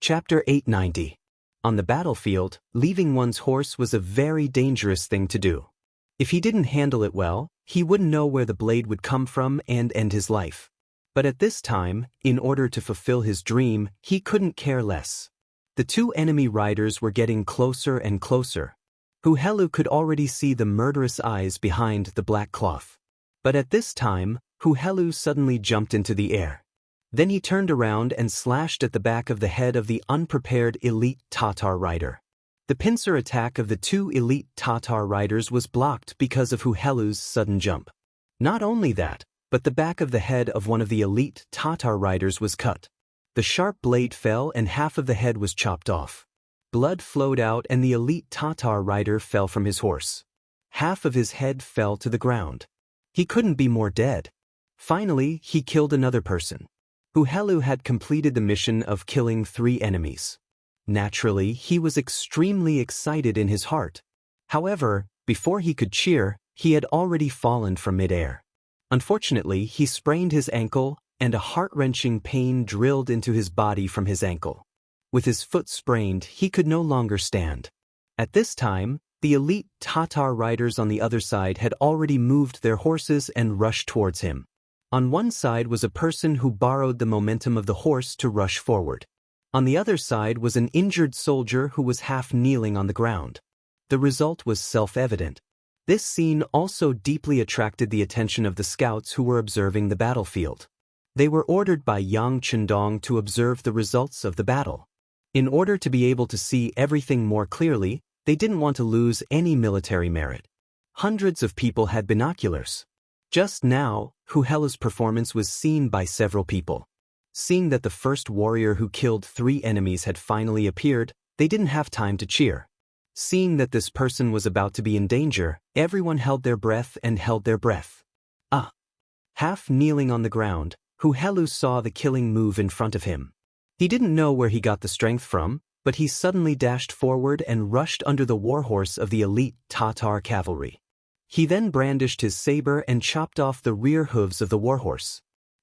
Chapter 890. On the battlefield, leaving one's horse was a very dangerous thing to do. If he didn't handle it well, he wouldn't know where the blade would come from and end his life. But at this time, in order to fulfill his dream, he couldn't care less. The two enemy riders were getting closer and closer. Huhelu could already see the murderous eyes behind the black cloth. But at this time, Huhelu suddenly jumped into the air. Then he turned around and slashed at the back of the head of the unprepared elite Tatar rider. The pincer attack of the two elite Tatar riders was blocked because of Huhelu's sudden jump. Not only that, but the back of the head of one of the elite Tatar riders was cut. The sharp blade fell and half of the head was chopped off. Blood flowed out and the elite Tatar rider fell from his horse. Half of his head fell to the ground. He couldn't be more dead. Finally, he killed another person. Huhelu had completed the mission of killing 3 enemies. Naturally, he was extremely excited in his heart. However, before he could cheer, he had already fallen from midair. Unfortunately, he sprained his ankle, and a heart-wrenching pain drilled into his body from his ankle. With his foot sprained, he could no longer stand. At this time, the elite Tatar riders on the other side had already moved their horses and rushed towards him. On one side was a person who borrowed the momentum of the horse to rush forward. On the other side was an injured soldier who was half kneeling on the ground. The result was self-evident. This scene also deeply attracted the attention of the scouts who were observing the battlefield. They were ordered by Yang Chendong to observe the results of the battle. In order to be able to see everything more clearly, they didn't want to lose any military merit. Hundreds of people had binoculars. Just now, Huhelu's performance was seen by several people. Seeing that the first warrior who killed 3 enemies had finally appeared, they didn't have time to cheer. Seeing that this person was about to be in danger, everyone held their breath and held their breath. Half kneeling on the ground, Huhelu saw the killing move in front of him. He didn't know where he got the strength from, but he suddenly dashed forward and rushed under the warhorse of the elite Tatar cavalry. He then brandished his saber and chopped off the rear hooves of the warhorse.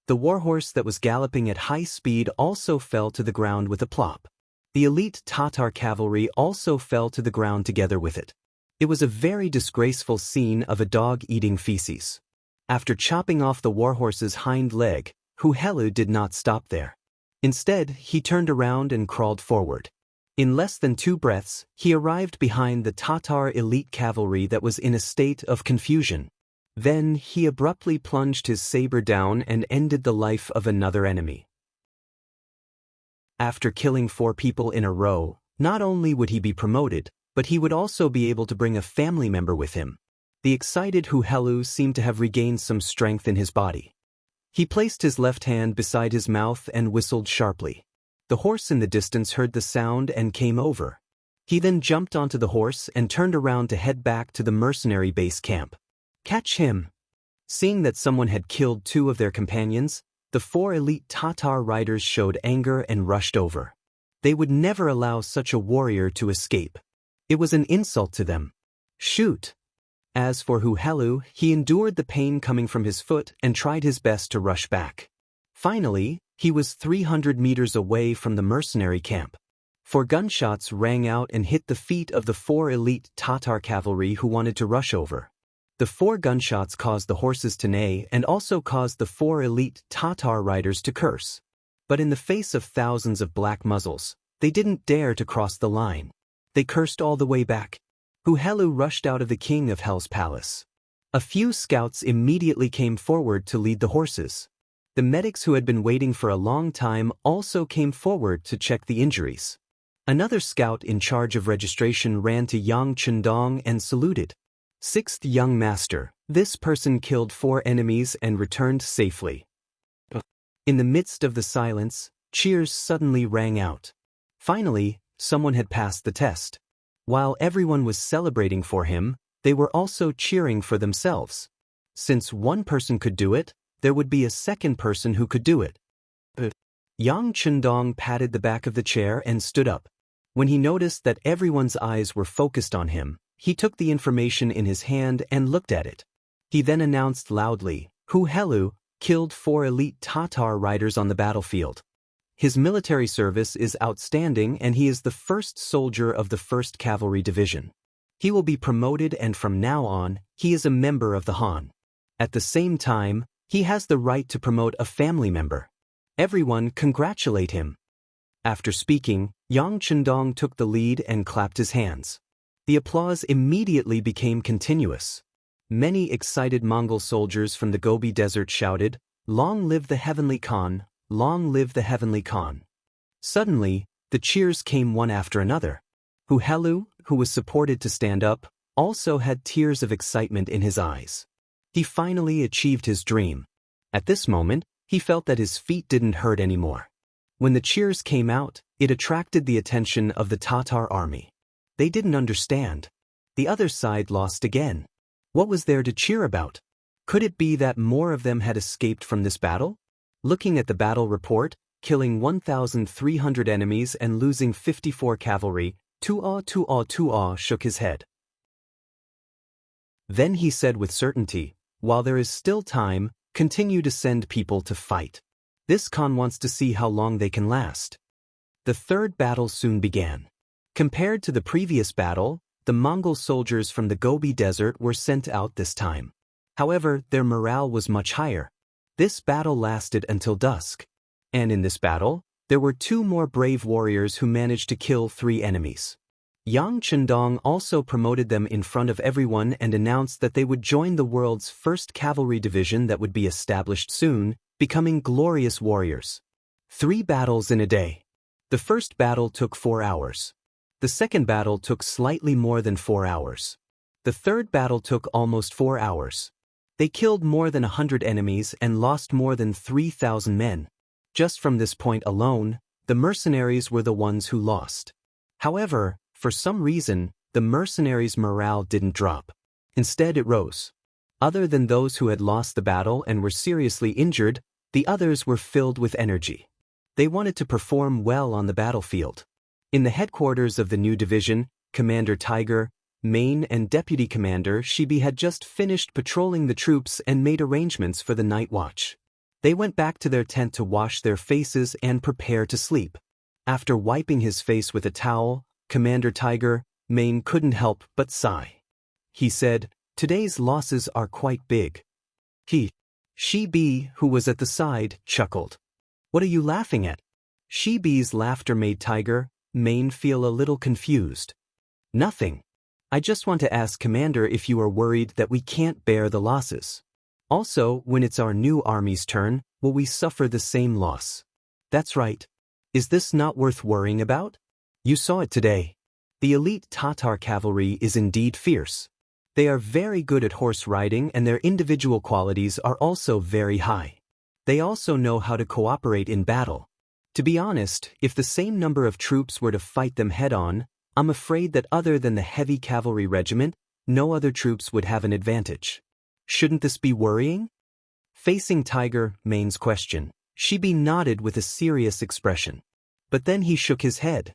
The warhorse that was galloping at high speed also fell to the ground with a plop. The elite Tatar cavalry also fell to the ground together with it. It was a very disgraceful scene of a dog eating feces. After chopping off the warhorse's hind leg, Huhelu did not stop there. Instead, he turned around and crawled forward. In less than 2 breaths, he arrived behind the Tatar elite cavalry that was in a state of confusion. Then, he abruptly plunged his saber down and ended the life of another enemy. After killing 4 people in a row, not only would he be promoted, but he would also be able to bring a family member with him. The excited Huhelu seemed to have regained some strength in his body. He placed his left hand beside his mouth and whistled sharply. The horse in the distance heard the sound and came over. He then jumped onto the horse and turned around to head back to the mercenary base camp. Catch him! Seeing that someone had killed 2 of their companions, the 4 elite Tatar riders showed anger and rushed over. They would never allow such a warrior to escape. It was an insult to them. Shoot! As for Huhelu, he endured the pain coming from his foot and tried his best to rush back. Finally, he was 300 meters away from the mercenary camp. 4 gunshots rang out and hit the feet of the 4 elite Tatar cavalry who wanted to rush over. The 4 gunshots caused the horses to neigh and also caused the 4 elite Tatar riders to curse. But in the face of thousands of black muzzles, they didn't dare to cross the line. They cursed all the way back. Huhelu rushed out of the King of Hell's palace. A few scouts immediately came forward to lead the horses. The medics who had been waiting for a long time also came forward to check the injuries. Another scout in charge of registration ran to Yang Chendong and saluted. 6th young master, this person killed 4 enemies and returned safely. In the midst of the silence, cheers suddenly rang out. Finally, someone had passed the test. While everyone was celebrating for him, they were also cheering for themselves. Since one person could do it, there would be a second person who could do it. Yang Chendong patted the back of the chair and stood up. When he noticed that everyone's eyes were focused on him, he took the information in his hand and looked at it. He then announced loudly, Huhelu killed 4 elite Tatar riders on the battlefield. His military service is outstanding and he is the first soldier of the 1st Cavalry Division. He will be promoted and from now on, he is a member of the Han. At the same time, he has the right to promote a family member. Everyone congratulate him. After speaking, Yang Chendong took the lead and clapped his hands. The applause immediately became continuous. Many excited Mongol soldiers from the Gobi Desert shouted, "Long live the Heavenly Khan! Long live the Heavenly Khan!" Suddenly, the cheers came one after another. Hu Helu, who was supported to stand up, also had tears of excitement in his eyes. He finally achieved his dream. At this moment, he felt that his feet didn't hurt anymore. When the cheers came out, it attracted the attention of the Tatar army. They didn't understand. The other side lost again. What was there to cheer about? Could it be that more of them had escaped from this battle? Looking at the battle report, killing 1,300 enemies and losing 54 cavalry, Tu'a shook his head. Then he said with certainty, "While there is still time, continue to send people to fight. This Khan wants to see how long they can last." The third battle soon began. Compared to the previous battle, the Mongol soldiers from the Gobi Desert were sent out this time. However, their morale was much higher. This battle lasted until dusk. And in this battle, there were 2 more brave warriors who managed to kill 3 enemies. Yang Chendong also promoted them in front of everyone and announced that they would join the world's 1st Cavalry Division that would be established soon, becoming glorious warriors. 3 battles in a day. The first battle took 4 hours. The second battle took slightly more than 4 hours. The third battle took almost 4 hours. They killed more than 100 enemies and lost more than 3,000 men. Just from this point alone, the mercenaries were the ones who lost. However, for some reason, the mercenaries' morale didn't drop. Instead, it rose. Other than those who had lost the battle and were seriously injured, the others were filled with energy. They wanted to perform well on the battlefield. In the headquarters of the new division, Commander Tiger, Main and Deputy Commander Shibi had just finished patrolling the troops and made arrangements for the night watch. They went back to their tent to wash their faces and prepare to sleep. After wiping his face with a towel, Commander Tiger, Main couldn't help but sigh. He said, "Today's losses are quite big." Shibi, who was at the side, chuckled. "What are you laughing at?" Shibi's laughter made Tiger, Main feel a little confused. "Nothing. I just want to ask Commander if you are worried that we can't bear the losses. Also, when it's our new army's turn, will we suffer the same loss?" "That's right. Is this not worth worrying about? You saw it today. The elite Tatar cavalry is indeed fierce. They are very good at horse riding and their individual qualities are also very high. They also know how to cooperate in battle. To be honest, if the same number of troops were to fight them head-on, I'm afraid that other than the heavy cavalry regiment, no other troops would have an advantage. Shouldn't this be worrying?" Facing Tiger, Main's question, Shibi nodded with a serious expression. But then he shook his head.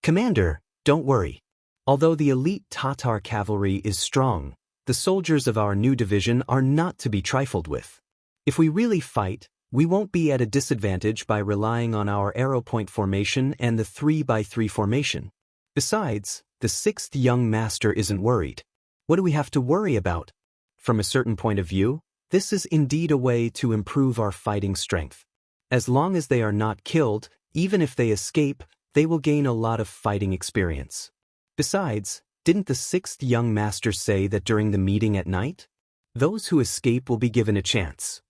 "Commander, don't worry. Although the elite Tatar cavalry is strong, the soldiers of our new division are not to be trifled with. If we really fight, we won't be at a disadvantage by relying on our arrow point formation and the 3x3 formation. Besides, the 6th young master isn't worried. What do we have to worry about? From a certain point of view, this is indeed a way to improve our fighting strength. As long as they are not killed, even if they escape, they will gain a lot of fighting experience. Besides, didn't the 6th young master say that during the meeting at night? Those who escape will be given a chance.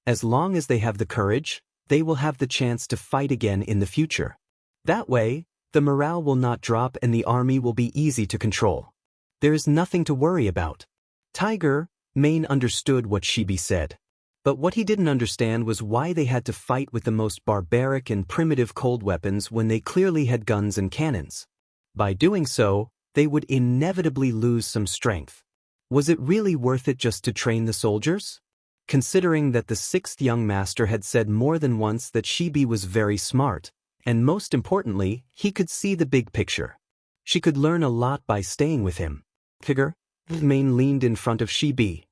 As long as they have the courage, they will have the chance to fight again in the future. That way, the morale will not drop and the army will be easy to control. There is nothing to worry about." Tiger, Main understood what Shibi said. But what he didn't understand was why they had to fight with the most barbaric and primitive cold weapons when they clearly had guns and cannons. By doing so, they would inevitably lose some strength. Was it really worth it just to train the soldiers? Considering that the 6th young master had said more than once that Shibi was very smart, and most importantly, he could see the big picture. She could learn a lot by staying with him. Tiger, Main leaned in front of Shibi.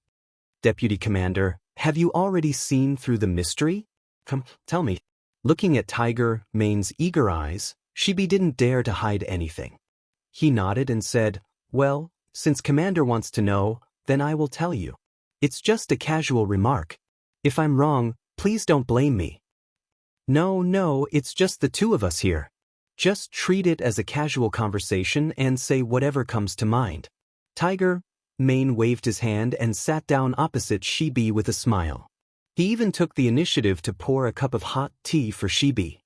"Deputy Commander, have you already seen through the mystery? Come, tell me. Looking at Tiger Mane's eager eyes, Shibi didn't dare to hide anything. He nodded and said, "Well, since Commander wants to know, then I will tell you. It's just a casual remark. If I'm wrong, please don't blame me." No, it's just the two of us here. Just treat it as a casual conversation and say whatever comes to mind. Tiger Mane waved his hand and sat down opposite Shibi with a smile. He even took the initiative to pour a cup of hot tea for Shibi.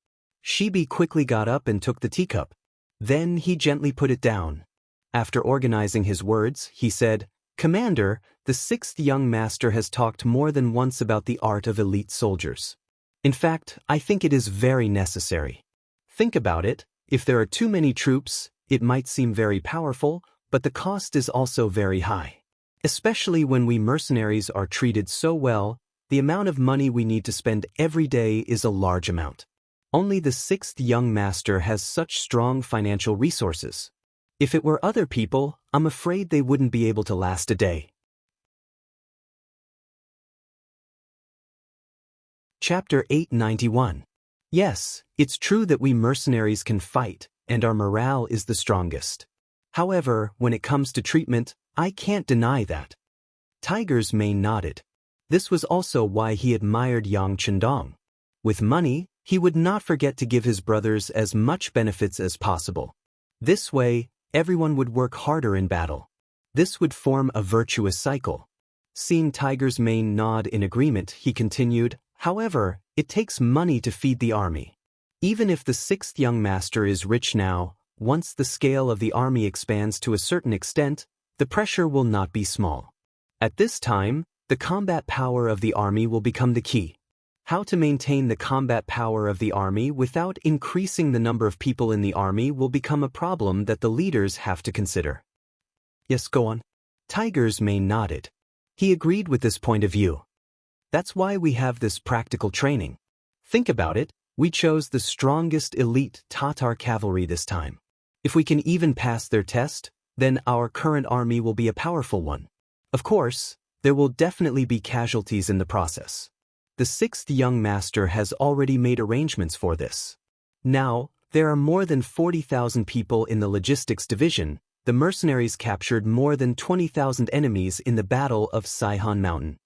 Shibi quickly got up and took the teacup. Then he gently put it down. After organizing his words, he said, "Commander, the sixth young master has talked more than once about the art of elite soldiers. In fact, I think it is very necessary. Think about it, if there are too many troops, it might seem very powerful, but the cost is also very high. Especially when we mercenaries are treated so well, the amount of money we need to spend every day is a large amount. Only the sixth young master has such strong financial resources. If it were other people, I'm afraid they wouldn't be able to last a day." Chapter 891. Yes, it's true that we mercenaries can fight, and our morale is the strongest. However, when it comes to treatment, I can't deny that. Tiger's Mane nodded. This was also why he admired Yang Chendong. With money, he would not forget to give his brothers as much benefits as possible. This way, everyone would work harder in battle. This would form a virtuous cycle. Seeing Tiger's Mane nod in agreement, he continued, "However, it takes money to feed the army. Even if the sixth young master is rich now, once the scale of the army expands to a certain extent, the pressure will not be small. At this time, the combat power of the army will become the key. How to maintain the combat power of the army without increasing the number of people in the army will become a problem that the leaders have to consider." "Yes, go on." Tiger's Mane nodded. He agreed with this point of view. "That's why we have this practical training. Think about it, we chose the strongest elite Tatar cavalry this time. If we can even pass their test, then our current army will be a powerful one. Of course, there will definitely be casualties in the process. The sixth young master has already made arrangements for this. Now, there are more than 40,000 people in the logistics division. The mercenaries captured more than 20,000 enemies in the Battle of Saihan Mountain.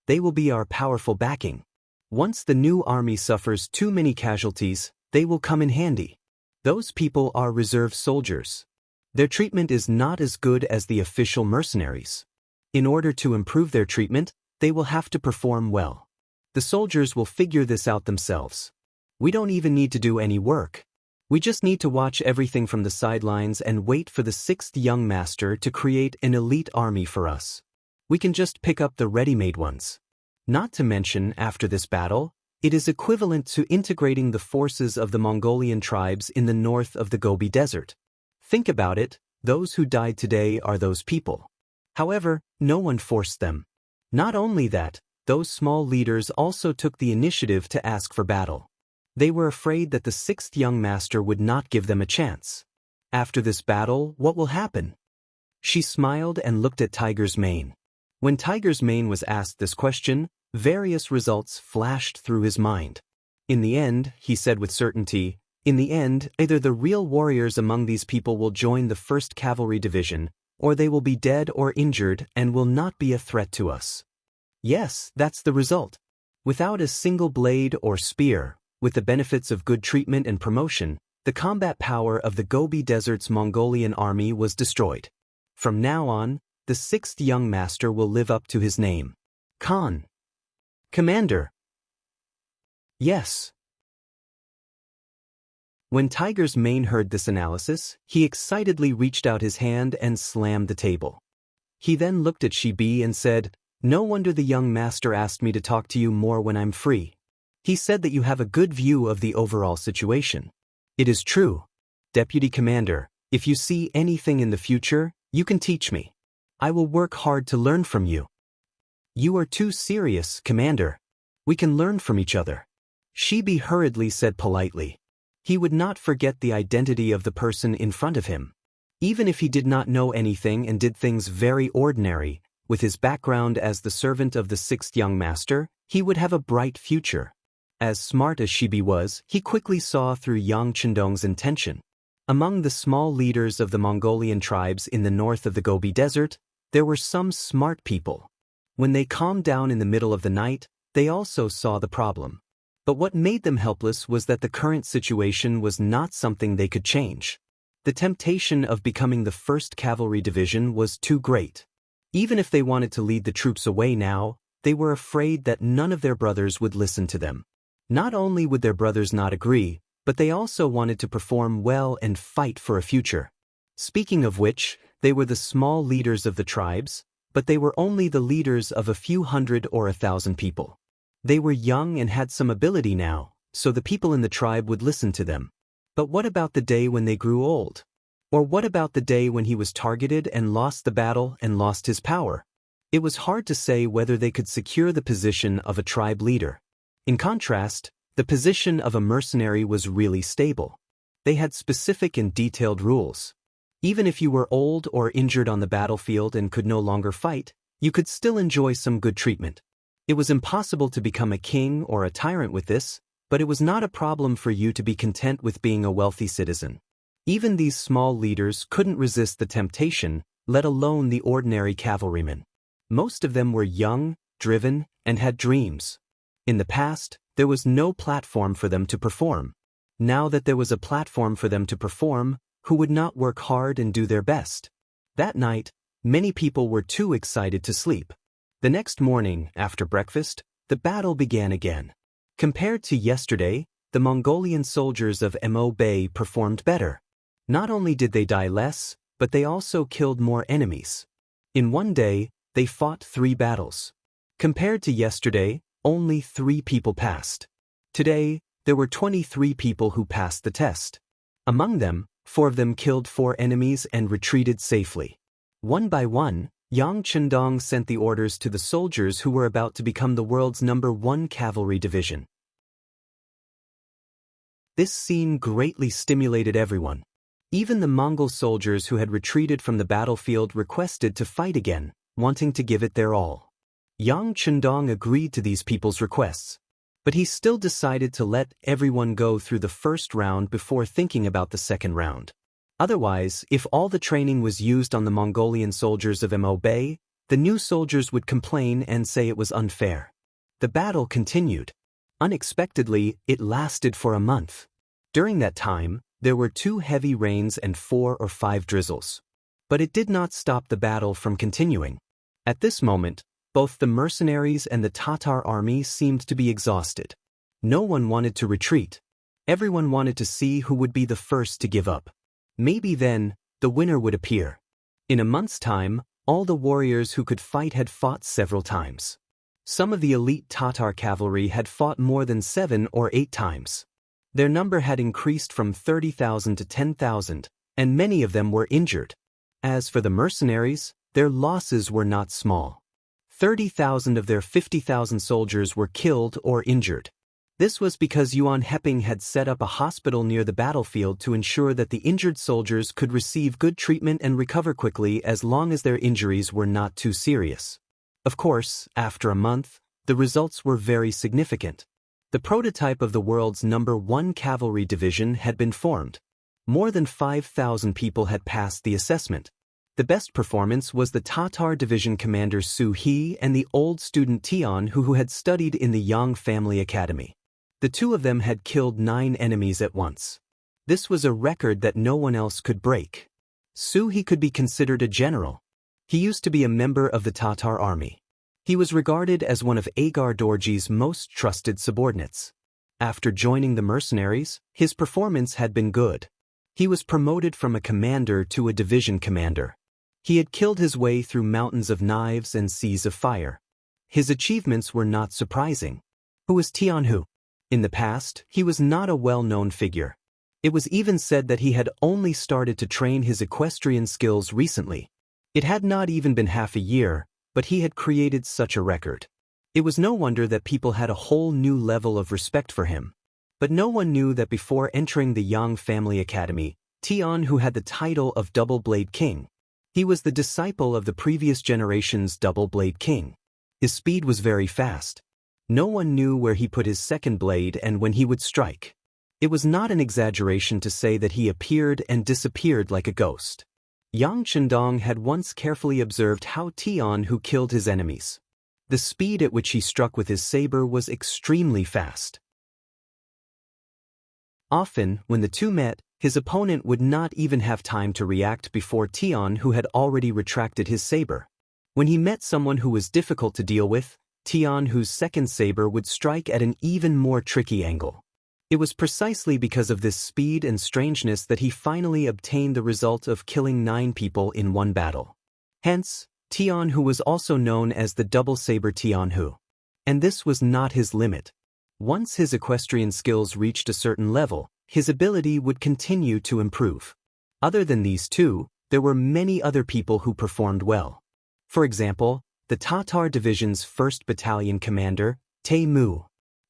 They will be our powerful backing. Once the new army suffers too many casualties, they will come in handy. Those people are reserve soldiers. Their treatment is not as good as the official mercenaries. In order to improve their treatment, they will have to perform well. The soldiers will figure this out themselves. We don't even need to do any work. We just need to watch everything from the sidelines and wait for the sixth young master to create an elite army for us. We can just pick up the ready-made ones. Not to mention, after this battle, it is equivalent to integrating the forces of the Mongolian tribes in the north of the Gobi Desert. Think about it, those who died today are those people. However, no one forced them. Not only that, those small leaders also took the initiative to ask for battle. They were afraid that the sixth young master would not give them a chance. After this battle, what will happen?" She smiled and looked at Tiger's Mane. When Tiger's Mane was asked this question, various results flashed through his mind. In the end, he said with certainty, in the end, either the real warriors among these people will join the 1st Cavalry Division, or they will be dead or injured and will not be a threat to us. Yes, that's the result. Without a single blade or spear, with the benefits of good treatment and promotion, the combat power of the Gobi Desert's Mongolian army was destroyed. From now on, the 6th young master will live up to his name. Khan. Commander. Yes. When Tiger's Mane heard this analysis, he excitedly reached out his hand and slammed the table. He then looked at Shibi and said, "No wonder the young master asked me to talk to you more when I'm free. He said that you have a good view of the overall situation. It is true. Deputy Commander, if you see anything in the future, you can teach me. I will work hard to learn from you." "You are too serious, Commander. We can learn from each other." Shibi hurriedly said politely. He would not forget the identity of the person in front of him. Even if he did not know anything and did things very ordinary, with his background as the servant of the 6th young master, he would have a bright future. As smart as Shibi was, he quickly saw through Yang Chendong's intention. Among the small leaders of the Mongolian tribes in the north of the Gobi Desert, there were some smart people. When they calmed down in the middle of the night, they also saw the problem. But what made them helpless was that the current situation was not something they could change. The temptation of becoming the 1st Cavalry Division was too great. Even if they wanted to lead the troops away now, they were afraid that none of their brothers would listen to them. Not only would their brothers not agree, but they also wanted to perform well and fight for a future. Speaking of which, they were the small leaders of the tribes, but they were only the leaders of a few hundred or 1,000 people. They were young and had some ability now, so the people in the tribe would listen to them. But what about the day when they grew old? Or what about the day when he was targeted and lost the battle and lost his power? It was hard to say whether they could secure the position of a tribe leader. In contrast, the position of a mercenary was really stable. They had specific and detailed rules. Even if you were old or injured on the battlefield and could no longer fight, you could still enjoy some good treatment. It was impossible to become a king or a tyrant with this, but it was not a problem for you to be content with being a wealthy citizen. Even these small leaders couldn't resist the temptation, let alone the ordinary cavalrymen. Most of them were young, driven, and had dreams. In the past, there was no platform for them to perform. Now that there was a platform for them to perform, who would not work hard and do their best? That night, many people were too excited to sleep. The next morning, after breakfast, the battle began again. Compared to yesterday, the Mongolian soldiers of Mo Bay performed better. Not only did they die less, but they also killed more enemies. In one day, they fought 3 battles. Compared to yesterday, only 3 people passed. Today, there were 23 people who passed the test. Among them, 4 of them killed 4 enemies and retreated safely. One by one, Yang Chendong sent the orders to the soldiers who were about to become the world's #1 cavalry division. This scene greatly stimulated everyone. Even the Mongol soldiers who had retreated from the battlefield requested to fight again, wanting to give it their all. Yang Chendong agreed to these people's requests, but he still decided to let everyone go through the first round before thinking about the second round. Otherwise, if all the training was used on the Mongolian soldiers of Mo Bay, the new soldiers would complain and say it was unfair. The battle continued. Unexpectedly, it lasted for a month. During that time, there were 2 heavy rains and 4 or 5 drizzles. But it did not stop the battle from continuing. At this moment, both the mercenaries and the Tatar army seemed to be exhausted. No one wanted to retreat. Everyone wanted to see who would be the first to give up. Maybe then, the winner would appear. In a month's time, all the warriors who could fight had fought several times. Some of the elite Tatar cavalry had fought more than 7 or 8 times. Their number had increased from 30,000 to 10,000, and many of them were injured. As for the mercenaries, their losses were not small. 30,000 of their 50,000 soldiers were killed or injured. This was because Yuan Heping had set up a hospital near the battlefield to ensure that the injured soldiers could receive good treatment and recover quickly as long as their injuries were not too serious. Of course, after a month, the results were very significant. The prototype of the world's #1 cavalry division had been formed. More than 5,000 people had passed the assessment. The best performance was the Tatar division commander Su He and the old student Tian who had studied in the Yang family academy. The 2 of them had killed 9 enemies at once. This was a record that no one else could break. Su He could be considered a general. He used to be a member of the Tatar army. He was regarded as one of Agar Dorji's most trusted subordinates. After joining the mercenaries, his performance had been good. He was promoted from a commander to a division commander. He had killed his way through mountains of knives and seas of fire. His achievements were not surprising. Who was Tianhu? In the past, he was not a well-known figure. It was even said that he had only started to train his equestrian skills recently. It had not even been half a year, but he had created such a record. It was no wonder that people had a whole new level of respect for him. But no one knew that before entering the Yang family academy, Tianhu had the title of Double Blade King. He was the disciple of the previous generation's Double Blade King. His speed was very fast. No one knew where he put his second blade and when he would strike. It was not an exaggeration to say that he appeared and disappeared like a ghost. Yang Chendong had once carefully observed how Tian Hu killed his enemies. The speed at which he struck with his saber was extremely fast. Often, when the two met, his opponent would not even have time to react before Tian Hu had already retracted his saber. When he met someone who was difficult to deal with, Tian Hu's second saber would strike at an even more tricky angle. It was precisely because of this speed and strangeness that he finally obtained the result of killing 9 people in one battle. Hence, Tian Hu was also known as the double saber Tian Hu. And this was not his limit. Once his equestrian skills reached a certain level, his ability would continue to improve. Other than these two, there were many other people who performed well. For example, the Tatar Division's 1st Battalion commander, Te Mu.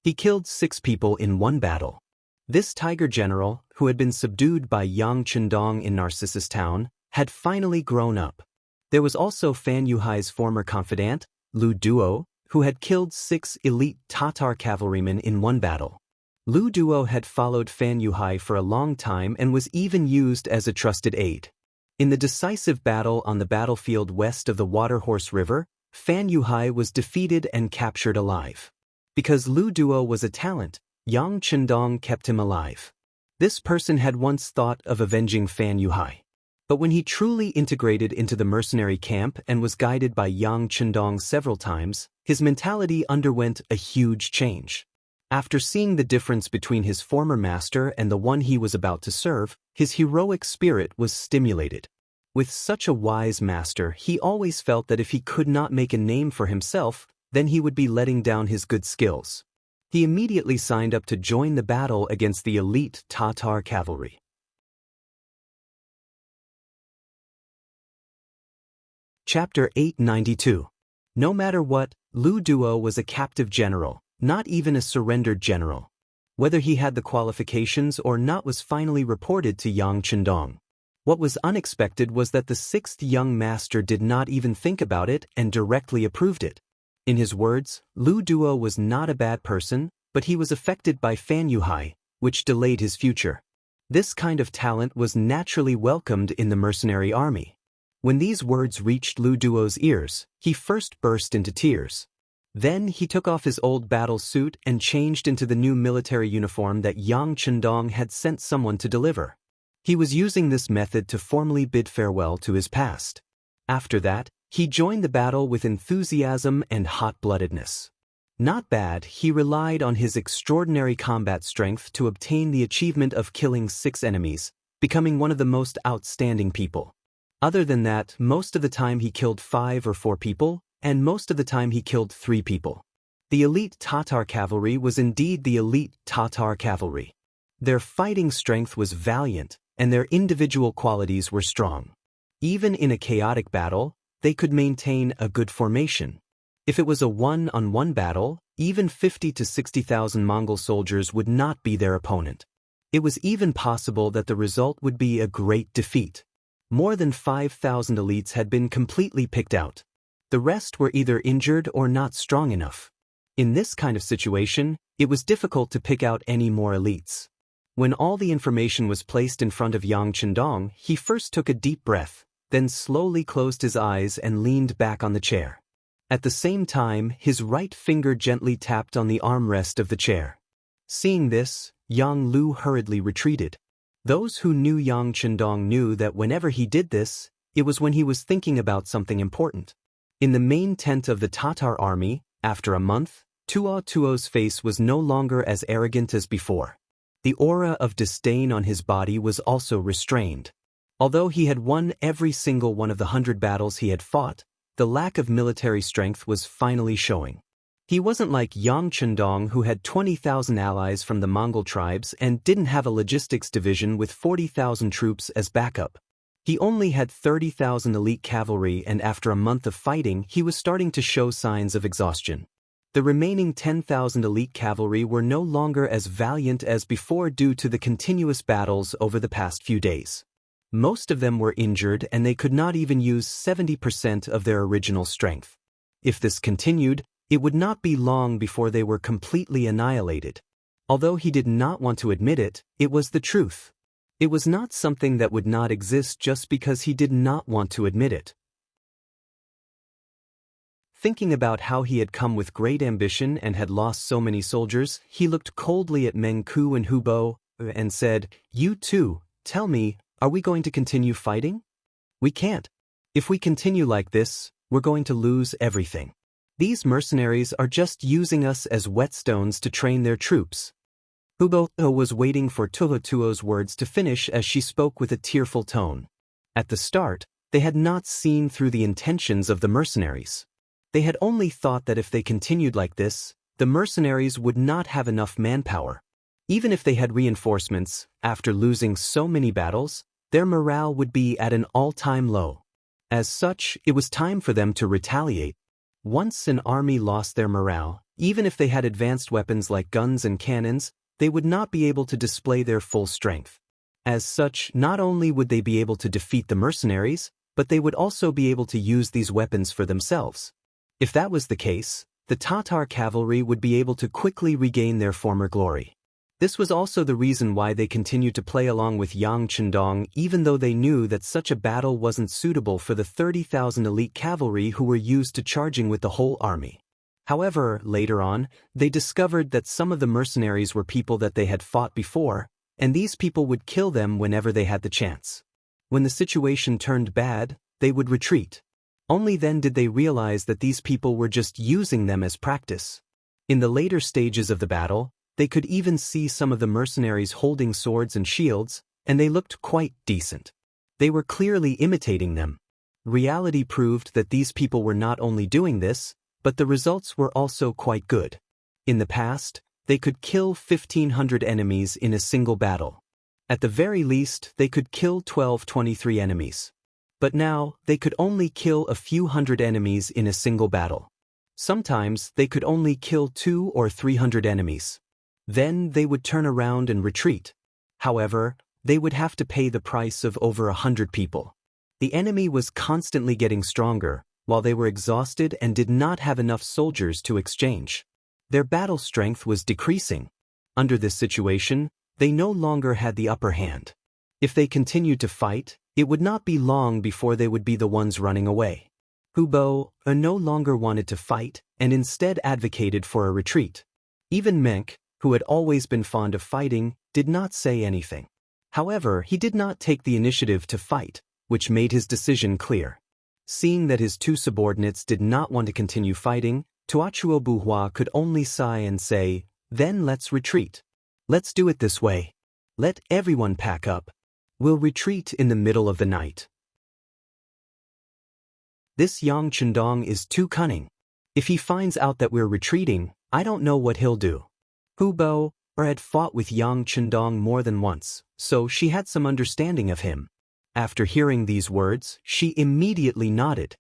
He killed 6 people in one battle. This tiger general, who had been subdued by Yang Chendong in Narcissus Town, had finally grown up. There was also Fan Yuhai's former confidant, Lu Duo, who had killed 6 elite Tatar cavalrymen in one battle. Lu Duo had followed Fan Yuhai for a long time and was even used as a trusted aide. In the decisive battle on the battlefield west of the Waterhorse River, Fan Yuhai was defeated and captured alive. Because Lu Duo was a talent, Yang Chendong kept him alive. This person had once thought of avenging Fan Yuhai. But when he truly integrated into the mercenary camp and was guided by Yang Chendong several times, his mentality underwent a huge change. After seeing the difference between his former master and the one he was about to serve, his heroic spirit was stimulated. With such a wise master, he always felt that if he could not make a name for himself, then he would be letting down his good skills. He immediately signed up to join the battle against the elite Tatar cavalry. Chapter 892. No matter what, Lu Duo was a captive general, not even a surrendered general. Whether he had the qualifications or not was finally reported to Yang Chendong. What was unexpected was that the 6th young master did not even think about it and directly approved it. In his words, Lu Duo was not a bad person, but he was affected by Fan Yuhai, which delayed his future. This kind of talent was naturally welcomed in the mercenary army. When these words reached Lu Duo's ears, he first burst into tears. Then he took off his old battle suit and changed into the new military uniform that Yang Chendong had sent someone to deliver. He was using this method to formally bid farewell to his past. After that, he joined the battle with enthusiasm and hot-bloodedness. Not bad, he relied on his extraordinary combat strength to obtain the achievement of killing 6 enemies, becoming one of the most outstanding people. Other than that, most of the time he killed 5 or 4 people, and most of the time he killed 3 people. The elite Tatar cavalry was indeed the elite Tatar cavalry. Their fighting strength was valiant, and their individual qualities were strong. Even in a chaotic battle, they could maintain a good formation. If it was a one-on-one battle, even 50 to 60,000 Mongol soldiers would not be their opponent. It was even possible that the result would be a great defeat. More than 5,000 elites had been completely picked out. The rest were either injured or not strong enough. In this kind of situation, it was difficult to pick out any more elites. When all the information was placed in front of Yang Chendong, he first took a deep breath, then slowly closed his eyes and leaned back on the chair. At the same time, his right finger gently tapped on the armrest of the chair. Seeing this, Yang Lu hurriedly retreated. Those who knew Yang Chendong knew that whenever he did this, it was when he was thinking about something important. In the main tent of the Tatar army, after a month, Tuo's face was no longer as arrogant as before. The aura of disdain on his body was also restrained. Although he had won every single one of the 100 battles he had fought, the lack of military strength was finally showing. He wasn't like Yang Chendong, who had 20,000 allies from the Mongol tribes and didn't have a logistics division with 40,000 troops as backup. He only had 30,000 elite cavalry, and after a month of fighting, he was starting to show signs of exhaustion. The remaining 10,000 elite cavalry were no longer as valiant as before due to the continuous battles over the past few days. Most of them were injured, and they could not even use 70% of their original strength. If this continued, It would not be long before they were completely annihilated. Although he did not want to admit it, it was the truth. It was not something that would not exist just because he did not want to admit it. Thinking about how he had come with great ambition and had lost so many soldiers, he looked coldly at Meng Ku and Hu Bo and said, "You two, tell me, are we going to continue fighting? We can't. If we continue like this, we're going to lose everything. These mercenaries are just using us as whetstones to train their troops." Hu Bo was waiting for Tuo's words to finish as she spoke with a tearful tone. At the start, they had not seen through the intentions of the mercenaries. They had only thought that if they continued like this, the mercenaries would not have enough manpower. Even if they had reinforcements, after losing so many battles, their morale would be at an all-time low. As such, it was time for them to retaliate. Once an army lost their morale, even if they had advanced weapons like guns and cannons, they would not be able to display their full strength. As such, not only would they be able to defeat the mercenaries, but they would also be able to use these weapons for themselves. If that was the case, the Tatar cavalry would be able to quickly regain their former glory. This was also the reason why they continued to play along with Yang Chendong even though they knew that such a battle wasn't suitable for the 30,000 elite cavalry who were used to charging with the whole army. However, later on, they discovered that some of the mercenaries were people that they had fought before, and these people would kill them whenever they had the chance. When the situation turned bad, they would retreat. Only then did they realize that these people were just using them as practice. In the later stages of the battle, they could even see some of the mercenaries holding swords and shields, and they looked quite decent. They were clearly imitating them. Reality proved that these people were not only doing this, but the results were also quite good. In the past, they could kill 1,500 enemies in a single battle. At the very least, they could kill 12-23 enemies. But now, they could only kill a few hundred enemies in a single battle. Sometimes, they could only kill 200 or 300 enemies. Then, they would turn around and retreat. However, they would have to pay the price of over 100 people. The enemy was constantly getting stronger, while they were exhausted and did not have enough soldiers to exchange. Their battle strength was decreasing. Under this situation, they no longer had the upper hand. If they continued to fight, it would not be long before they would be the ones running away. Hu Bo no longer wanted to fight and instead advocated for a retreat. Even Menk, who had always been fond of fighting, did not say anything. However, he did not take the initiative to fight, which made his decision clear. Seeing that his two subordinates did not want to continue fighting, Tuochuo Buhua could only sigh and say, "Then let's retreat. Let's do it this way. Let everyone pack up. We'll retreat in the middle of the night." This Yang Chendong is too cunning. If he finds out that we're retreating, I don't know what he'll do. Hu Bo had fought with Yang Chendong more than once, so she had some understanding of him. After hearing these words, she immediately nodded.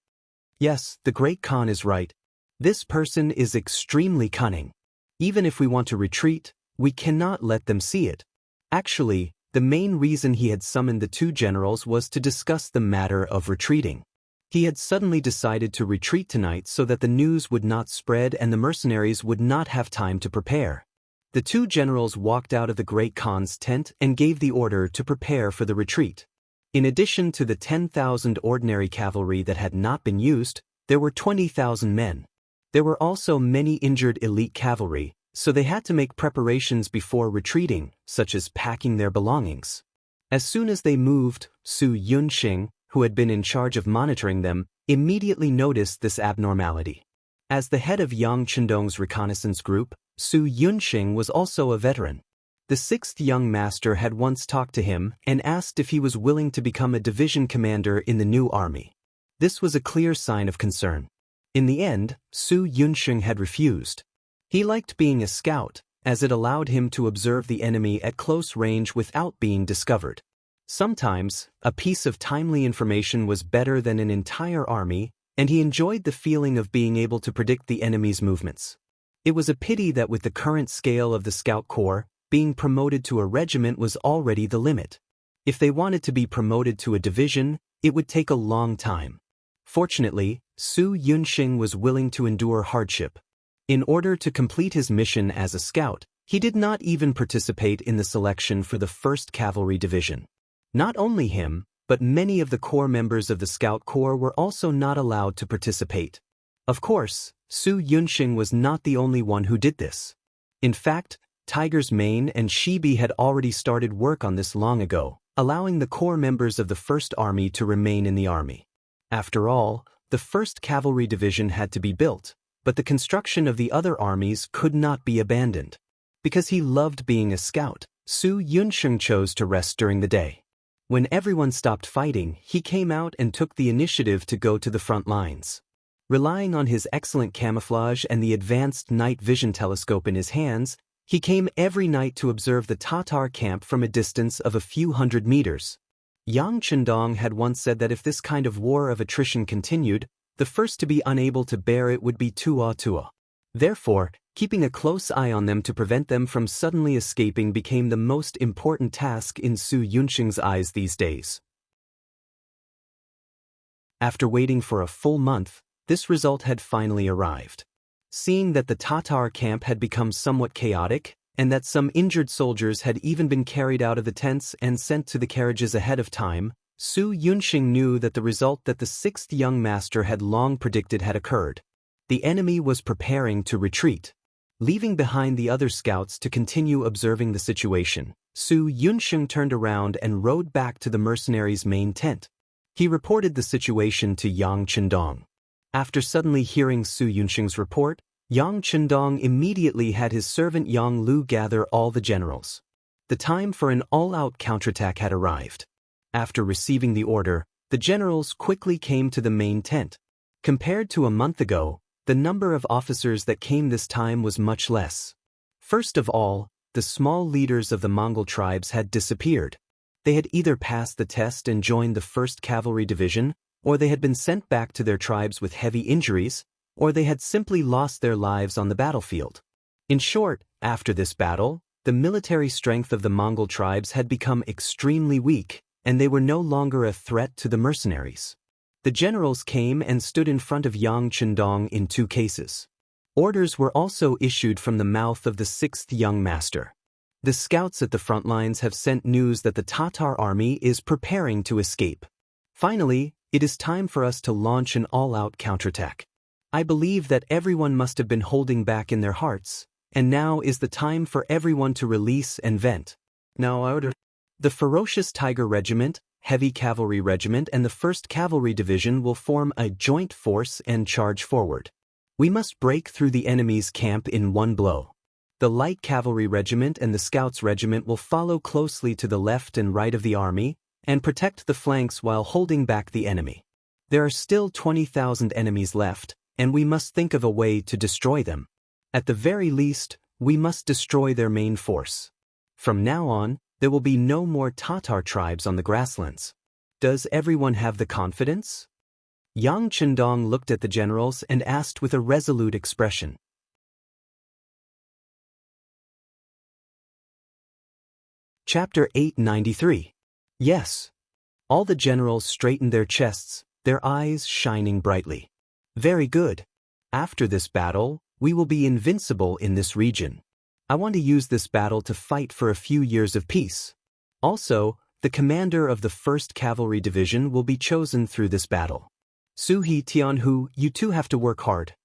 Yes, the Great Khan is right. This person is extremely cunning. Even if we want to retreat, we cannot let them see it. Actually, the main reason he had summoned the two generals was to discuss the matter of retreating. He had suddenly decided to retreat tonight so that the news would not spread and the mercenaries would not have time to prepare. The two generals walked out of the Great Khan's tent and gave the order to prepare for the retreat. In addition to the 10,000 ordinary cavalry that had not been used, there were 20,000 men. There were also many injured elite cavalry, so they had to make preparations before retreating, such as packing their belongings. As soon as they moved, Su Yunxing, who had been in charge of monitoring them, immediately noticed this abnormality. As the head of Yang Chendong's reconnaissance group, Su Yunxing was also a veteran. The sixth young master had once talked to him and asked if he was willing to become a division commander in the new army. This was a clear sign of concern. In the end, Su Yunxing had refused. He liked being a scout, as it allowed him to observe the enemy at close range without being discovered. Sometimes, a piece of timely information was better than an entire army, and he enjoyed the feeling of being able to predict the enemy's movements. It was a pity that with the current scale of the Scout Corps, being promoted to a regiment was already the limit. If they wanted to be promoted to a division, it would take a long time. Fortunately, Su Yunxing was willing to endure hardship. In order to complete his mission as a scout, he did not even participate in the selection for the 1st Cavalry Division. Not only him, but many of the core members of the Scout Corps were also not allowed to participate. Of course, Su Yunxing was not the only one who did this. In fact, Tiger's Mane and Shibi had already started work on this long ago, allowing the core members of the 1st Army to remain in the army. After all, the 1st Cavalry Division had to be built, but the construction of the other armies could not be abandoned. Because he loved being a scout, Su Yunxing chose to rest during the day. When everyone stopped fighting, he came out and took the initiative to go to the front lines. Relying on his excellent camouflage and the advanced night vision telescope in his hands, he came every night to observe the Tatar camp from a distance of a few hundred meters. Yang Chendong had once said that if this kind of war of attrition continued, the first to be unable to bear it would be Tua. Therefore, keeping a close eye on them to prevent them from suddenly escaping became the most important task in Su Yunxing's eyes these days. After waiting for a full month, this result had finally arrived. Seeing that the Tatar camp had become somewhat chaotic, and that some injured soldiers had even been carried out of the tents and sent to the carriages ahead of time, Su Yunxing knew that the result that the 6th young master had long predicted had occurred. The enemy was preparing to retreat. Leaving behind the other scouts to continue observing the situation, Su Yunxing turned around and rode back to the mercenaries' main tent. He reported the situation to Yang Chendong. After suddenly hearing Su Yunxing's report, Yang Chendong immediately had his servant Yang Lu gather all the generals. The time for an all-out counterattack had arrived. After receiving the order, the generals quickly came to the main tent. Compared to a month ago, the number of officers that came this time was much less. First of all, the small leaders of the Mongol tribes had disappeared. They had either passed the test and joined the 1st Cavalry Division, or they had been sent back to their tribes with heavy injuries, or they had simply lost their lives on the battlefield. In short, after this battle, the military strength of the Mongol tribes had become extremely weak, and they were no longer a threat to the mercenaries. The generals came and stood in front of Yang Chendong in 2 cases. Orders were also issued from the mouth of the 6th young master. The scouts at the front lines have sent news that the Tatar army is preparing to escape. Finally, it is time for us to launch an all-out counterattack. I believe that everyone must have been holding back in their hearts, and now is the time for everyone to release and vent. Now I order. The ferocious Tiger Regiment, Heavy Cavalry Regiment and the 1st Cavalry Division will form a joint force and charge forward. We must break through the enemy's camp in one blow. The Light Cavalry Regiment and the Scouts Regiment will follow closely to the left and right of the army and protect the flanks while holding back the enemy. There are still 20,000 enemies left, and we must think of a way to destroy them. At the very least, we must destroy their main force. From now on, there will be no more Tatar tribes on the grasslands. Does everyone have the confidence? Yang Chendong looked at the generals and asked with a resolute expression. Chapter 893. Yes. All the generals straightened their chests, their eyes shining brightly. Very good. After this battle, we will be invincible in this region. I want to use this battle to fight for a few years of peace. Also, the commander of the 1st Cavalry Division will be chosen through this battle. Suhi Tianhu, you two have to work hard.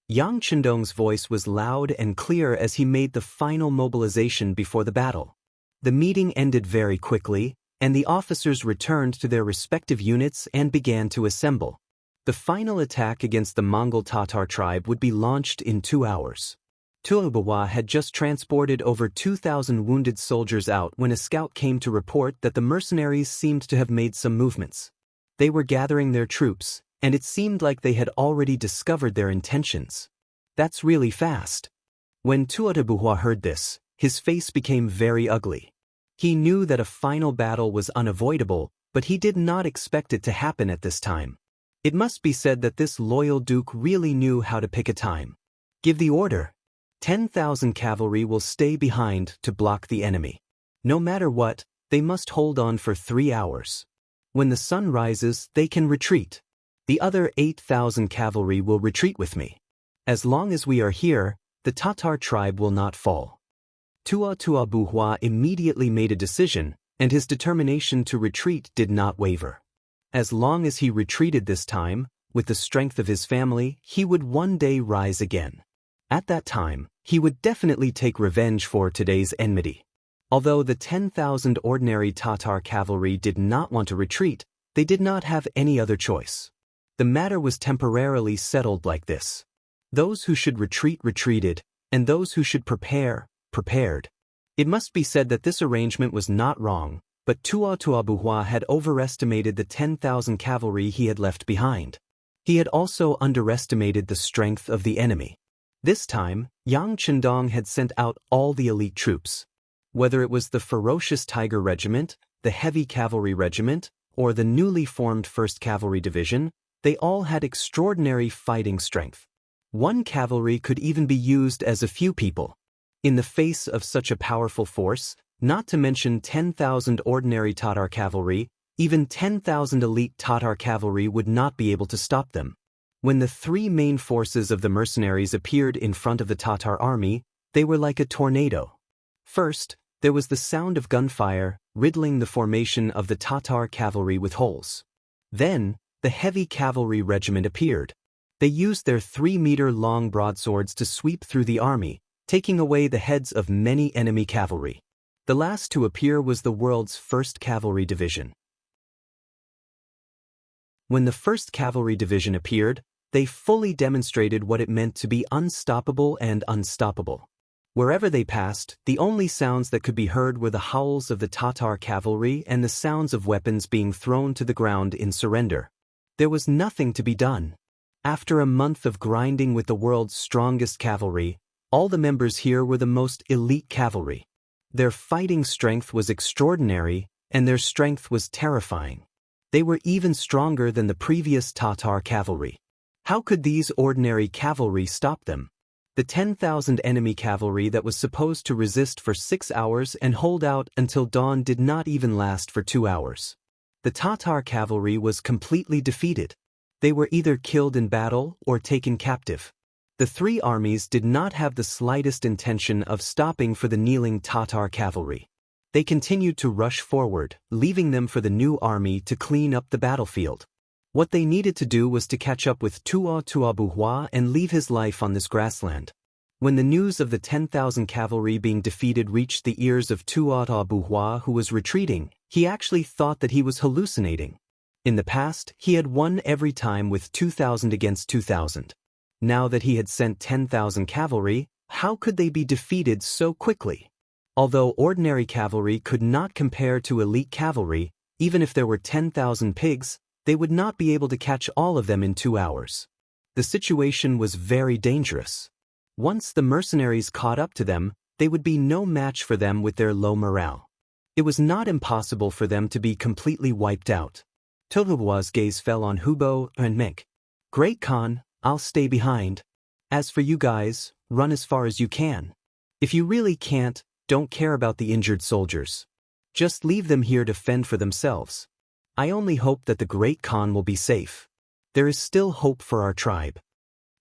Yang Chendong's voice was loud and clear as he made the final mobilization before the battle. The meeting ended very quickly, and the officers returned to their respective units and began to assemble. The final attack against the Mongol Tatar tribe would be launched in 2 hours. Tuobawa had just transported over 2,000 wounded soldiers out when a scout came to report that the mercenaries seemed to have made some movements. They were gathering their troops, and it seemed like they had already discovered their intentions. That's really fast. When Tuotabuhua heard this, his face became very ugly. He knew that a final battle was unavoidable, but he did not expect it to happen at this time. It must be said that this loyal duke really knew how to pick a time. Give the order. 10,000 cavalry will stay behind to block the enemy. No matter what, they must hold on for 3 hours. When the sun rises, they can retreat. The other 8,000 cavalry will retreat with me. As long as we are here, the Tatar tribe will not fall. Tua Buhua immediately made a decision, and his determination to retreat did not waver. As long as he retreated this time, with the strength of his family, he would one day rise again. At that time, he would definitely take revenge for today's enmity. Although the 10,000 ordinary Tatar cavalry did not want to retreat, they did not have any other choice. The matter was temporarily settled like this. Those who should retreat retreated, and those who should prepare prepared. It must be said that this arrangement was not wrong, but Tua Buhua had overestimated the 10,000 cavalry he had left behind. He had also underestimated the strength of the enemy. This time, Yang Chendong had sent out all the elite troops. Whether it was the ferocious Tiger Regiment, the Heavy Cavalry Regiment, or the newly formed 1st Cavalry Division, they all had extraordinary fighting strength. One cavalry could even be used as a few people. In the face of such a powerful force, not to mention 10,000 ordinary Tatar cavalry, even 10,000 elite Tatar cavalry would not be able to stop them. When the three main forces of the mercenaries appeared in front of the Tatar army, they were like a tornado. First, there was the sound of gunfire, riddling the formation of the Tatar cavalry with holes. Then, the Heavy Cavalry Regiment appeared. They used their 3-meter-long broadswords to sweep through the army, taking away the heads of many enemy cavalry. The last to appear was the world's 1st Cavalry Division. When the 1st Cavalry Division appeared, they fully demonstrated what it meant to be unstoppable and unstoppable. Wherever they passed, the only sounds that could be heard were the howls of the Tatar cavalry and the sounds of weapons being thrown to the ground in surrender. There was nothing to be done. After a month of grinding with the world's strongest cavalry, all the members here were the most elite cavalry. Their fighting strength was extraordinary, and their strength was terrifying. They were even stronger than the previous Tatar cavalry. How could these ordinary cavalry stop them? The 10,000 enemy cavalry that was supposed to resist for 6 hours and hold out until dawn did not even last for 2 hours. The Tatar cavalry was completely defeated. They were either killed in battle or taken captive. The three armies did not have the slightest intention of stopping for the kneeling Tatar cavalry. They continued to rush forward, leaving them for the new army to clean up the battlefield. What they needed to do was to catch up with Tua Buhua and leave his life on this grassland. When the news of the 10,000 cavalry being defeated reached the ears of Tua Buhua, who was retreating, he actually thought that he was hallucinating. In the past, he had won every time with 2,000 against 2,000. Now that he had sent 10,000 cavalry, how could they be defeated so quickly? Although ordinary cavalry could not compare to elite cavalry, even if there were 10,000 pigs, they would not be able to catch all of them in 2 hours. The situation was very dangerous. Once the mercenaries caught up to them, they would be no match for them with their low morale. It was not impossible for them to be completely wiped out. Totobua's gaze fell on Hubo and Mek. "Great Khan, I'll stay behind. As for you guys, run as far as you can. If you really can't, don't care about the injured soldiers. Just leave them here to fend for themselves. I only hope that the Great Khan will be safe. There is still hope for our tribe."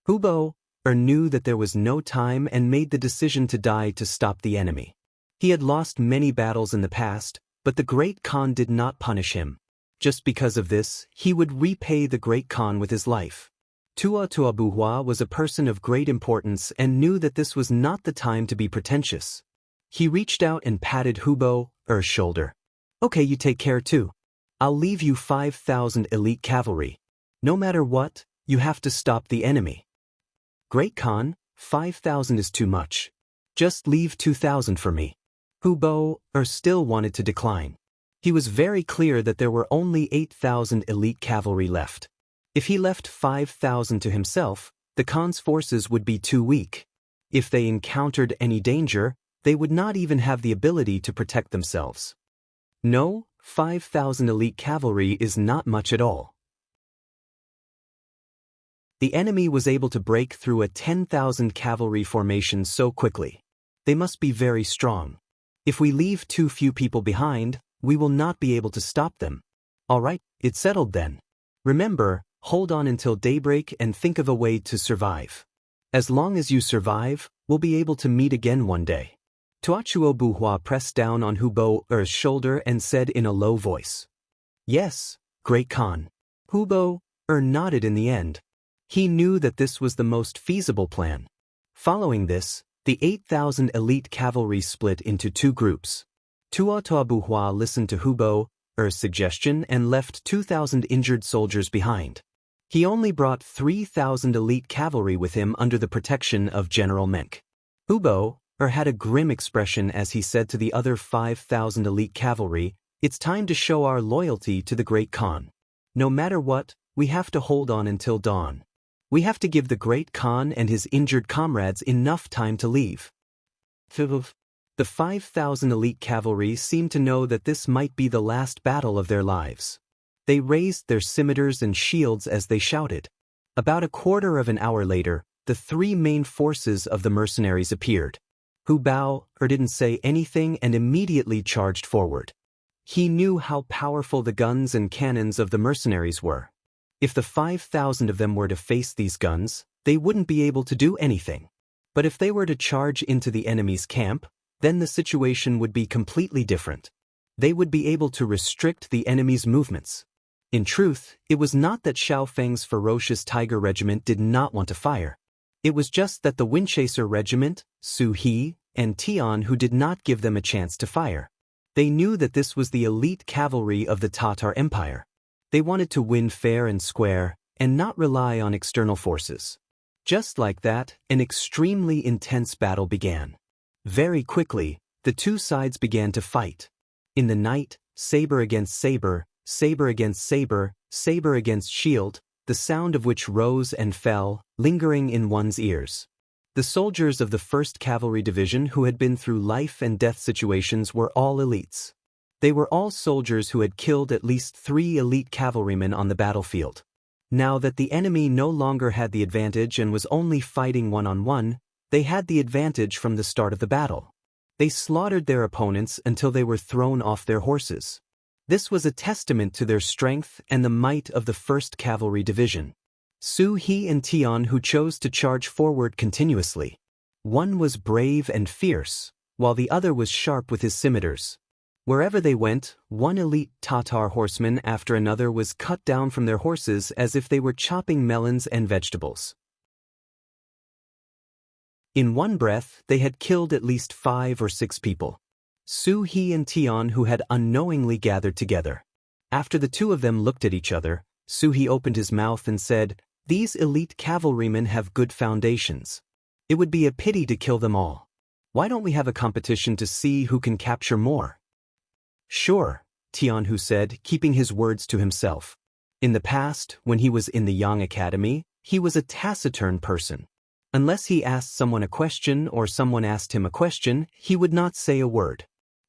Hubo knew that there was no time and made the decision to die to stop the enemy. He had lost many battles in the past, but the Great Khan did not punish him. Just because of this, he would repay the Great Khan with his life. Tua Buhua was a person of great importance and knew that this was not the time to be pretentious. He reached out and patted Hubo's shoulder. "Okay, you take care too. I'll leave you 5,000 elite cavalry. No matter what, you have to stop the enemy." "Great Khan, 5,000 is too much. Just leave 2,000 for me." Hubo still wanted to decline. He was very clear that there were only 8,000 elite cavalry left. If he left 5,000 to himself, the Khan's forces would be too weak. If they encountered any danger, they would not even have the ability to protect themselves. No, 5,000 elite cavalry is not much at all. The enemy was able to break through a 10,000 cavalry formation so quickly. They must be very strong. If we leave too few people behind, we will not be able to stop them. All right, it's settled then. Remember, hold on until daybreak and think of a way to survive. As long as you survive, we'll be able to meet again one day. Tuochuo Buhua pressed down on Hubo Er's shoulder and said in a low voice. Yes, Great Khan. Hubo Er nodded in the end. He knew that this was the most feasible plan. Following this, the 8,000 elite cavalry split into two groups. Tuotoa Buhua listened to Hubo Er's suggestion and left 2,000 injured soldiers behind. He only brought 3,000 elite cavalry with him under the protection of General Menk. Hubo Er had a grim expression as he said to the other 5,000 elite cavalry, "It's time to show our loyalty to the Great Khan. No matter what, we have to hold on until dawn. We have to give the Great Khan and his injured comrades enough time to leave." The 5,000 elite cavalry seemed to know that this might be the last battle of their lives. They raised their scimitars and shields as they shouted. About a quarter of an hour later, the three main forces of the mercenaries appeared. Hubo Er didn't say anything and immediately charged forward. He knew how powerful the guns and cannons of the mercenaries were. If the 5,000 of them were to face these guns, they wouldn't be able to do anything. But if they were to charge into the enemy's camp, then the situation would be completely different. They would be able to restrict the enemy's movements. In truth, it was not that Xiao Feng's ferocious tiger regiment did not want to fire. It was just that the Windchaser regiment, Su He, and Tian who did not give them a chance to fire. They knew that this was the elite cavalry of the Tatar Empire. They wanted to win fair and square, and not rely on external forces. Just like that, an extremely intense battle began. Very quickly, the two sides began to fight. In the night, saber against saber, saber against saber, saber against shield, the sound of which rose and fell, lingering in one's ears. The soldiers of the 1st Cavalry Division who had been through life and death situations were all elites. They were all soldiers who had killed at least 3 elite cavalrymen on the battlefield. Now that the enemy no longer had the advantage and was only fighting one-on-one, they had the advantage from the start of the battle. They slaughtered their opponents until they were thrown off their horses. This was a testament to their strength and the might of the 1st Cavalry Division. Su He and Tian who chose to charge forward continuously. One was brave and fierce, while the other was sharp with his scimitars. Wherever they went, one elite Tatar horseman after another was cut down from their horses as if they were chopping melons and vegetables. In one breath, they had killed at least 5 or 6 people. Su He and Tian who had unknowingly gathered together. After the two of them looked at each other, Su He opened his mouth and said, "These elite cavalrymen have good foundations. It would be a pity to kill them all. Why don't we have a competition to see who can capture more?" "Sure," Tianhu said, keeping his words to himself. In the past, when he was in the Yang Academy, he was a taciturn person. Unless he asked someone a question or someone asked him a question, he would not say a word.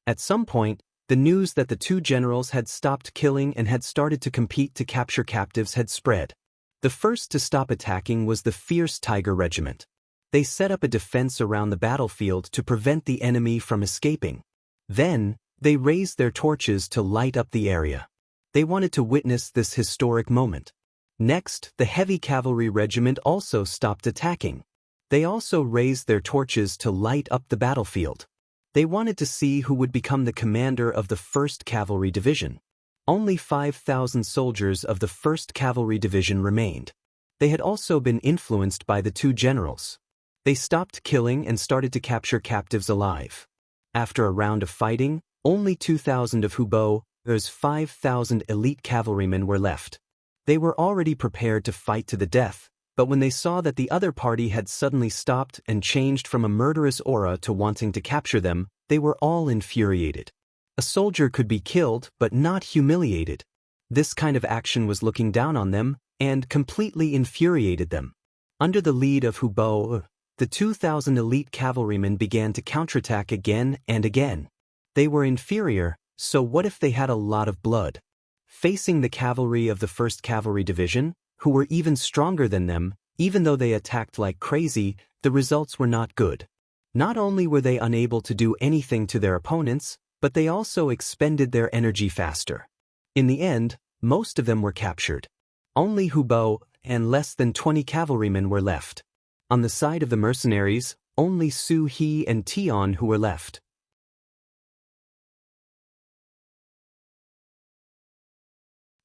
At some point, the news that the two generals had stopped killing and had started to compete to capture captives had spread. The first to stop attacking was the fierce Tiger Regiment. They set up a defense around the battlefield to prevent the enemy from escaping. Then, they raised their torches to light up the area. They wanted to witness this historic moment. Next, the Heavy Cavalry Regiment also stopped attacking. They also raised their torches to light up the battlefield. They wanted to see who would become the commander of the 1st Cavalry Division. Only 5,000 soldiers of the 1st Cavalry Division remained. They had also been influenced by the two generals. They stopped killing and started to capture captives alive. After a round of fighting, only 2,000 of Hubo Er's 5,000 elite cavalrymen were left. They were already prepared to fight to the death, but when they saw that the other party had suddenly stopped and changed from a murderous aura to wanting to capture them, they were all infuriated. A soldier could be killed but not humiliated. This kind of action was looking down on them and completely infuriated them. Under the lead of Hubo, the 2,000 elite cavalrymen began to counterattack again and again. They were inferior, so what if they had a lot of blood? Facing the cavalry of the 1st Cavalry Division, who were even stronger than them, even though they attacked like crazy, the results were not good. Not only were they unable to do anything to their opponents, but they also expended their energy faster. In the end, most of them were captured. Only Hubo and less than 20 cavalrymen were left. On the side of the mercenaries, only Su He and Tian Hu were left.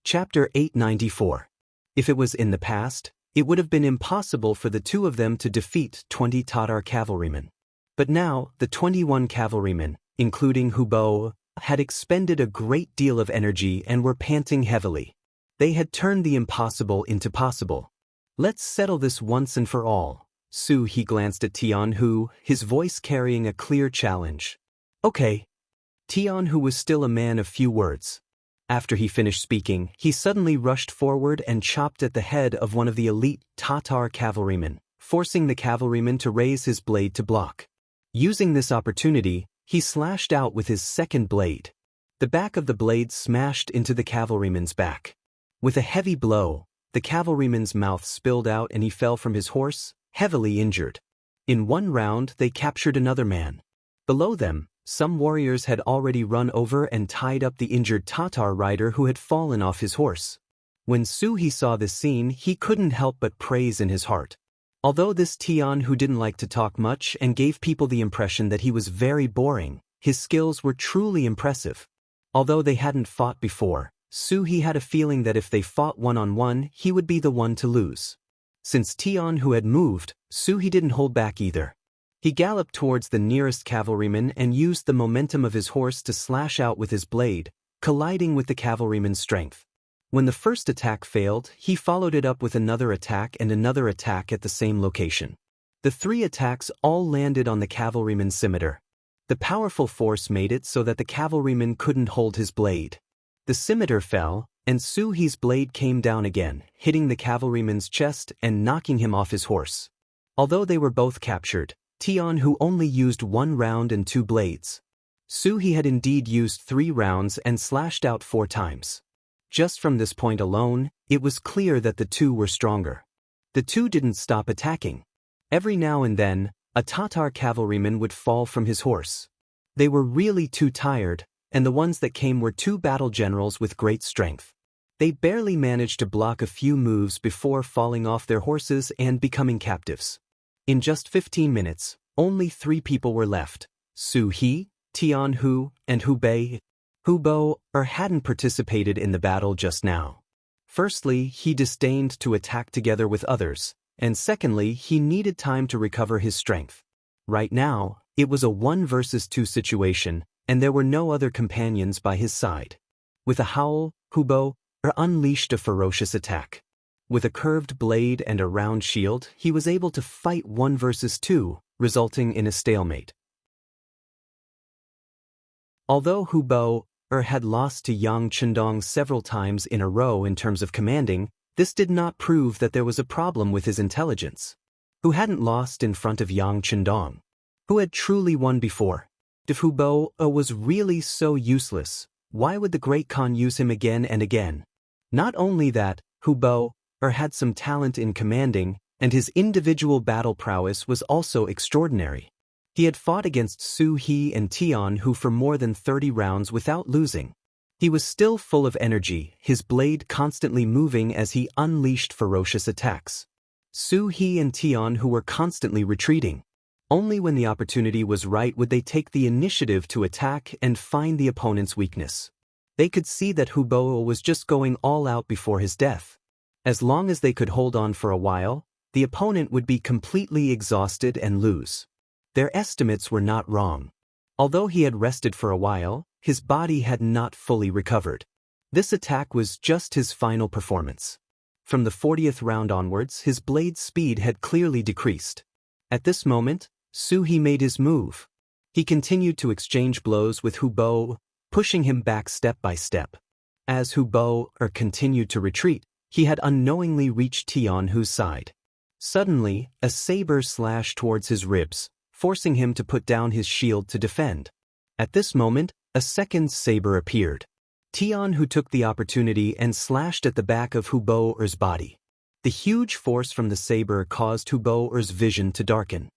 Chapter 894. If it was in the past, it would have been impossible for the two of them to defeat 20 Tatar cavalrymen. But now, the 21 cavalrymen, including Hubo, had expended a great deal of energy and were panting heavily. They had turned the impossible into possible. Let's settle this once and for all. Su He glanced at Tian Hu, his voice carrying a clear challenge. Okay. Tian Hu was still a man of few words. After he finished speaking, he suddenly rushed forward and chopped at the head of one of the elite Tatar cavalrymen, forcing the cavalryman to raise his blade to block. Using this opportunity, he slashed out with his second blade. The back of the blade smashed into the cavalryman's back. With a heavy blow, the cavalryman's mouth spilled out and he fell from his horse, heavily injured. In one round, they captured another man. Below them, some warriors had already run over and tied up the injured Tatar rider who had fallen off his horse. When Su He saw this scene, he couldn't help but praise in his heart. Although this Tian Hu didn't like to talk much and gave people the impression that he was very boring, his skills were truly impressive. Although they hadn't fought before, Su He had a feeling that if they fought one-on-one, he would be the one to lose. Since Tian Hu had moved, Su He didn't hold back either. He galloped towards the nearest cavalryman and used the momentum of his horse to slash out with his blade, colliding with the cavalryman's strength. When the first attack failed, he followed it up with another attack and another attack at the same location. The three attacks all landed on the cavalryman's scimitar. The powerful force made it so that the cavalryman couldn't hold his blade. The scimitar fell, and Su He's blade came down again, hitting the cavalryman's chest and knocking him off his horse. Although they were both captured, Tian Hu only used 1 round and 2 blades. Su He had indeed used 3 rounds and slashed out 4 times. Just from this point alone, it was clear that the two were stronger. The two didn't stop attacking. Every now and then, a Tatar cavalryman would fall from his horse. They were really too tired, and the ones that came were 2 battle generals with great strength. They barely managed to block a few moves before falling off their horses and becoming captives. In just 15 minutes, only 3 people were left: Su He, Tian Hu, and Hubei. Hubo hadn't participated in the battle just now. Firstly, he disdained to attack together with others, and secondly, he needed time to recover his strength. Right now, it was a 1 versus 2 situation, and there were no other companions by his side. With a howl, Hubo unleashed a ferocious attack. With a curved blade and a round shield, he was able to fight 1 versus 2, resulting in a stalemate. Although Hubo had lost to Yang Chendong several times in a row in terms of commanding, this did not prove that there was a problem with his intelligence. Who hadn't lost in front of Yang Chendong? Who had truly won before? If Hubo was really so useless, why would the Great Khan use him again and again? Not only that, Hubo had some talent in commanding, and his individual battle prowess was also extraordinary. He had fought against Su He and Tian Hu for more than 30 rounds without losing. He was still full of energy, his blade constantly moving as he unleashed ferocious attacks. Su He and Tian Hu were constantly retreating. Only when the opportunity was right would they take the initiative to attack and find the opponent's weakness. They could see that Hubo was just going all out before his death. As long as they could hold on for a while, the opponent would be completely exhausted and lose. Their estimates were not wrong. Although he had rested for a while, his body had not fully recovered. This attack was just his final performance. From the 40th round onwards, his blade's speed had clearly decreased. At this moment, Su He made his move. He continued to exchange blows with Hubo, pushing him back step by step. As Hubo continued to retreat, he had unknowingly reached Tian Hu's side. Suddenly, a saber slashed towards his ribs, forcing him to put down his shield to defend. At this moment, a second saber appeared. Tian Hu took the opportunity and slashed at the back of Hubo's body. The huge force from the saber caused Hubo's vision to darken.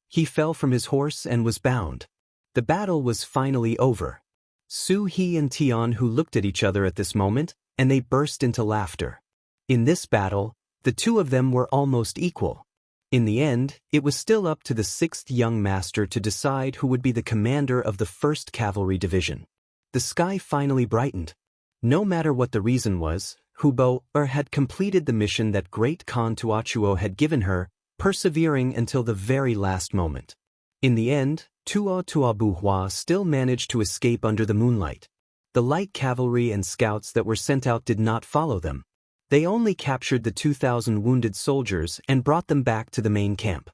He fell from his horse and was bound. The battle was finally over. Su He and Tian Hu looked at each other at this moment, and they burst into laughter. In this battle, the two of them were almost equal. In the end, it was still up to the 6th young master to decide who would be the commander of the 1st Cavalry Division. The sky finally brightened. No matter what the reason was, Hubo had completed the mission that Great Khan Tuachuo had given her, persevering until the very last moment. In the end, Tuabuhua still managed to escape under the moonlight. The light cavalry and scouts that were sent out did not follow them. They only captured the 2,000 wounded soldiers and brought them back to the main camp.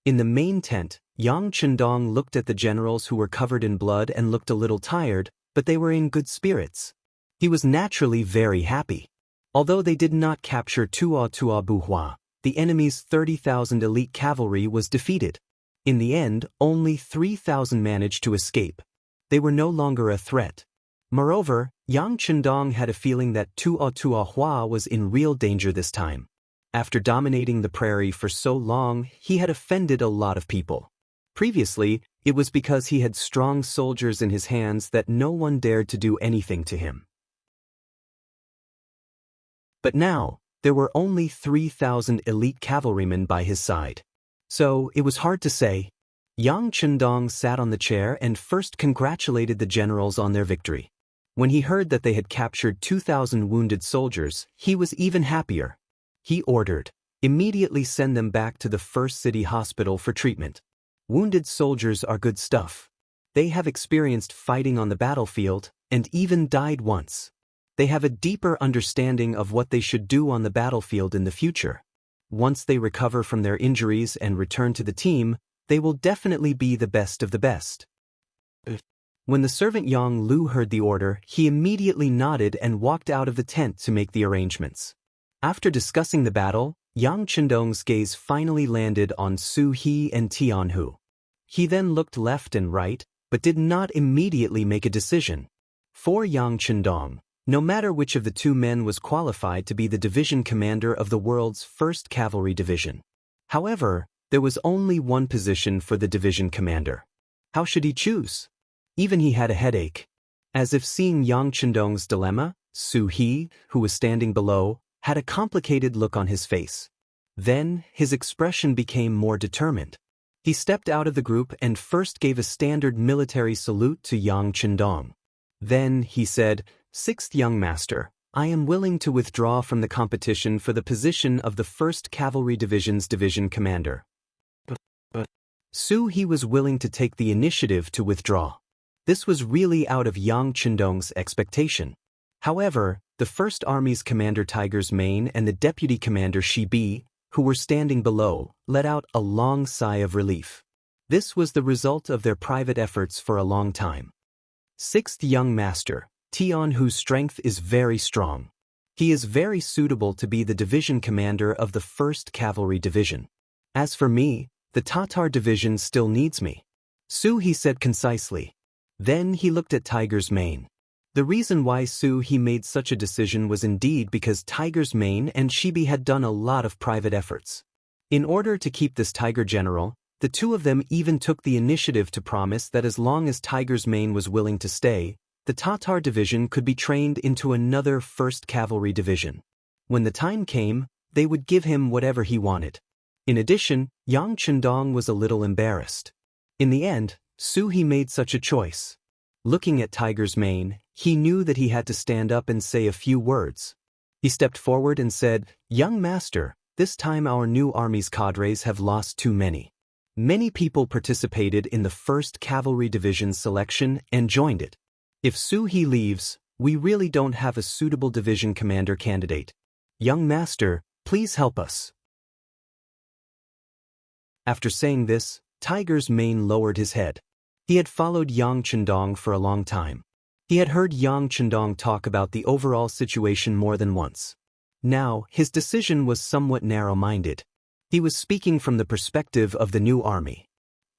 In the main tent, Yang Chendong looked at the generals who were covered in blood and looked a little tired, but they were in good spirits. He was naturally very happy. Although they did not capture Tuabuhua, the enemy's 30,000 elite cavalry was defeated. In the end, only 3,000 managed to escape. They were no longer a threat. Moreover, Yang Chendong had a feeling that Tuahuahua was in real danger this time. After dominating the prairie for so long, he had offended a lot of people. Previously, it was because he had strong soldiers in his hands that no one dared to do anything to him. But now, there were only 3,000 elite cavalrymen by his side. So, it was hard to say. Yang Chendong sat on the chair and first congratulated the generals on their victory. When he heard that they had captured 2,000 wounded soldiers, he was even happier. He ordered, immediately send them back to the first city hospital for treatment. Wounded soldiers are good stuff. They have experienced fighting on the battlefield, and even died once. They have a deeper understanding of what they should do on the battlefield in the future. Once they recover from their injuries and return to the team, they will definitely be the best of the best. When the servant Yang Lu heard the order, he immediately nodded and walked out of the tent to make the arrangements. After discussing the battle, Yang Chendong's gaze finally landed on Su He and Tianhu. He then looked left and right, but did not immediately make a decision. For Yang Chendong, no matter which of the two men was qualified to be the division commander of the world's 1st Cavalry Division. However, there was only one position for the division commander. How should he choose? Even he had a headache. As if seeing Yang Chendong's dilemma, Su He, who was standing below, had a complicated look on his face. Then, his expression became more determined. He stepped out of the group and first gave a standard military salute to Yang Chendong. Then, he said, 6th young master, I am willing to withdraw from the competition for the position of the 1st Cavalry Division's division commander. But Su He was willing to take the initiative to withdraw. This was really out of Yang Chendong's expectation. However, the 1st Army's commander Tiger's Mane and the deputy commander Shi Bi, who were standing below, let out a long sigh of relief. This was the result of their private efforts for a long time. 6th young master, Tian, whose strength is very strong. He is very suitable to be the division commander of the 1st Cavalry Division. As for me, the Tatar Division still needs me. Su He said concisely. Then he looked at Tiger's Mane. The reason why Su He made such a decision was indeed because Tiger's Mane and Shibi had done a lot of private efforts. In order to keep this Tiger General, the two of them even took the initiative to promise that as long as Tiger's Mane was willing to stay, the Tatar Division could be trained into another 1st Cavalry Division. When the time came, they would give him whatever he wanted. In addition, Yang Chendong was a little embarrassed. In the end, Su He made such a choice. Looking at Tiger's Mane, he knew that he had to stand up and say a few words. He stepped forward and said, Young master, this time our new army's cadres have lost too many. Many people participated in the 1st Cavalry Division's selection and joined it. If Su He leaves, we really don't have a suitable division commander candidate. Young master, please help us. After saying this, Tiger's Mane lowered his head. He had followed Yang Chendong for a long time. He had heard Yang Chendong talk about the overall situation more than once. Now, his decision was somewhat narrow-minded. He was speaking from the perspective of the new army.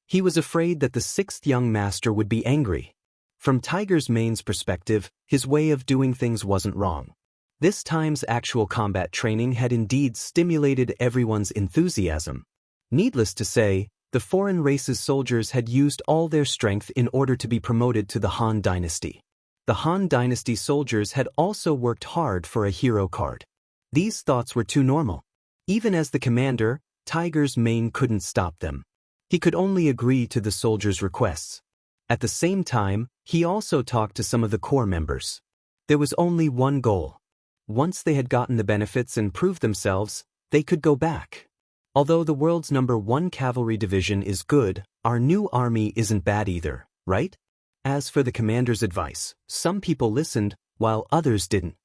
He was afraid that the 6th young master would be angry. From Tiger's Mane's perspective, his way of doing things wasn't wrong. This time's actual combat training had indeed stimulated everyone's enthusiasm. Needless to say, the foreign race's soldiers had used all their strength in order to be promoted to the Han Dynasty. The Han Dynasty soldiers had also worked hard for a hero card. These thoughts were too normal. Even as the commander, Tiger's mane couldn't stop them. He could only agree to the soldiers' requests. At the same time, he also talked to some of the corps members. There was only one goal. Once they had gotten the benefits and proved themselves, they could go back. Although the world's #1 cavalry division is good, our new army isn't bad either, right? As for the commander's advice, some people listened, while others didn't.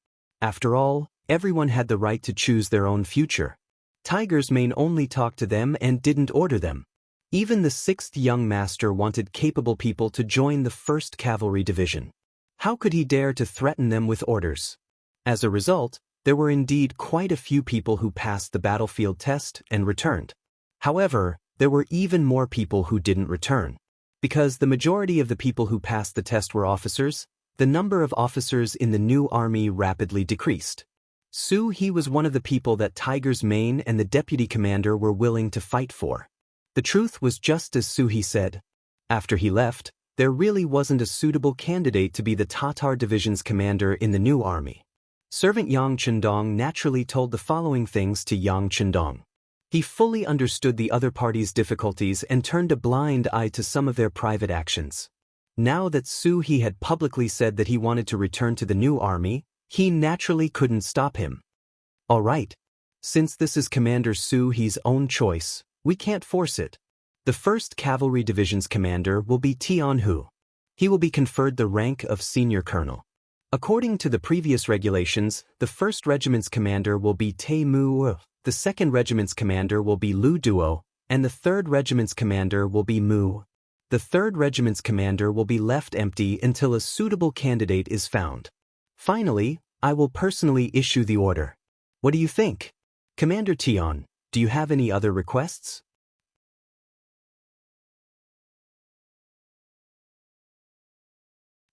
After all, everyone had the right to choose their own future. Tiger's mane only talked to them and didn't order them. Even the 6th young master wanted capable people to join the 1st Cavalry Division. How could he dare to threaten them with orders? As a result, there were indeed quite a few people who passed the battlefield test and returned. However, there were even more people who didn't return. Because the majority of the people who passed the test were officers, the number of officers in the new army rapidly decreased. He was one of the people that Tiger's mane and the deputy commander were willing to fight for. The truth was just as He said. After he left, there really wasn't a suitable candidate to be the Tatar division's commander in the new army. Servant Yang Chendong naturally told the following things to Yang Chendong. He fully understood the other party's difficulties and turned a blind eye to some of their private actions. Now that He had publicly said that he wanted to return to the new army, he naturally couldn't stop him. All right. Since this is Commander He's own choice, we can't force it. The 1st Cavalry Division's commander will be Tian Hu. He will be conferred the rank of Senior Colonel. According to the previous regulations, the 1st Regiment's commander will be Te Mu, the 2nd Regiment's commander will be Lu Duo, and the 3rd Regiment's commander will be Mu. The 3rd Regiment's commander will be left empty until a suitable candidate is found. Finally, I will personally issue the order. What do you think? Commander Tian, do you have any other requests?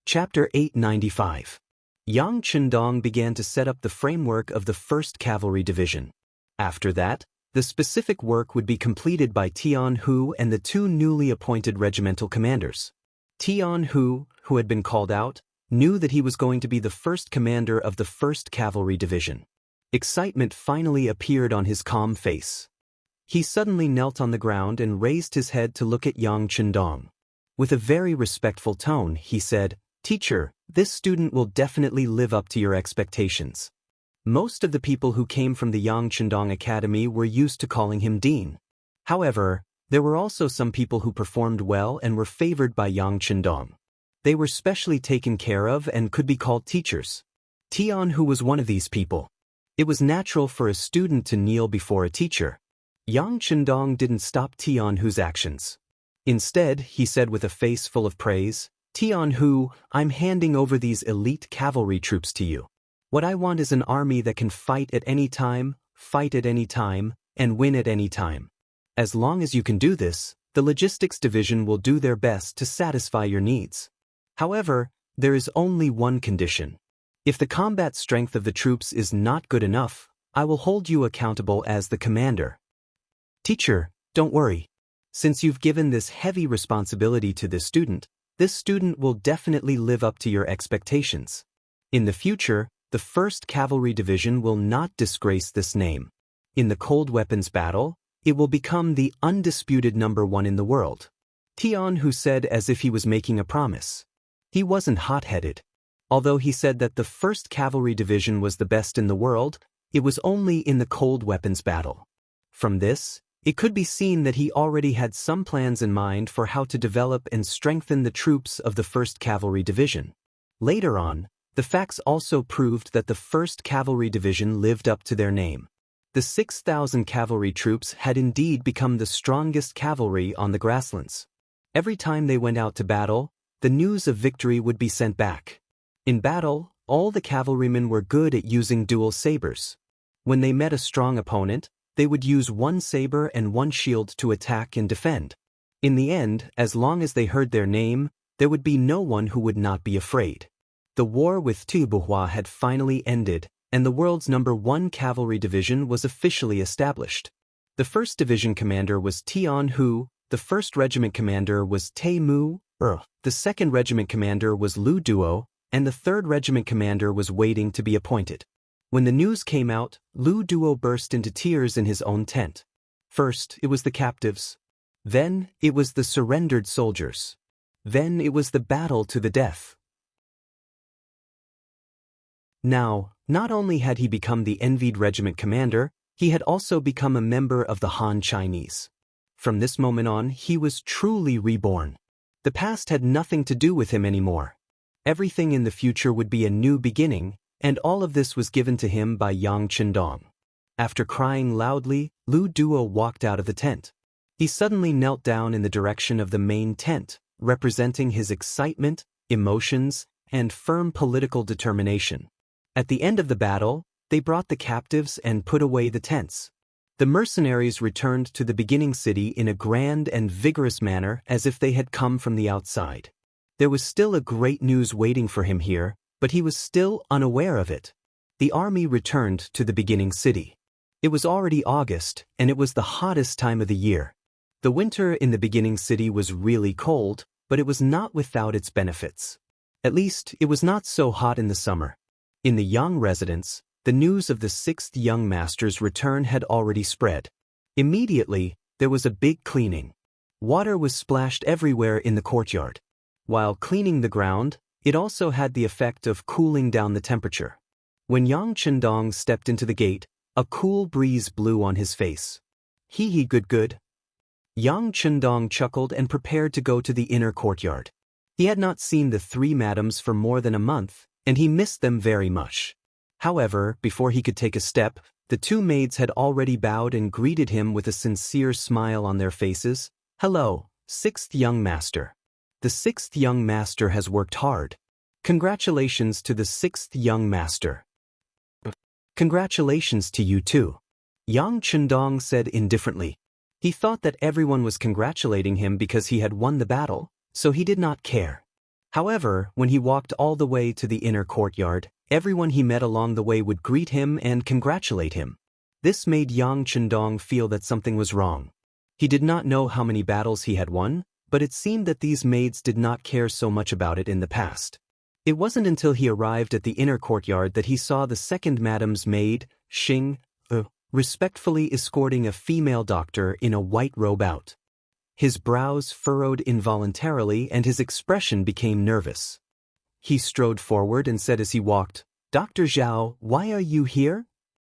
Chapter 895. Yang Chendong began to set up the framework of the 1st Cavalry Division. After that, the specific work would be completed by Tian Hu and the 2 newly appointed regimental commanders. Tian Hu, who had been called out, knew that he was going to be the 1st commander of the 1st Cavalry Division. Excitement finally appeared on his calm face. He suddenly knelt on the ground and raised his head to look at Yang Chendong. With a very respectful tone, he said, "Teacher, this student will definitely live up to your expectations." Most of the people who came from the Yang Chendong Academy were used to calling him Dean. However, there were also some people who performed well and were favored by Yang Chendong. They were specially taken care of and could be called teachers. Tian Hu was one of these people. It was natural for a student to kneel before a teacher. Yang Chendong didn't stop Tian Hu's actions. Instead, he said with a face full of praise, "Tian Hu, I'm handing over these elite cavalry troops to you. What I want is an army that can fight at any time, and win at any time. As long as you can do this, the logistics division will do their best to satisfy your needs. However, there is only one condition. If the combat strength of the troops is not good enough, I will hold you accountable as the commander." Teacher, don't worry. Since you've given this heavy responsibility to this student will definitely live up to your expectations. In the future, the 1st Cavalry Division will not disgrace this name. In the cold weapons battle, it will become the undisputed #1 in the world. Tian Hu said as if he was making a promise. He wasn't hot-headed. Although he said that the 1st Cavalry Division was the best in the world, it was only in the cold weapons battle. From this, it could be seen that he already had some plans in mind for how to develop and strengthen the troops of the 1st Cavalry Division. Later on, the facts also proved that the 1st Cavalry Division lived up to their name. The 6,000 cavalry troops had indeed become the strongest cavalry on the grasslands. Every time they went out to battle, the news of victory would be sent back. In battle, all the cavalrymen were good at using dual sabers. When they met a strong opponent, they would use one saber and one shield to attack and defend. In the end, as long as they heard their name, there would be no one who would not be afraid. The war with Tubuhua had finally ended, and the world's #1 cavalry division was officially established. The 1st Division commander was Tian Hu, the 1st Regiment commander was Te Mu, the 2nd Regiment commander was Lu Duo, and the 3rd Regiment commander was waiting to be appointed. When the news came out, Lu Duo burst into tears in his own tent. First, it was the captives. Then, it was the surrendered soldiers. Then it was the battle to the death. Now, not only had he become the envied regiment commander, he had also become a member of the Han Chinese. From this moment on, he was truly reborn. The past had nothing to do with him anymore. Everything in the future would be a new beginning, and all of this was given to him by Yang Chendong. After crying loudly, Lu Duo walked out of the tent. He suddenly knelt down in the direction of the main tent, representing his excitement, emotions, and firm political determination. At the end of the battle, they brought the captives and put away the tents. The mercenaries returned to the beginning city in a grand and vigorous manner as if they had come from the outside. There was still a great news waiting for him here, but he was still unaware of it. The army returned to the beginning city. It was already August, and it was the hottest time of the year. The winter in the beginning city was really cold, but it was not without its benefits. At least, it was not so hot in the summer. In the Yang residence, the news of the 6th young master's return had already spread. Immediately, there was a big cleaning. Water was splashed everywhere in the courtyard. While cleaning the ground, it also had the effect of cooling down the temperature. When Yang Chendong stepped into the gate, a cool breeze blew on his face. Hee good. Yang Chendong chuckled and prepared to go to the inner courtyard. He had not seen the 3 madams for more than a month, and he missed them very much. However, before he could take a step, the 2 maids had already bowed and greeted him with a sincere smile on their faces. "Hello, 6th young master. The 6th young master has worked hard. Congratulations to the 6th young master." "Congratulations to you too," Yang Chendong said indifferently. He thought that everyone was congratulating him because he had won the battle, so he did not care. However, when he walked all the way to the inner courtyard, everyone he met along the way would greet him and congratulate him. This made Yang Chendong feel that something was wrong. He did not know how many battles he had won, but it seemed that these maids did not care so much about it in the past. It wasn't until he arrived at the inner courtyard that he saw the 2nd madam's maid, Xing, respectfully escorting a female doctor in a white robe out. His brows furrowed involuntarily and his expression became nervous. He strode forward and said as he walked, "Dr. Zhao, why are you here?"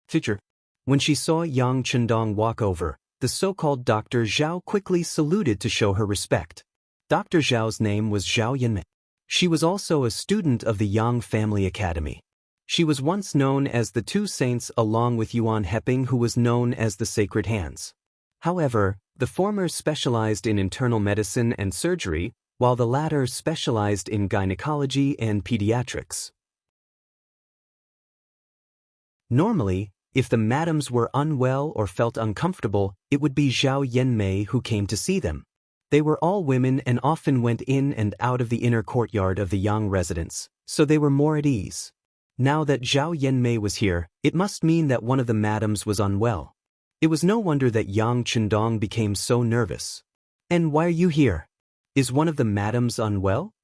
Teacher. When she saw Yang Chendong walk over, the so-called Dr. Zhao quickly saluted to show her respect. Dr. Zhao's name was Zhao Yanmei. She was also a student of the Yang Family Academy. She was once known as the 2 saints along with Yuan Heping, who was known as the Sacred Hands. However, the former specialized in internal medicine and surgery, while the latter specialized in gynecology and pediatrics. Normally, if the madams were unwell or felt uncomfortable, it would be Zhao Yanmei who came to see them. They were all women and often went in and out of the inner courtyard of the Yang residence, so they were more at ease. Now that Zhao Yanmei was here, it must mean that one of the madams was unwell. It was no wonder that Yang Chendong became so nervous. "And why are you here? Is one of the madams unwell?"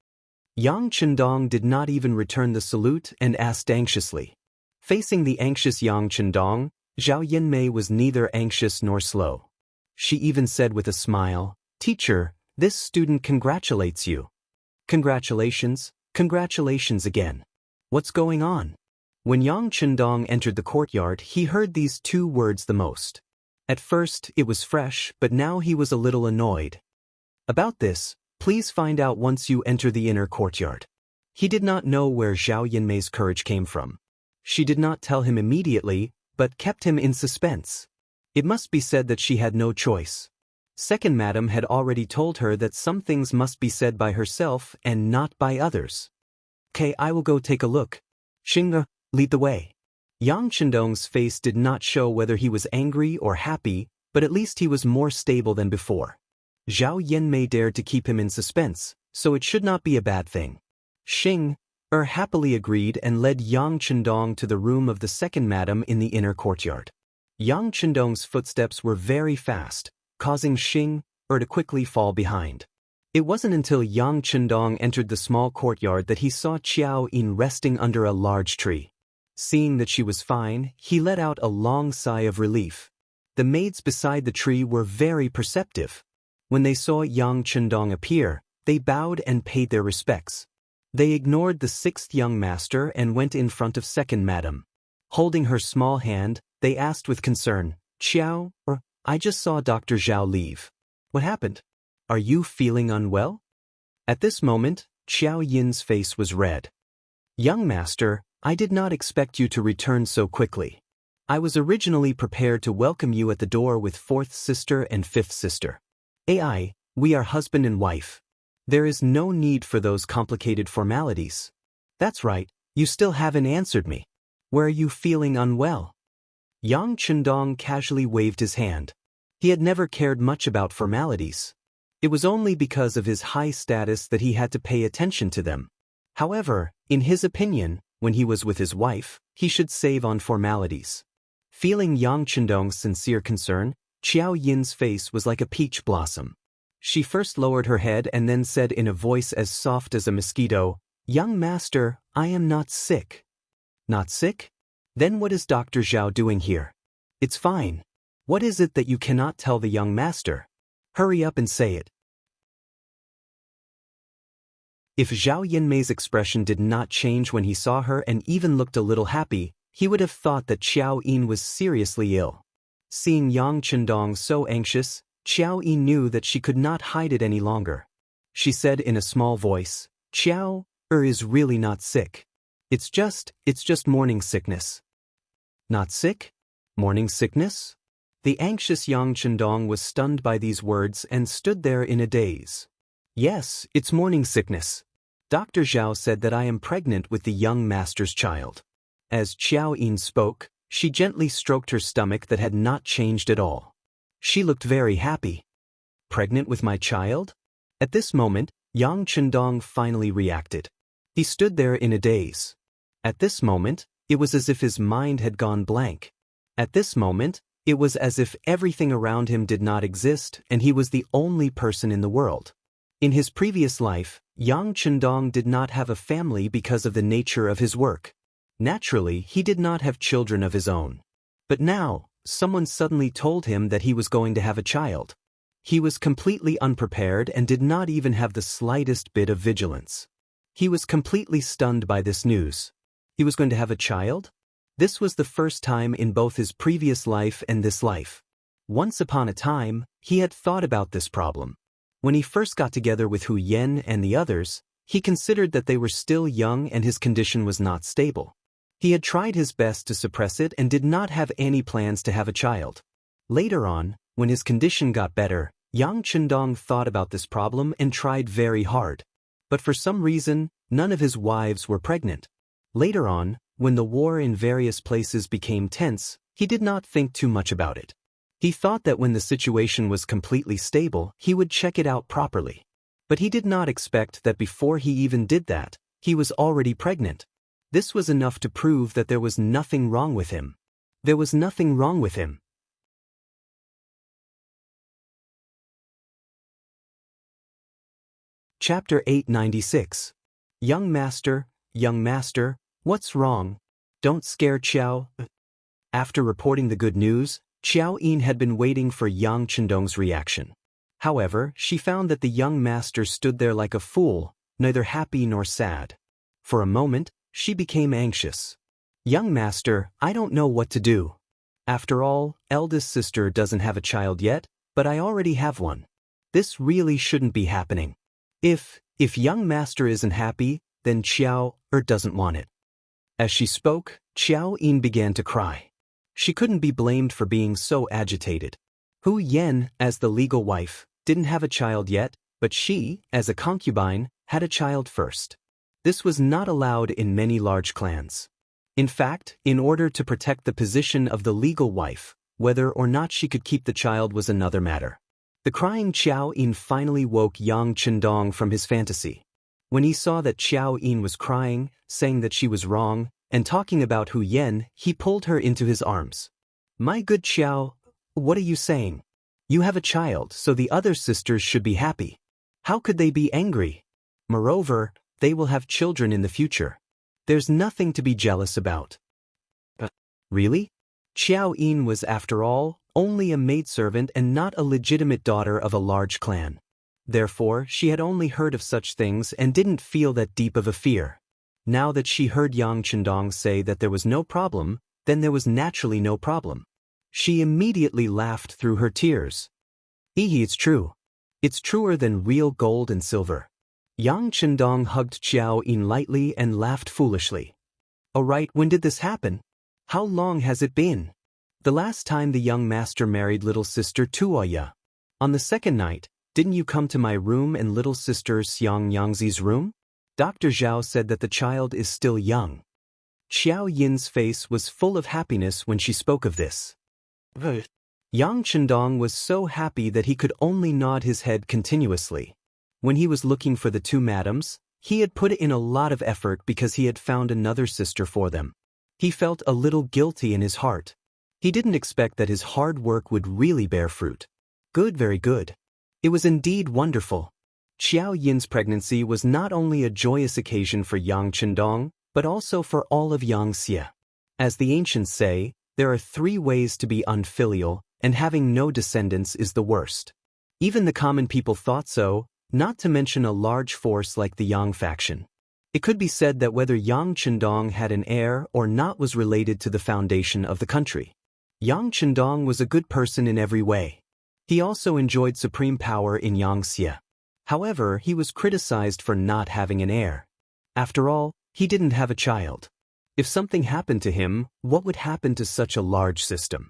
Yang Chendong did not even return the salute and asked anxiously. Facing the anxious Yang Chendong, Zhao Yanmei was neither anxious nor slow. She even said with a smile, "Teacher, this student congratulates you." "Congratulations, congratulations again. What's going on?" When Yang Chendong entered the courtyard, he heard these 2 words the most. At first, it was fresh, but now he was a little annoyed. "About this, please find out once you enter the inner courtyard." He did not know where Zhao Yanmei's courage came from. She did not tell him immediately, but kept him in suspense. It must be said that she had no choice. 2nd madam had already told her that some things must be said by herself and not by others. "Okay, I will go take a look. Xing, lead the way." Yang Chendong's face did not show whether he was angry or happy, but at least he was more stable than before. Zhao Yanmei dared to keep him in suspense, so it should not be a bad thing. Xing happily agreed and led Yang Chendong to the room of the 2nd madam in the inner courtyard. Yang Chendong's footsteps were very fast, causing Xing to quickly fall behind. It wasn't until Yang Chendong entered the small courtyard that he saw Qiao Yin resting under a large tree. Seeing that she was fine, he let out a long sigh of relief. the maids beside the tree were very perceptive. When they saw Yang Chendong appear, they bowed and paid their respects. They ignored the sixth young master and went in front of second madam. Holding her small hand, they asked with concern, "Xiao, I just saw Dr. Zhao leave. What happened? Are you feeling unwell?" At this moment, Xiao Yin's face was red. "Young master, I did not expect you to return so quickly. I was originally prepared to welcome you at the door with fourth sister and fifth sister. We are husband and wife. There is no need for those complicated formalities." "That's right, you still haven't answered me. Where are you feeling unwell?" Yang Chendong casually waved his hand. He had never cared much about formalities. It was only because of his high status that he had to pay attention to them. However, in his opinion, when he was with his wife, he should save on formalities. Feeling Yang Chendong's sincere concern, Xiao Yin's face was like a peach blossom. She first lowered her head and then said in a voice as soft as a mosquito, "Young master, I am not sick." "Not sick? Then what is Dr. Zhao doing here?" "It's fine. What is it that you cannot tell the young master? Hurry up and say it." If Zhao Yinmei's expression did not change when he saw her and even looked a little happy, he would have thought that Xiao Yin was seriously ill. Seeing Yang Chendong so anxious, Xiao Yin knew that she could not hide it any longer. She said in a small voice, "Xiao is really not sick. It's just morning sickness." "Not sick? Morning sickness?" The anxious Yang Chendong was stunned by these words and stood there in a daze. "Yes, it's morning sickness. Dr. Zhao said that I am pregnant with the young master's child." As Xiao Yin spoke, she gently stroked her stomach that had not changed at all. She looked very happy. "Pregnant with my child?" At this moment, Yang Chendong finally reacted. He stood there in a daze. At this moment, it was as if his mind had gone blank. At this moment, it was as if everything around him did not exist and he was the only person in the world. In his previous life, Yang Chendong did not have a family because of the nature of his work. Naturally, he did not have children of his own. But now, someone suddenly told him that he was going to have a child. He was completely unprepared and did not even have the slightest bit of vigilance. He was completely stunned by this news. He was going to have a child? This was the first time in both his previous life and this life. Once upon a time, he had thought about this problem. When he first got together with Hu Yen and the others, he considered that they were still young and his condition was not stable. He had tried his best to suppress it and did not have any plans to have a child. Later on, when his condition got better, Yang Chendong thought about this problem and tried very hard. But for some reason, none of his wives were pregnant. Later on, when the war in various places became tense, he did not think too much about it. He thought that when the situation was completely stable, he would check it out properly. But he did not expect that before he even did that, he was already pregnant. This was enough to prove that there was nothing wrong with him. There was nothing wrong with him. Chapter 896. Young Master, what's wrong? Don't scare Xiao. After reporting the good news, Xiao Yin had been waiting for Yang Chendong's reaction. However, she found that the young master stood there like a fool, neither happy nor sad. For a moment, she became anxious. "Young master, I don't know what to do. After all, eldest sister doesn't have a child yet, but I already have one. This really shouldn't be happening. If young master isn't happy, then Xiao doesn't want it." As she spoke, Xiao Yin began to cry. She couldn't be blamed for being so agitated. Hu Yen, as the legal wife, didn't have a child yet, but she, as a concubine, had a child first. This was not allowed in many large clans. In fact, in order to protect the position of the legal wife, whether or not she could keep the child was another matter. The crying Xiao Yin finally woke Yang Chendong from his fantasy. When he saw that Xiao Yin was crying, saying that she was wrong, and talking about Hu Yen, he pulled her into his arms. "My good Xiao, what are you saying? You have a child, so the other sisters should be happy. How could they be angry? Moreover, they will have children in the future. There's nothing to be jealous about." Really? Xiao Yin was, after all, only a maidservant and not a legitimate daughter of a large clan. Therefore, she had only heard of such things and didn't feel that deep of a fear. Now that she heard Yang Chendong say that there was no problem, then there was naturally no problem. She immediately laughed through her tears. It's true. It's truer than real gold and silver. Yang Chendong hugged Xiao Yin lightly and laughed foolishly. Alright, when did this happen? How long has it been? The last time the young master married little sister Tuoya. On the second night, didn't you come to my room and little sister Xianxia's room? Dr. Zhao said that the child is still young. Xiao Yin's face was full of happiness when she spoke of this. Yang Chendong was so happy that he could only nod his head continuously. When he was looking for the two madams, he had put in a lot of effort because he had found another sister for them. He felt a little guilty in his heart. He didn't expect that his hard work would really bear fruit. Good, very good. It was indeed wonderful. Xiao Yin's pregnancy was not only a joyous occasion for Yang Chendong, but also for all of Xianxia. As the ancients say, there are 3 ways to be unfilial, and having no descendants is the worst. Even the common people thought so, not to mention a large force like the Yang faction. It could be said that whether Yang Chendong had an heir or not was related to the foundation of the country. Yang Chendong was a good person in every way. He also enjoyed supreme power in Xianxia. However, he was criticized for not having an heir. After all, he didn't have a child. If something happened to him, what would happen to such a large system?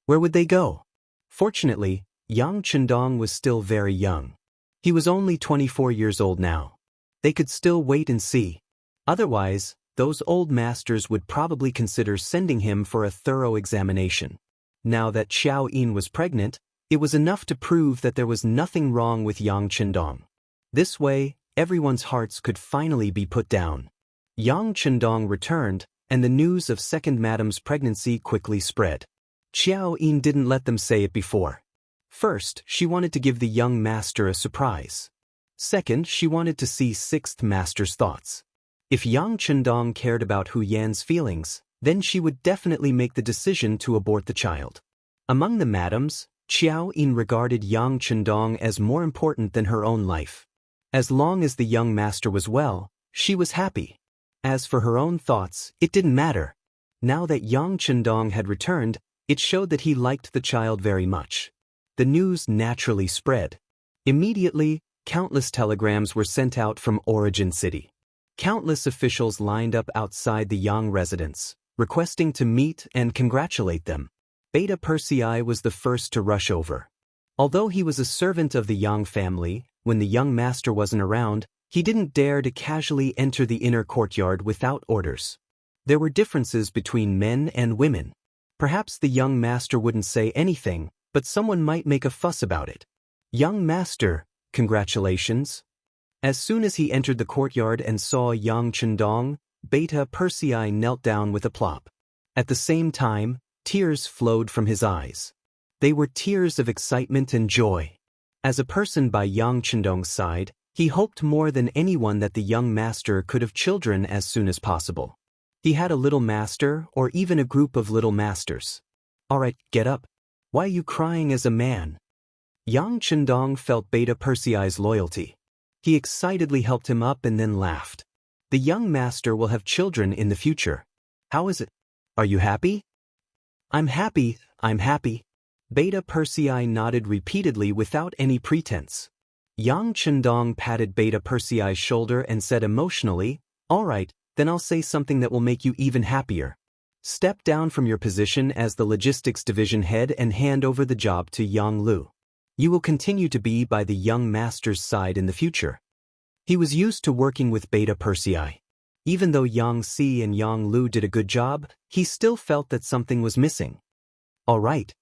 Where would they go? Fortunately, Yang Chendong was still very young. He was only 24 years old now. They could still wait and see. Otherwise, those old masters would probably consider sending him for a thorough examination. Now that Xiao Yin was pregnant, it was enough to prove that there was nothing wrong with Yang Chendong. This way, everyone's hearts could finally be put down. Yang Chendong returned, and the news of second madam's pregnancy quickly spread. Xiao Yin didn't let them say it before. First, she wanted to give the young master a surprise. Second, she wanted to see sixth master's thoughts. If Yang Chendong cared about Hu Yan's feelings, then she would definitely make the decision to abort the child. Among the madams, Xiao Yin regarded Yang Chendong as more important than her own life. As long as the young master was well, she was happy. As for her own thoughts, it didn't matter. Now that Yang Chendong had returned, it showed that he liked the child very much. The news naturally spread. Immediately, countless telegrams were sent out from Origin City. Countless officials lined up outside the Yang residence, requesting to meet and congratulate them. Beta Persei was the first to rush over. Although he was a servant of the Yang family, when the young master wasn't around, he didn't dare to casually enter the inner courtyard without orders. There were differences between men and women. Perhaps the young master wouldn't say anything, but someone might make a fuss about it. Young master, congratulations. As soon as he entered the courtyard and saw Yang Chendong, Beta Persei knelt down with a plop. At the same time, tears flowed from his eyes. They were tears of excitement and joy. As a person by Yang Chendong's side, he hoped more than anyone that the young master could have children as soon as possible. He had a little master or even a group of little masters. Alright, get up. Why are you crying as a man? Yang Chendong felt Beta Persei's loyalty. He excitedly helped him up and then laughed. The young master will have children in the future. How is it? Are you happy? I'm happy, I'm happy. Beta Persei nodded repeatedly without any pretense. Yang Chendong patted Beta Persei's shoulder and said emotionally, Alright, then I'll say something that will make you even happier. Step down from your position as the logistics division head and hand over the job to Yang Lu. You will continue to be by the young master's side in the future. He was used to working with Beta Persei. Even though Yang Si and Yang Lu did a good job, he still felt that something was missing. All right.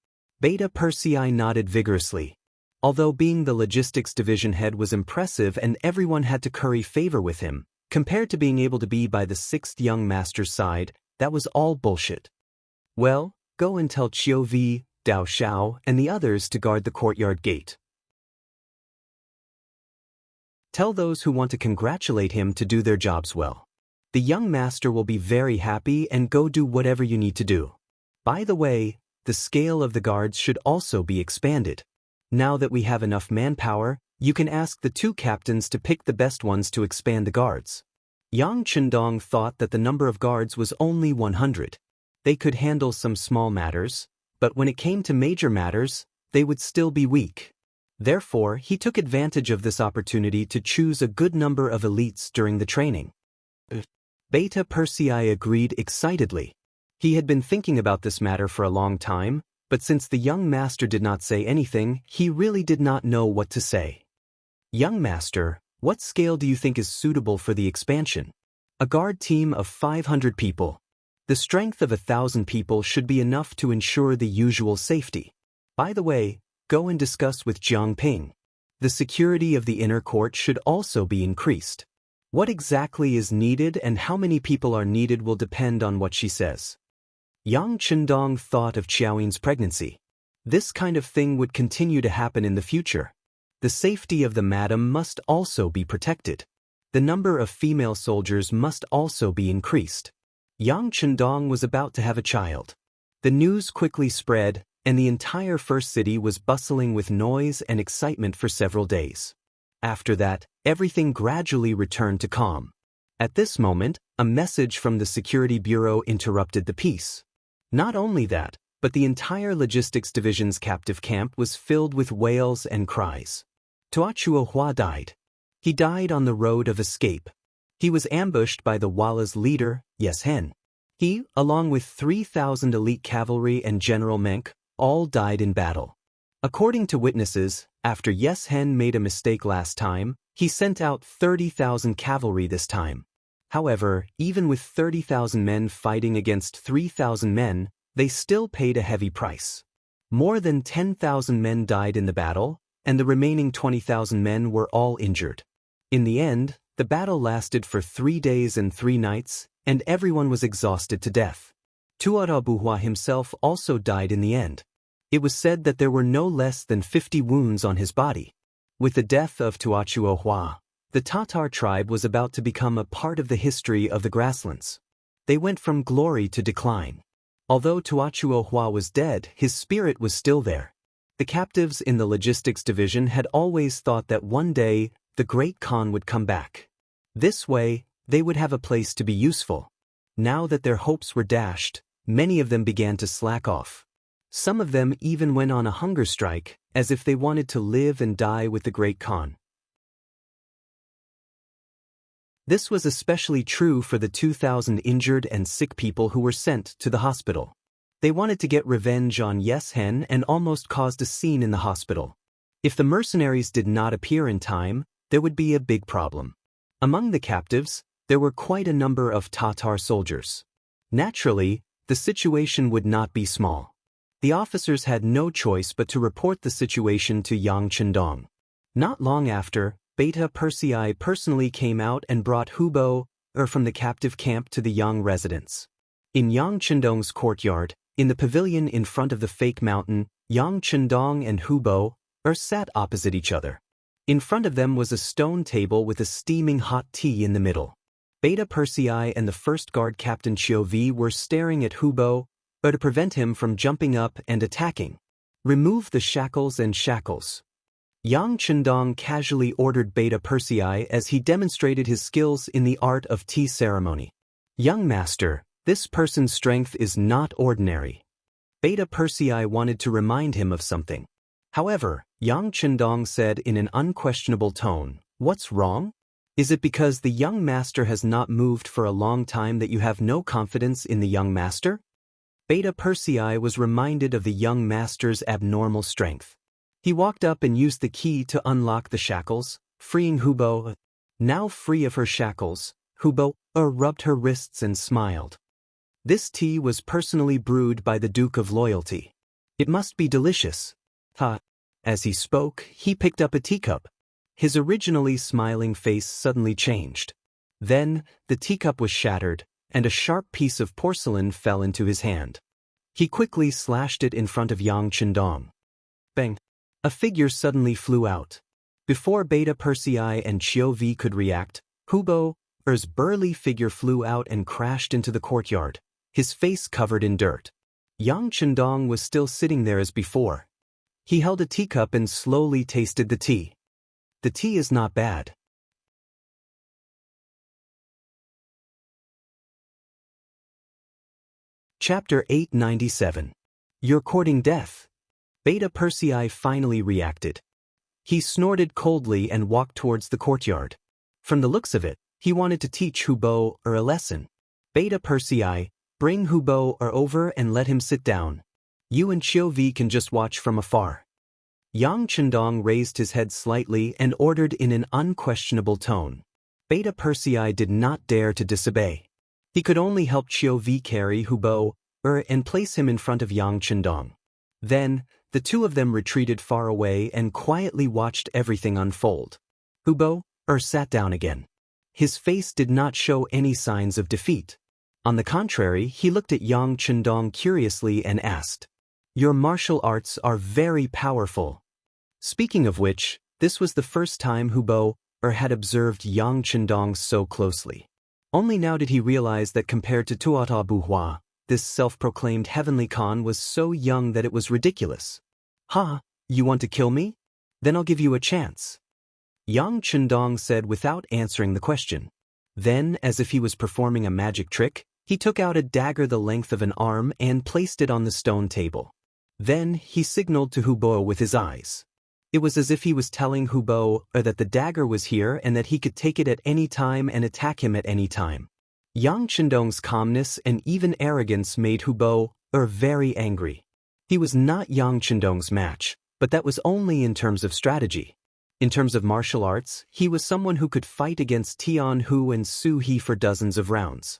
Beta Persei nodded vigorously. Although being the logistics division head was impressive and everyone had to curry favor with him, compared to being able to be by the sixth young master's side, that was all bullshit. Well, go and tell Qiu Vi, Dao Xiao, and the others to guard the courtyard gate. Tell those who want to congratulate him to do their jobs well. The young master will be very happy and go do whatever you need to do. By the way, the scale of the guards should also be expanded. Now that we have enough manpower, you can ask the two captains to pick the best ones to expand the guards. Yang Chendong thought that the number of guards was only 100. They could handle some small matters, but when it came to major matters, they would still be weak. Therefore, he took advantage of this opportunity to choose a good number of elites during the training. Beta Persei agreed excitedly. He had been thinking about this matter for a long time, but since the young master did not say anything, he really did not know what to say. Young master, what scale do you think is suitable for the expansion? A guard team of 500 people. The strength of 1,000 people should be enough to ensure the usual safety. By the way, go and discuss with Jiang Ping. The security of the inner court should also be increased. What exactly is needed and how many people are needed will depend on what she says. Yang Chendong thought of Qiaoyin's pregnancy. This kind of thing would continue to happen in the future. The safety of the madam must also be protected. The number of female soldiers must also be increased. Yang Chendong was about to have a child. The news quickly spread, and the entire first city was bustling with noise and excitement for several days. After that, everything gradually returned to calm. At this moment, a message from the Security Bureau interrupted the peace. Not only that, but the entire logistics division's captive camp was filled with wails and cries. Tuachuo Hua died. He died on the road of escape. He was ambushed by the Walla's leader, Yes Hen. He, along with 3,000 elite cavalry and General Menk, all died in battle. According to witnesses, after Yes Hen made a mistake last time, he sent out 30,000 cavalry this time. However, even with 30,000 men fighting against 3,000 men, they still paid a heavy price. More than 10,000 men died in the battle, and the remaining 20,000 men were all injured. In the end, the battle lasted for 3 days and 3 nights, and everyone was exhausted to death. Tuarabuhua himself also died in the end. It was said that there were no less than 50 wounds on his body. With the death of Tuachuo Hua, the Tatar tribe was about to become a part of the history of the grasslands. They went from glory to decline. Although Tuachuo Hua was dead, his spirit was still there. The captives in the logistics division had always thought that one day, the Great Khan would come back. This way, they would have a place to be useful. Now that their hopes were dashed, many of them began to slack off. Some of them even went on a hunger strike, as if they wanted to live and die with the Great Khan. This was especially true for the 2,000 injured and sick people who were sent to the hospital. They wanted to get revenge on Yes Hen and almost caused a scene in the hospital. If the mercenaries did not appear in time, there would be a big problem. Among the captives, there were quite a number of Tatar soldiers. Naturally, the situation would not be small. The officers had no choice but to report the situation to Yang Chendong. Not long after, Beta Persei personally came out and brought Hubo from the captive camp to the Yang residence. In Yang Chendong's courtyard, in the pavilion in front of the fake mountain, Yang Chendong and Hubo sat opposite each other. In front of them was a stone table with a steaming hot tea in the middle. Beta Persei and the first guard captain Qiu Vi were staring at Hubo to prevent him from jumping up and attacking. Remove the shackles and shackles. Yang Chendong casually ordered Beta Persei as he demonstrated his skills in the art of tea ceremony. Young master, this person's strength is not ordinary. Beta Persei wanted to remind him of something. However, Yang Chendong said in an unquestionable tone, "What's wrong? Is it because the young master has not moved for a long time that you have no confidence in the young master?" Beta Persei was reminded of the young master's abnormal strength. He walked up and used the key to unlock the shackles, freeing Hubo. Now free of her shackles, Hubo rubbed her wrists and smiled. This tea was personally brewed by the Duke of Loyalty. It must be delicious. Ha! As he spoke, he picked up a teacup. His originally smiling face suddenly changed. Then, the teacup was shattered, and a sharp piece of porcelain fell into his hand. He quickly slashed it in front of Yang Chendong. Bang! A figure suddenly flew out. Before Beta Persei and Qiu Vi could react, Hubo's burly figure flew out and crashed into the courtyard, his face covered in dirt. Yang Chendong was still sitting there as before. He held a teacup and slowly tasted the tea. The tea is not bad. Chapter 897. You're courting death. Beta Persei finally reacted. He snorted coldly and walked towards the courtyard. From the looks of it, he wanted to teach Hubo a lesson. Beta Persei, bring Hubo over and let him sit down. You and Xiao can just watch from afar. Yang Chendong raised his head slightly and ordered in an unquestionable tone. Beta Persei did not dare to disobey. He could only help Xiao carry Hubo and place him in front of Yang Chendong. Then, the two of them retreated far away and quietly watched everything unfold. Hubo sat down again. His face did not show any signs of defeat. On the contrary, he looked at Yang Chendong curiously and asked, "Your martial arts are very powerful." Speaking of which, this was the first time Hubo had observed Yang Chendong so closely. Only now did he realize that compared to Tuata Buhua, this self-proclaimed heavenly Khan was so young that it was ridiculous. "Ha, you want to kill me? Then I'll give you a chance," Yang Chendong said without answering the question. Then, as if he was performing a magic trick, he took out a dagger the length of an arm and placed it on the stone table. Then, he signaled to Hubo with his eyes. It was as if he was telling Hubo that the dagger was here and that he could take it at any time and attack him at any time. Yang Chendong's calmness and even arrogance made Hubo very angry. He was not Yang Chendong's match, but that was only in terms of strategy. In terms of martial arts, he was someone who could fight against Tian Hu and Su He for dozens of rounds.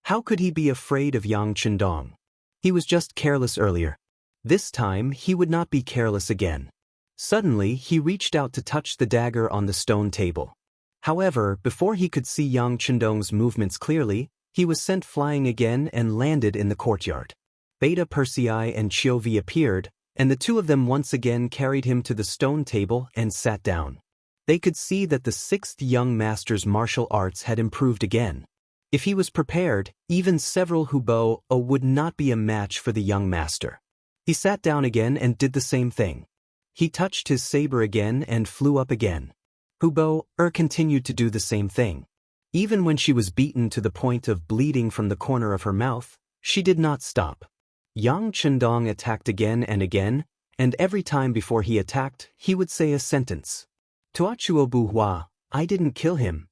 How could he be afraid of Yang Chendong? He was just careless earlier. This time, he would not be careless again. Suddenly, he reached out to touch the dagger on the stone table. However, before he could see Yang Chendong's movements clearly, he was sent flying again and landed in the courtyard. Beta Persei and Xiao appeared, and the two of them once again carried him to the stone table and sat down. They could see that the sixth young master's martial arts had improved again. If he was prepared, even several Hubo would not be a match for the young master. He sat down again and did the same thing. He touched his saber again and flew up again. Hubo continued to do the same thing. Even when she was beaten to the point of bleeding from the corner of her mouth, she did not stop. Yang Chendong attacked again, and every time before he attacked, he would say a sentence. "Tuachuo Buhua, I didn't kill him.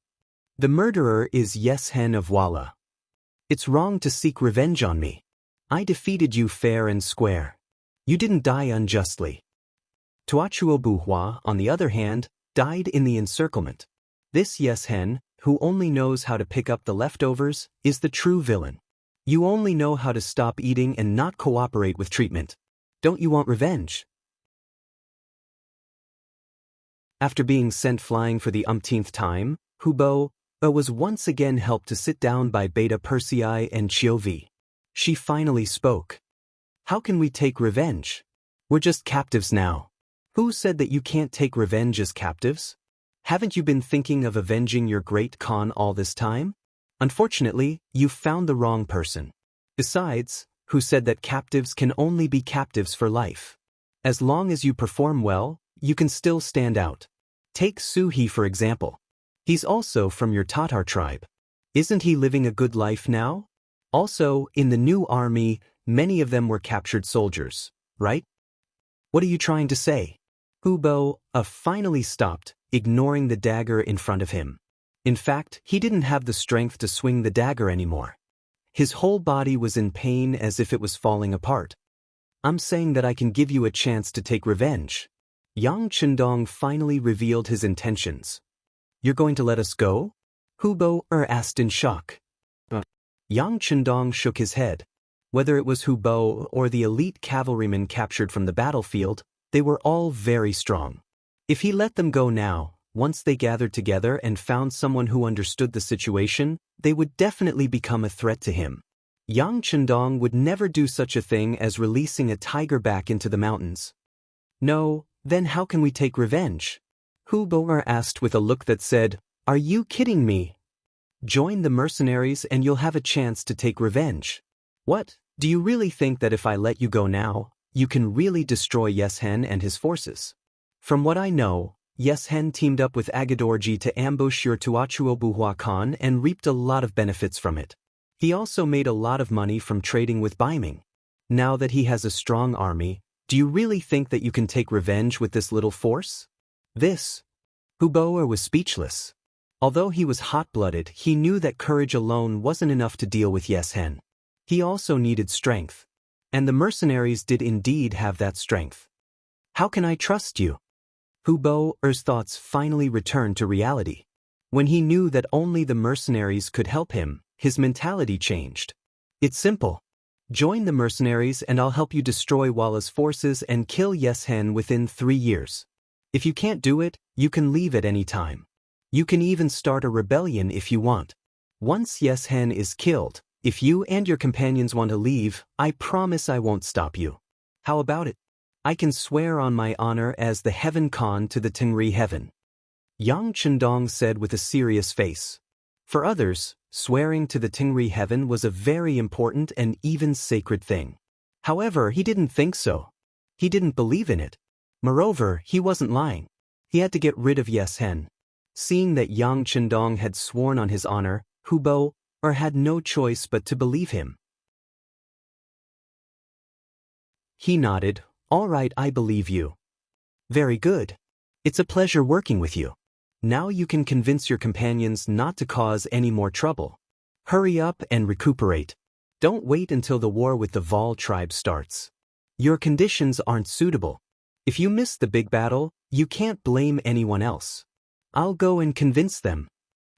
The murderer is Yes Hen of Walla. It's wrong to seek revenge on me. I defeated you fair and square. You didn't die unjustly." Tuachuo Buhua, on the other hand, died in the encirclement. This Yes Hen, who only knows how to pick up the leftovers, is the true villain. You only know how to stop eating and not cooperate with treatment. Don't you want revenge? After being sent flying for the umpteenth time, Hubo was once again helped to sit down by Beta Persei and Xiao. She finally spoke. "How can we take revenge? We're just captives now. Who said that you can't take revenge as captives? Haven't you been thinking of avenging your great Khan all this time? Unfortunately, you've found the wrong person. Besides, who said that captives can only be captives for life? As long as you perform well, you can still stand out. Take Su He for example. He's also from your Tatar tribe. Isn't he living a good life now? Also, in the new army, many of them were captured soldiers, right? What are you trying to say?" Hubo finally stopped, ignoring the dagger in front of him. In fact, he didn't have the strength to swing the dagger anymore. His whole body was in pain as if it was falling apart. "I'm saying that I can give you a chance to take revenge." Yang Chendong finally revealed his intentions. "You're going to let us go?" Hubo asked in shock. Yang Chendong shook his head. Whether it was Hubo or the elite cavalrymen captured from the battlefield, they were all very strong. If he let them go now, once they gathered together and found someone who understood the situation, they would definitely become a threat to him. Yang Chendong would never do such a thing as releasing a tiger back into the mountains. "No, then how can we take revenge?" Hubo asked with a look that said, "Are you kidding me? Join the mercenaries and you'll have a chance to take revenge." "What, Do you really think that if I let you go now, you can really destroy Yeshen and his forces? From what I know, Yeshen teamed up with Agadorji to ambush your Tuachuobuhua Khan and reaped a lot of benefits from it. He also made a lot of money from trading with Baiming. Now that he has a strong army, do you really think that you can take revenge with this little force? Huboer was speechless. Although he was hot-blooded, he knew that courage alone wasn't enough to deal with Yeshen. He also needed strength. And the mercenaries did indeed have that strength. How can I trust you? Huboer's thoughts finally returned to reality. When he knew that only the mercenaries could help him, his mentality changed. It's simple. Join the mercenaries and I'll help you destroy Walla's forces and kill Yeshen within 3 years. If you can't do it, you can leave at any time. You can even start a rebellion if you want. Once Yeshen is killed, if you and your companions want to leave, I promise I won't stop you. How about it? I can swear on my honor as the Heaven Khan to the Tengri Heaven. Yang Chendong said with a serious face. For others, swearing to the Tengri Heaven was a very important and even sacred thing. However, he didn't think so. He didn't believe in it. Moreover, he wasn't lying. He had to get rid of Yeshen. Seeing that Yang Chendong had sworn on his honor, Huboer had no choice but to believe him. He nodded. All right, I believe you. Very good. It's a pleasure working with you. Now you can convince your companions not to cause any more trouble. Hurry up and recuperate. Don't wait until the war with the Vol tribe starts. Your conditions aren't suitable. If you miss the big battle, you can't blame anyone else. I'll go and convince them.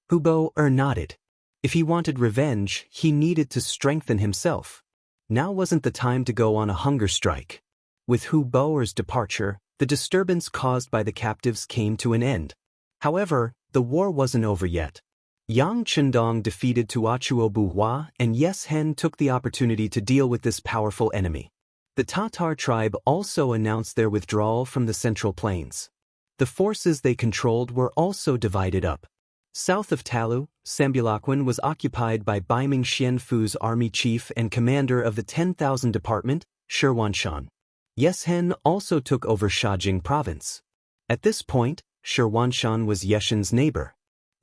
Huboer nodded. If he wanted revenge, he needed to strengthen himself. Now wasn't the time to go on a hunger strike. With Huboer's departure, the disturbance caused by the captives came to an end. However, the war wasn't over yet. Yang Chendong defeated Tuachuobuhua and Yeshen took the opportunity to deal with this powerful enemy. The Tatar tribe also announced their withdrawal from the Central Plains. The forces they controlled were also divided up. South of Talu, Sambulakwin was occupied by Baiming Xianfu's army chief and commander of the 10,000 Department, Shirwanshan. Yeshen also took over Shajing province. At this point, Shirwanshan was Yeshen's neighbor.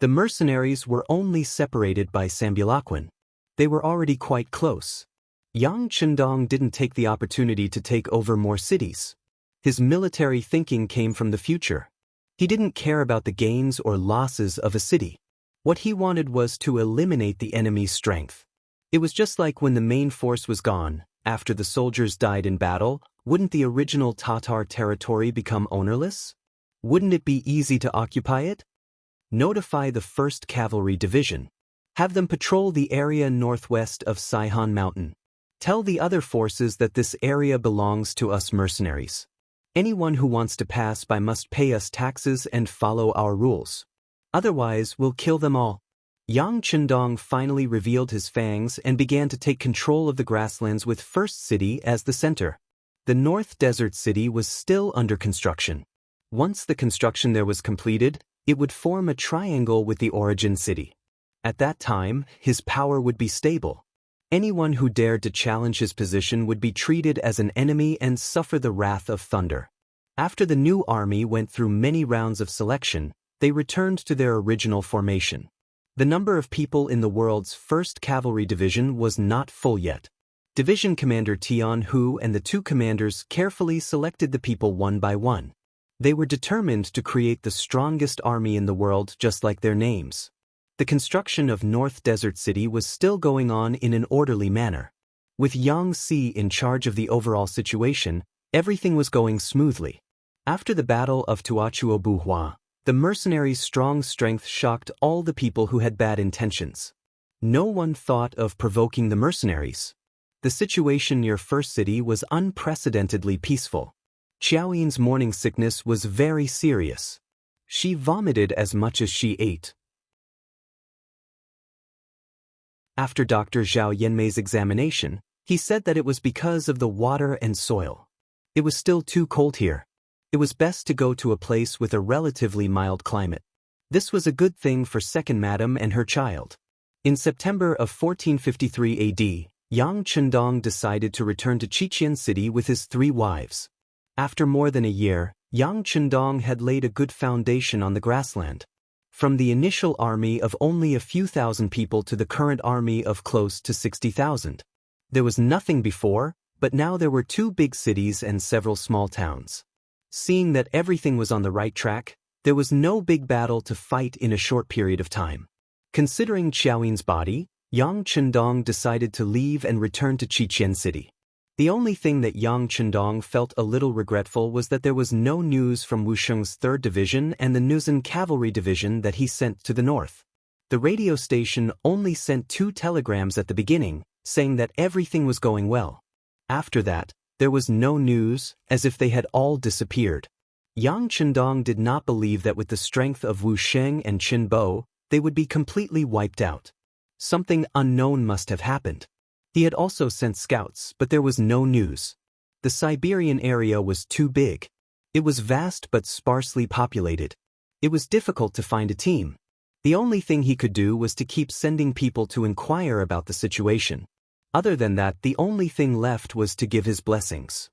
The mercenaries were only separated by Sambulakwin. They were already quite close. Yang Chendong didn't take the opportunity to take over more cities. His military thinking came from the future. He didn't care about the gains or losses of a city. What he wanted was to eliminate the enemy's strength. It was just like when the main force was gone, after the soldiers died in battle, wouldn't the original Tatar territory become ownerless? Wouldn't it be easy to occupy it? Notify the 1st Cavalry Division. Have them patrol the area northwest of Saihan Mountain. Tell the other forces that this area belongs to us mercenaries. Anyone who wants to pass by must pay us taxes and follow our rules. Otherwise, we'll kill them all. Yang Chendong finally revealed his fangs and began to take control of the grasslands with First City as the center. The North Desert City was still under construction. Once the construction there was completed, it would form a triangle with the origin city. At that time, his power would be stable. Anyone who dared to challenge his position would be treated as an enemy and suffer the wrath of thunder. After the new army went through many rounds of selection, they returned to their original formation. The number of people in the world's 1st Cavalry Division was not full yet. Division Commander Tian Hu and the 2 commanders carefully selected the people one by one. They were determined to create the strongest army in the world just like their names. The construction of North Desert City was still going on in an orderly manner. With Yang Si in charge of the overall situation, everything was going smoothly. After the Battle of Tuachuobuhua, the mercenaries' strong strength shocked all the people who had bad intentions. No one thought of provoking the mercenaries. The situation near First City was unprecedentedly peaceful. Xiaoyin's morning sickness was very serious. She vomited as much as she ate. After Dr. Zhao Yanmei's examination, he said that it was because of the water and soil. It was still too cold here. It was best to go to a place with a relatively mild climate. This was a good thing for Second Madam and her child. In September of 1453 AD, Yang Chendong decided to return to Xiqian City with his 3 wives. After more than a year, Yang Chendong had laid a good foundation on the grassland. From the initial army of only a few thousand people to the current army of close to 60,000. There was nothing before, but now there were 2 big cities and several small towns. Seeing that everything was on the right track, there was no big battle to fight in a short period of time. Considering Xiaoyin's body, Yang Chendong decided to leave and return to Xiqian City. The only thing that Yang Chendong felt a little regretful was that there was no news from Wusheng's 3rd Division and the Nuzhen Cavalry Division that he sent to the north. The radio station only sent 2 telegrams at the beginning, saying that everything was going well. After that, there was no news, as if they had all disappeared. Yang Chendong did not believe that with the strength of Wu Sheng and Qin Bo, they would be completely wiped out. Something unknown must have happened. He had also sent scouts, but there was no news. The Siberian area was too big. It was vast but sparsely populated. It was difficult to find a team. The only thing he could do was to keep sending people to inquire about the situation. Other than that, the only thing left was to give his blessings.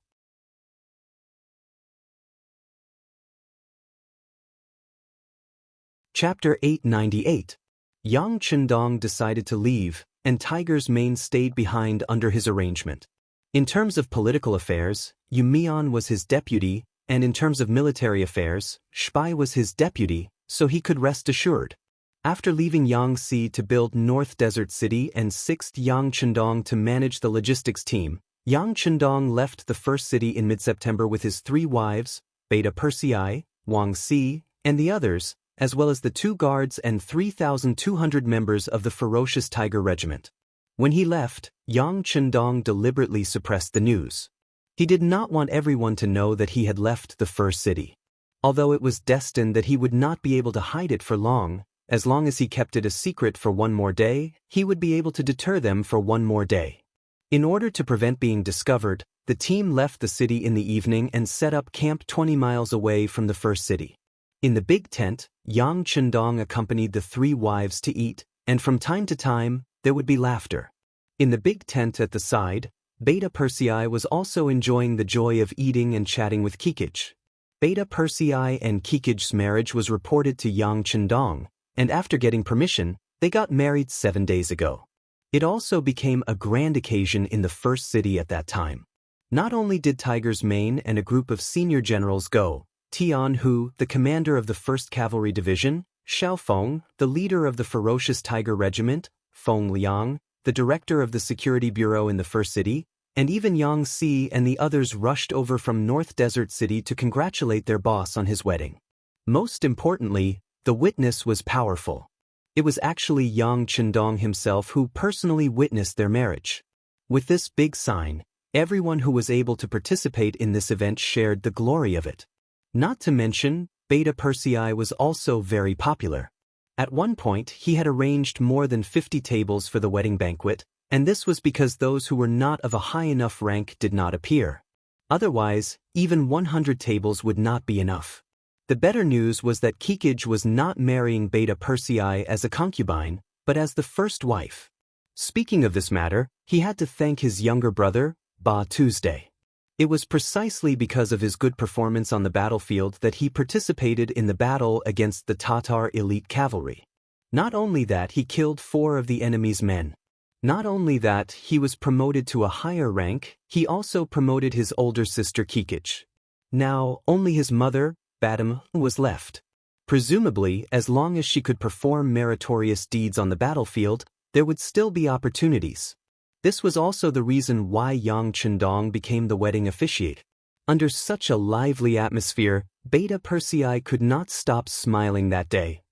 Chapter 898. Yang Chendong decided to leave, and Tiger's Mane stayed behind under his arrangement. In terms of political affairs, Yu Mian was his deputy, and in terms of military affairs, Spai was his deputy, so he could rest assured. After leaving Yangtze to build North Desert City and 6th Yang Chendong to manage the logistics team, Yang Chendong left the first city in mid-September with his 3 wives, Beta Persei, Wang Si, and the others, as well as the 2 guards and 3,200 members of the ferocious Tiger Regiment. When he left, Yang Chendong deliberately suppressed the news. He did not want everyone to know that he had left the first city. Although it was destined that he would not be able to hide it for long as he kept it a secret for 1 more day, he would be able to deter them for 1 more day. In order to prevent being discovered, the team left the city in the evening and set up camp 20 miles away from the first city. In the big tent, Yang Chendong accompanied the 3 wives to eat, and from time to time, there would be laughter. In the big tent at the side, Beta Persei was also enjoying the joy of eating and chatting with Kikij. Beta Persei and Kikij's marriage was reported to Yang Chendong, and after getting permission, they got married 7 days ago. It also became a grand occasion in the first city at that time. Not only did Tiger's Mane and a group of senior generals go, Tian Hu, the commander of the 1st Cavalry Division, Xiao Feng, the leader of the ferocious Tiger Regiment, Feng Liang, the director of the Security Bureau in the first city, and even Yang Si and the others rushed over from North Desert City to congratulate their boss on his wedding. Most importantly, the witness was powerful. It was actually Yang Chendong himself who personally witnessed their marriage. With this big sign, everyone who was able to participate in this event shared the glory of it. Not to mention, Beta Persei was also very popular. At one point, he had arranged more than 50 tables for the wedding banquet, and this was because those who were not of a high enough rank did not appear. Otherwise, even 100 tables would not be enough. The better news was that Kikij was not marrying Beta Persei as a concubine, but as the first wife. Speaking of this matter, he had to thank his younger brother, Ba Tuesday. It was precisely because of his good performance on the battlefield that he participated in the battle against the Tatar elite cavalry. Not only that, he killed 4 of the enemy's men. Not only that, he was promoted to a higher rank, he also promoted his older sister Kikij. Now, only his mother, Badam, was left. Presumably, as long as she could perform meritorious deeds on the battlefield, there would still be opportunities. This was also the reason why Yang Chendong became the wedding officiate. Under such a lively atmosphere, Beta Persei could not stop smiling that day.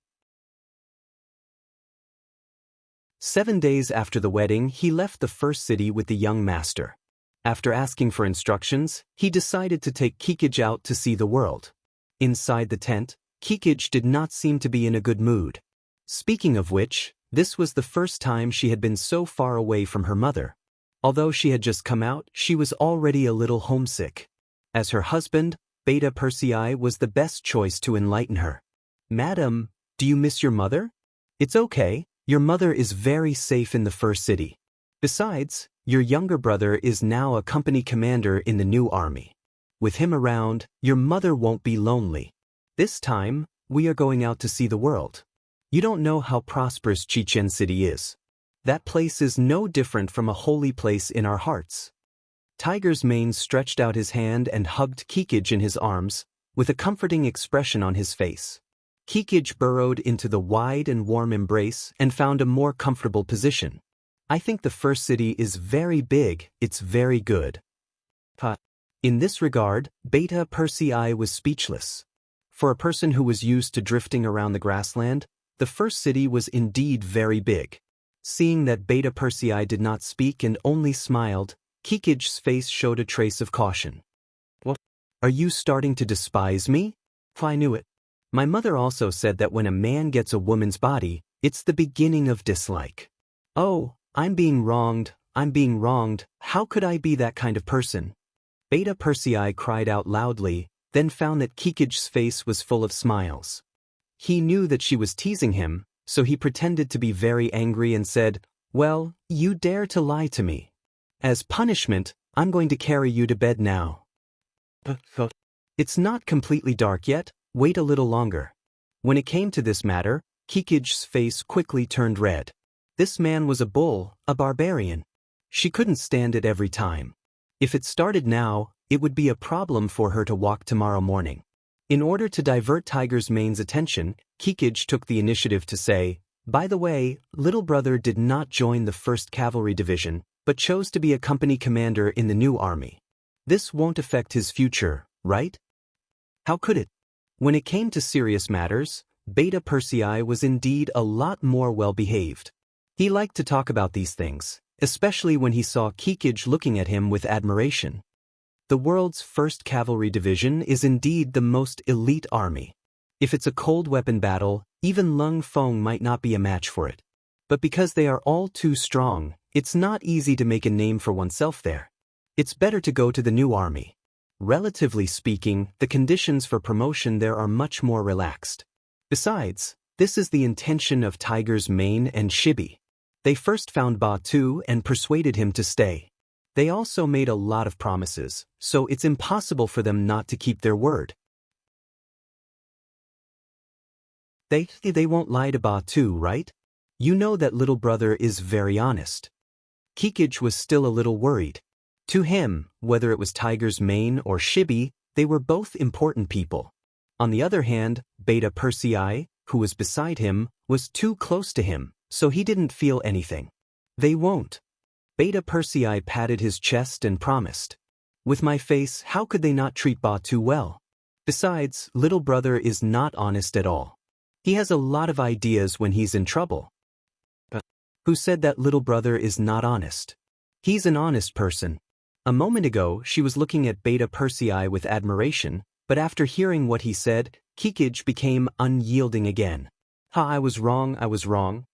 7 days after the wedding, he left the first city with the young master. After asking for instructions, he decided to take Kikij out to see the world. Inside the tent, Kikij did not seem to be in a good mood. Speaking of which, this was the first time she had been so far away from her mother. Although she had just come out, she was already a little homesick. As her husband, Beta Persei was the best choice to enlighten her. "Madam, do you miss your mother? It's okay, your mother is very safe in the first city. Besides, Your younger brother is now a company commander in the new army. With him around, your mother won't be lonely. This time, we are going out to see the world. You don't know how prosperous Chichen City is. That place is no different from a holy place in our hearts. Tiger's Mane stretched out his hand and hugged Kikij in his arms, with a comforting expression on his face. Kikij burrowed into the wide and warm embrace and found a more comfortable position. I think the first city is very big, it's very good. In this regard, Beta Persei was speechless. For a person who was used to drifting around the grassland, the first city was indeed very big. Seeing that Beta Persei did not speak and only smiled, Kikij's face showed a trace of caution. What? Are you starting to despise me? I knew it. My mother also said that when a man gets a woman's body, it's the beginning of dislike. Oh, I'm being wronged, how could I be that kind of person? Beta Persei cried out loudly, then found that Kikij's face was full of smiles. He knew that she was teasing him, so he pretended to be very angry and said, "Well, you dare to lie to me. As punishment, I'm going to carry you to bed now." It's not completely dark yet, wait a little longer. When it came to this matter, Kikij's face quickly turned red. This man was a bull, a barbarian. She couldn't stand it every time. If it started now, it would be a problem for her to walk tomorrow morning. In order to divert Tiger's Mane's attention, Kikij took the initiative to say, "By the way, little brother did not join the 1st Cavalry Division, but chose to be a company commander in the new army. This won't affect his future, right?" How could it? When it came to serious matters, Beta Persei was indeed a lot more well-behaved. He liked to talk about these things, especially when he saw Kikij looking at him with admiration. The world's 1st Cavalry Division is indeed the most elite army. If it's a cold weapon battle, even Lung Feng might not be a match for it. But because they are all too strong, it's not easy to make a name for oneself there. It's better to go to the new army. Relatively speaking, the conditions for promotion there are much more relaxed. Besides, this is the intention of Tiger's Mane and Shibi. They first found Batu and persuaded him to stay. They also made a lot of promises, so it's impossible for them not to keep their word. They won't lie to Batu, right? You know that little brother is very honest. Kikij was still a little worried. To him, whether it was Tiger's Mane or Shibi, they were both important people. On the other hand, Beta Persei, who was beside him, was too close to him, so he didn't feel anything. They won't. Beta Persei patted his chest and promised. With my face, how could they not treat Batu well? Besides, little brother is not honest at all. He has a lot of ideas when he's in trouble. Who said that little brother is not honest? He's an honest person. A moment ago, she was looking at Beta Persei with admiration, but after hearing what he said, Kikij became unyielding again. I was wrong.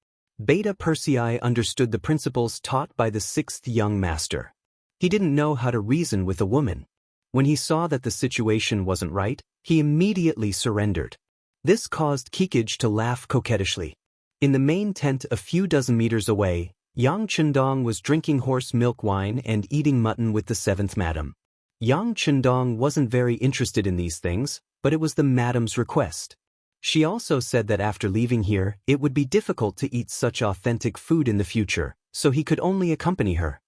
Beta Persei understood the principles taught by the 6th young master. He didn't know how to reason with a woman. When he saw that the situation wasn't right, he immediately surrendered. This caused Kikij to laugh coquettishly. In the main tent a few dozen meters away, Yang Chendong was drinking horse milk wine and eating mutton with the 7th madam. Yang Chendong wasn't very interested in these things, but it was the madam's request. She also said that after leaving here, it would be difficult to eat such authentic food in the future, so he could only accompany her.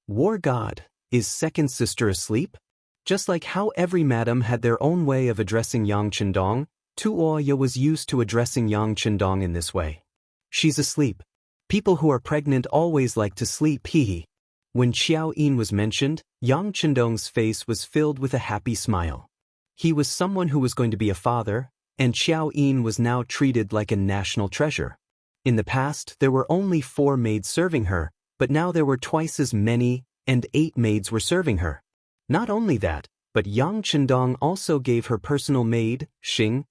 War God, is second sister asleep? Just like how every madam had their own way of addressing Yang Chendong, Tuoya was used to addressing Yang Chendong in this way. She's asleep. People who are pregnant always like to sleep, hehe. When Xiao Yin was mentioned, Yang Chendong's face was filled with a happy smile. He was someone who was going to be a father, and Xiao Yin was now treated like a national treasure. In the past, there were only 4 maids serving her, but now there were twice as many, and 8 maids were serving her. Not only that, but Yang Chendong also gave her personal maid, Xing,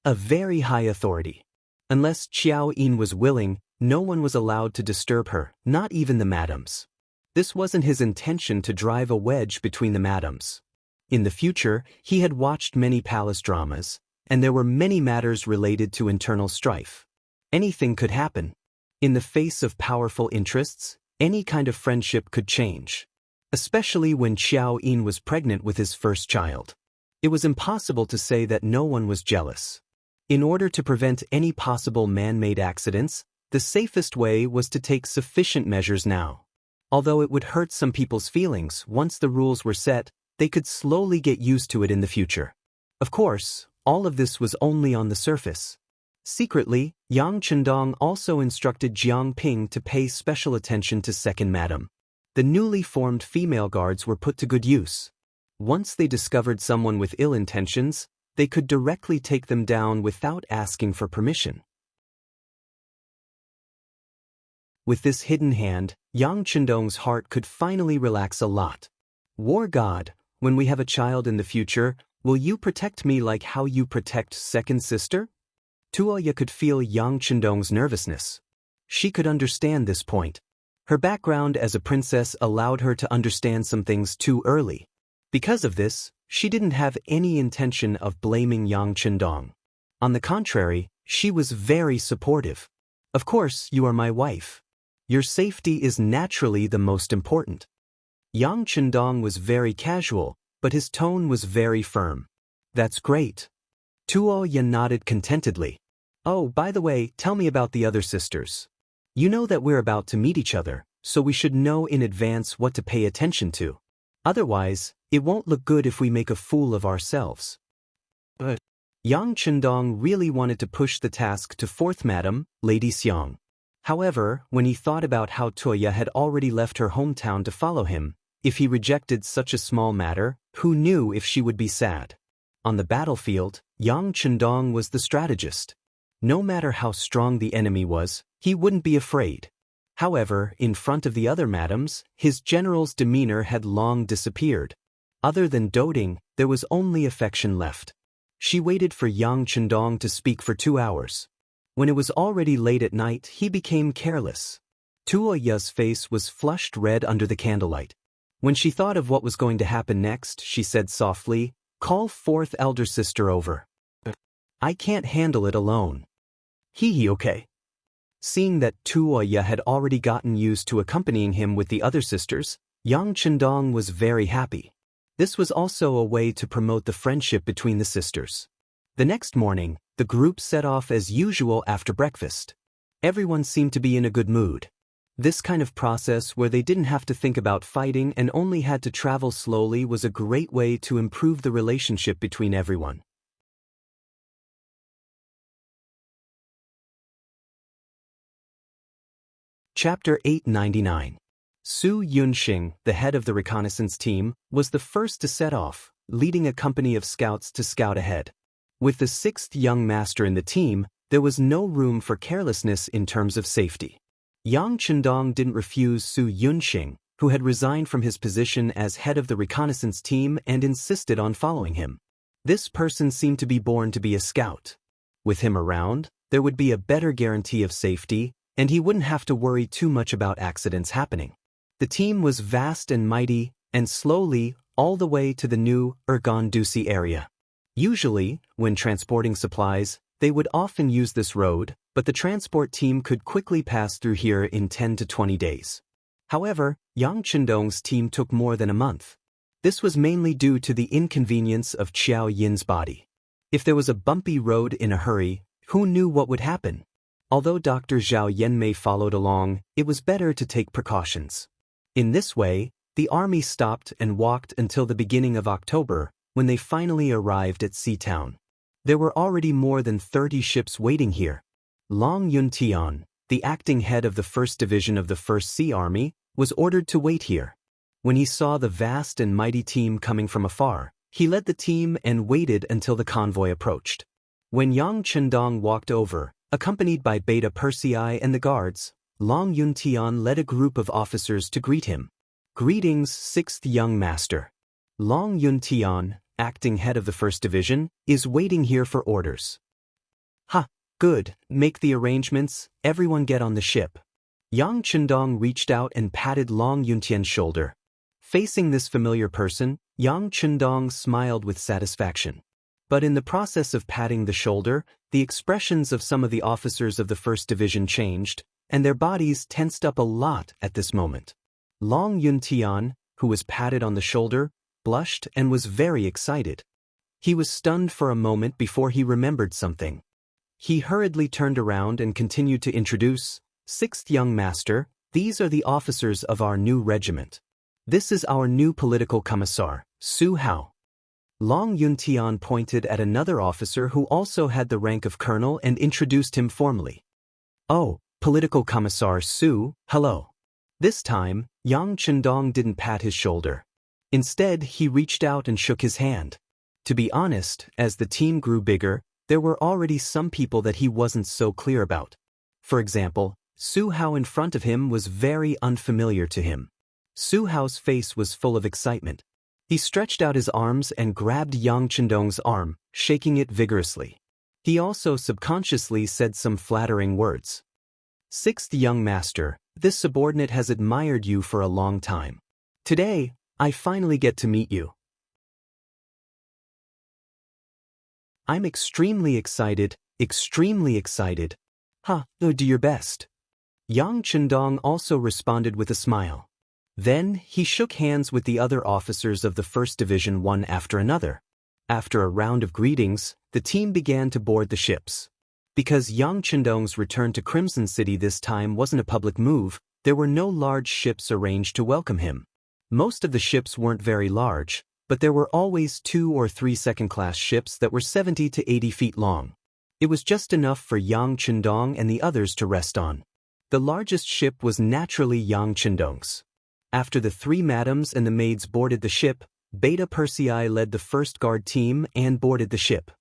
a very high authority. Unless Xiao Yin was willing, no one was allowed to disturb her, not even the madams. This wasn't his intention to drive a wedge between the madams. In the future, he had watched many palace dramas, and there were many matters related to internal strife. Anything could happen. In the face of powerful interests, Any kind of friendship could change. Especially when Xiao Yin was pregnant with his first child. It was impossible to say that no one was jealous. In order to prevent any possible man-made accidents, the safest way was to take sufficient measures now. Although it would hurt some people's feelings once the rules were set, they could slowly get used to it in the future. Of course, all of this was only on the surface. Secretly, Yang Chendong also instructed Jiang Ping to pay special attention to Second Madam. The newly formed female guards were put to good use. Once they discovered someone with ill intentions, they could directly take them down without asking for permission. With this hidden hand, Yang Chendong's heart could finally relax a lot. War God, when we have a child in the future, will you protect me like how you protect second sister? Tuoya could feel Yang Chendong's nervousness. She could understand this point. Her background as a princess allowed her to understand some things too early. Because of this, she didn't have any intention of blaming Yang Chendong. On the contrary, she was very supportive. Of course, you are my wife. Your safety is naturally the most important. Yang Chendong was very casual, but his tone was very firm. That's great. Tuoya nodded contentedly. Oh, by the way, tell me about the other sisters. You know that we're about to meet each other, so we should know in advance what to pay attention to. Otherwise, it won't look good if we make a fool of ourselves. But Yang Chendong really wanted to push the task to fourth madam, Lady Xiang. However, when he thought about how Tuoya had already left her hometown to follow him, if he rejected such a small matter, who knew if she would be sad? On the battlefield, Yang Chendong was the strategist. No matter how strong the enemy was, he wouldn't be afraid. However, in front of the other madams, his general's demeanor had long disappeared. Other than doting, there was only affection left. She waited for Yang Chendong to speak for 2 hours. When it was already late at night, he became careless. Tuoya's face was flushed red under the candlelight. When she thought of what was going to happen next, she said softly, "Call fourth elder sister over. I can't handle it alone." Okay. Seeing that Tuoya had already gotten used to accompanying him with the other sisters, Yang Chendong was very happy. This was also a way to promote the friendship between the sisters. The next morning, the group set off as usual after breakfast. Everyone seemed to be in a good mood. This kind of process where they didn't have to think about fighting and only had to travel slowly was a great way to improve the relationship between everyone. Chapter 899. Su Yunxing, the head of the reconnaissance team, was the first to set off, leading a company of scouts to scout ahead. With the 6th young master in the team, there was no room for carelessness in terms of safety. Yang Chendong didn't refuse Su Yunxing, who had resigned from his position as head of the reconnaissance team and insisted on following him. This person seemed to be born to be a scout. With him around, there would be a better guarantee of safety, and he wouldn't have to worry too much about accidents happening. The team was vast and mighty, and slowly, all the way to the new Ergon-Dusi area. Usually, when transporting supplies, they would often use this road, but the transport team could quickly pass through here in 10 to 20 days. However, Yang Chendong's team took more than a month. This was mainly due to the inconvenience of Xiao Yin's body. If there was a bumpy road in a hurry, who knew what would happen? Although Dr. Zhao Yanmei followed along, it was better to take precautions. In this way, the army stopped and walked until the beginning of October, when they finally arrived at Seatown. There were already more than 30 ships waiting here. Long Yuntian, the acting head of the 1st Division of the 1st Sea Army, was ordered to wait here. When he saw the vast and mighty team coming from afar, he led the team and waited until the convoy approached. When Yang Chendong walked over, accompanied by Beta Persei and the guards, Long Yuntian led a group of officers to greet him. Greetings, 6th young master. Long Yuntian, acting head of the 1st Division, is waiting here for orders. Good, make the arrangements, everyone get on the ship. Yang Chendong reached out and patted Long Yuntian's shoulder. Facing this familiar person, Yang Chendong smiled with satisfaction. But in the process of patting the shoulder, the expressions of some of the officers of the 1st Division changed. and their bodies tensed up a lot at this moment. Long Yuntian, who was patted on the shoulder, blushed and was very excited. He was stunned for a moment before he remembered something. He hurriedly turned around and continued to introduce, "Sixth young master, these are the officers of our new regiment. This is our new political commissar, Su Hao." Long Yuntian pointed at another officer who also had the rank of colonel and introduced him formally. "Oh, political commissar Su, hello." This time, Yang Chendong didn't pat his shoulder. Instead, he reached out and shook his hand. To be honest, as the team grew bigger, there were already some people that he wasn't so clear about. For example, Su Hao in front of him was very unfamiliar to him. Su Hao's face was full of excitement. He stretched out his arms and grabbed Yang Chendong's arm, shaking it vigorously. He also subconsciously said some flattering words. "Sixth young master, this subordinate has admired you for a long time. Today, I finally get to meet you. I'm extremely excited, extremely excited. Do your best." Yang Chendong also responded with a smile. Then, he shook hands with the other officers of the 1st Division one after another. After a round of greetings, the team began to board the ships. Because Yang Chendong's return to Crimson City this time wasn't a public move, there were no large ships arranged to welcome him. Most of the ships weren't very large, but there were always 2 or 3 second-class ships that were 70 to 80 feet long. It was just enough for Yang Chendong and the others to rest on. The largest ship was naturally Yang Chendong's. After the 3 madams and the maids boarded the ship, Beta Persei led the first guard team and boarded the ship.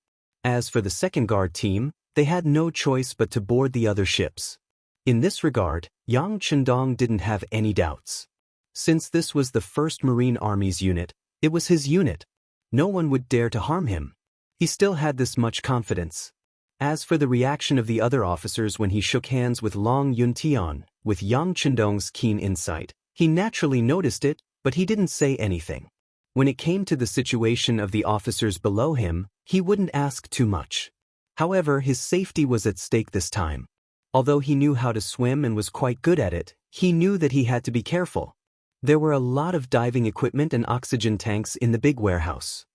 As for the second guard team, they had no choice but to board the other ships. In this regard, Yang Chendong didn't have any doubts. Since this was the 1st Marine Army's unit, it was his unit. No one would dare to harm him. He still had this much confidence. As for the reaction of the other officers when he shook hands with Long Yuntian, with Yang Chendong's keen insight, he naturally noticed it, but he didn't say anything. When it came to the situation of the officers below him, he wouldn't ask too much. However, his safety was at stake this time. Although he knew how to swim and was quite good at it, he knew that he had to be careful. There were a lot of diving equipment and oxygen tanks in the big warehouse.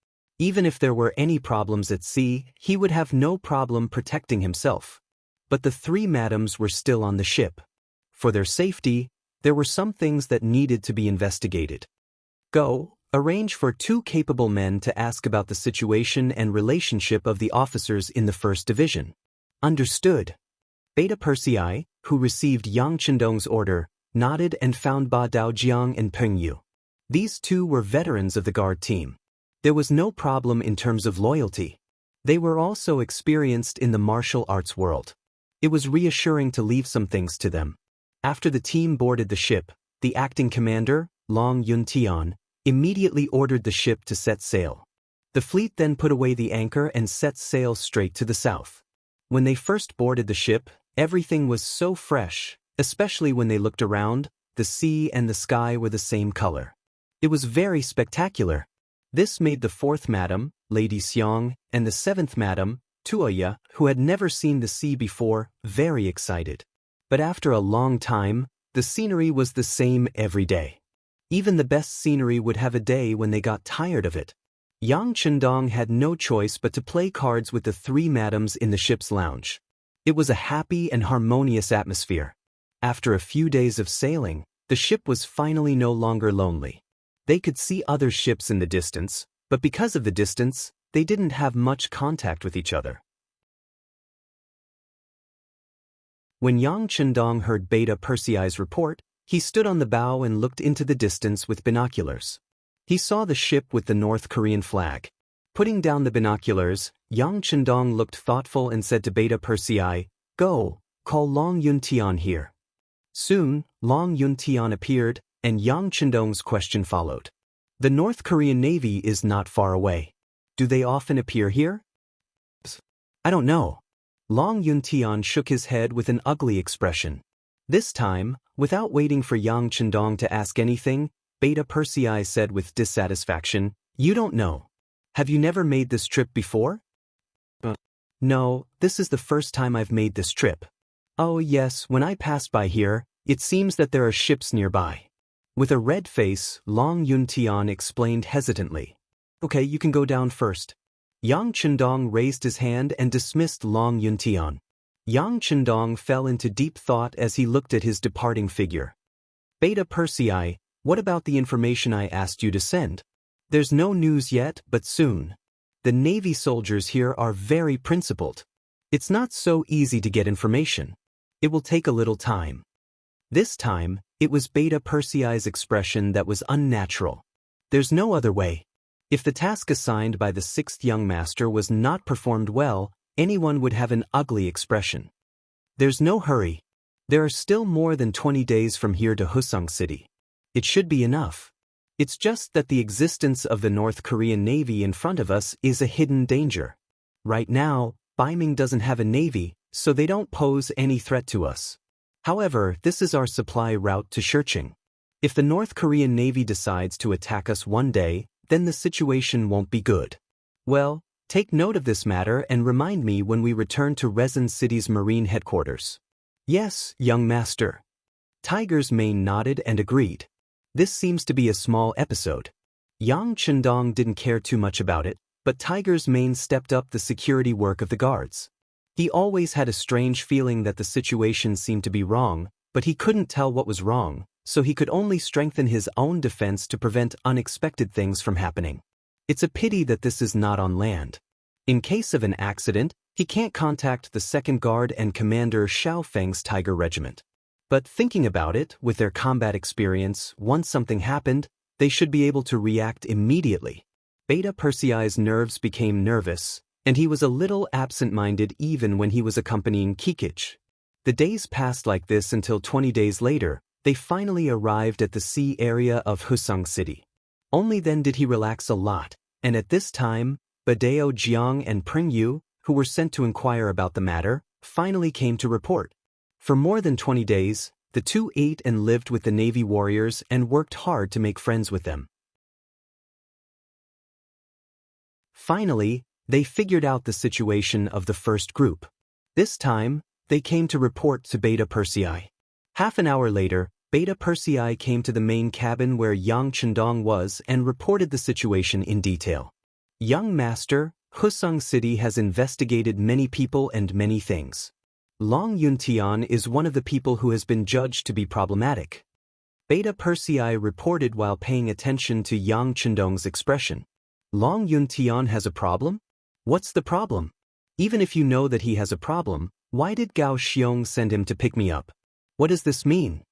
Even if there were any problems at sea, he would have no problem protecting himself. But the 3 madams were still on the ship. For their safety, there were some things that needed to be investigated. Go, arrange for 2 capable men to ask about the situation and relationship of the officers in the 1st Division. Understood. Beta Persei, who received Yang Chendong's order, nodded and found Ba Daojiang and Peng Yu. These 2 were veterans of the guard team. There was no problem in terms of loyalty. They were also experienced in the martial arts world. It was reassuring to leave some things to them. After the team boarded the ship, the acting commander, Long Yuntian, immediately ordered the ship to set sail. The fleet then put away the anchor and set sail straight to the south. When they first boarded the ship, everything was so fresh, especially when they looked around, the sea and the sky were the same color. It was very spectacular. This made the 4th madam, Lady Xiang, and the 7th madam, Tuoya, who had never seen the sea before, very excited. But after a long time, the scenery was the same every day. Even the best scenery would have a day when they got tired of it. Yang Chendong had no choice but to play cards with the 3 madams in the ship's lounge. It was a happy and harmonious atmosphere. After a few days of sailing, the ship was finally no longer lonely. They could see other ships in the distance, but because of the distance, they didn't have much contact with each other. When Yang Chendong heard Beta Persei's report, he stood on the bow and looked into the distance with binoculars. He saw the ship with the North Korean flag. Putting down the binoculars, Yang Chendong looked thoughtful and said to Beta Persei, "Go, call Long Yuntian here." Soon, Long Yuntian appeared, and Yang Chendong's question followed. "The North Korean Navy is not far away. Do they often appear here?" "I don't know." Long Yuntian shook his head with an ugly expression. This time, without waiting for Yang Chendong to ask anything, Beta Persei said with dissatisfaction, "You don't know. Have you never made this trip before?" "No, this is the first time I've made this trip." Oh yes, when I passed by here, it seems that there are ships nearby. With a red face, Long Yuntian explained hesitantly. Okay, you can go down first. Yang Chendong raised his hand and dismissed Long Yuntian. Yang Chendong fell into deep thought as he looked at his departing figure. Beta Persei, what about the information I asked you to send? There's no news yet, but soon. The Navy soldiers here are very principled. It's not so easy to get information. It will take a little time. This time, it was Beta Persei's expression that was unnatural. There's no other way. If the task assigned by the sixth young master was not performed well, anyone would have an ugly expression. There's no hurry. There are still more than 20 days from here to Husung City. It should be enough. It's just that the existence of the North Korean Navy in front of us is a hidden danger. Right now, Beiming doesn't have a navy, so they don't pose any threat to us. However, this is our supply route to Shurching. If the North Korean Navy decides to attack us one day, then the situation won't be good. Well, take note of this matter and remind me when we return to Rezin City's marine headquarters. Yes, young master. Tiger's Mane nodded and agreed. This seems to be a small episode. Yang Chendong didn't care too much about it, but Tiger's Mane stepped up the security work of the guards. He always had a strange feeling that the situation seemed to be wrong, but he couldn't tell what was wrong, so he could only strengthen his own defense to prevent unexpected things from happening. It's a pity that this is not on land. In case of an accident, he can't contact the second guard and Commander Xiao Feng's Tiger Regiment. But thinking about it, with their combat experience, once something happened, they should be able to react immediately. Beta Persei's nerves became nervous, and he was a little absent-minded even when he was accompanying Kikich. The days passed like this until 20 days later, they finally arrived at the sea area of Husung City. Only then did he relax a lot, and at this time, Badao Jiang and Pringyu, who were sent to inquire about the matter, finally came to report. For more than 20 days, the two ate and lived with the Navy warriors and worked hard to make friends with them. Finally, they figured out the situation of the first group. This time, they came to report to Beta Persei. Half an hour later, Beta Persei came to the main cabin where Yang Chendong was and reported the situation in detail. Young Master, Husung City has investigated many people and many things. Long Yuntian is one of the people who has been judged to be problematic. Beta Persei reported while paying attention to Yang Chendong's expression. Long Yuntian has a problem? What's the problem? Even if you know that he has a problem, why did Gao Xiong send him to pick me up? What does this mean?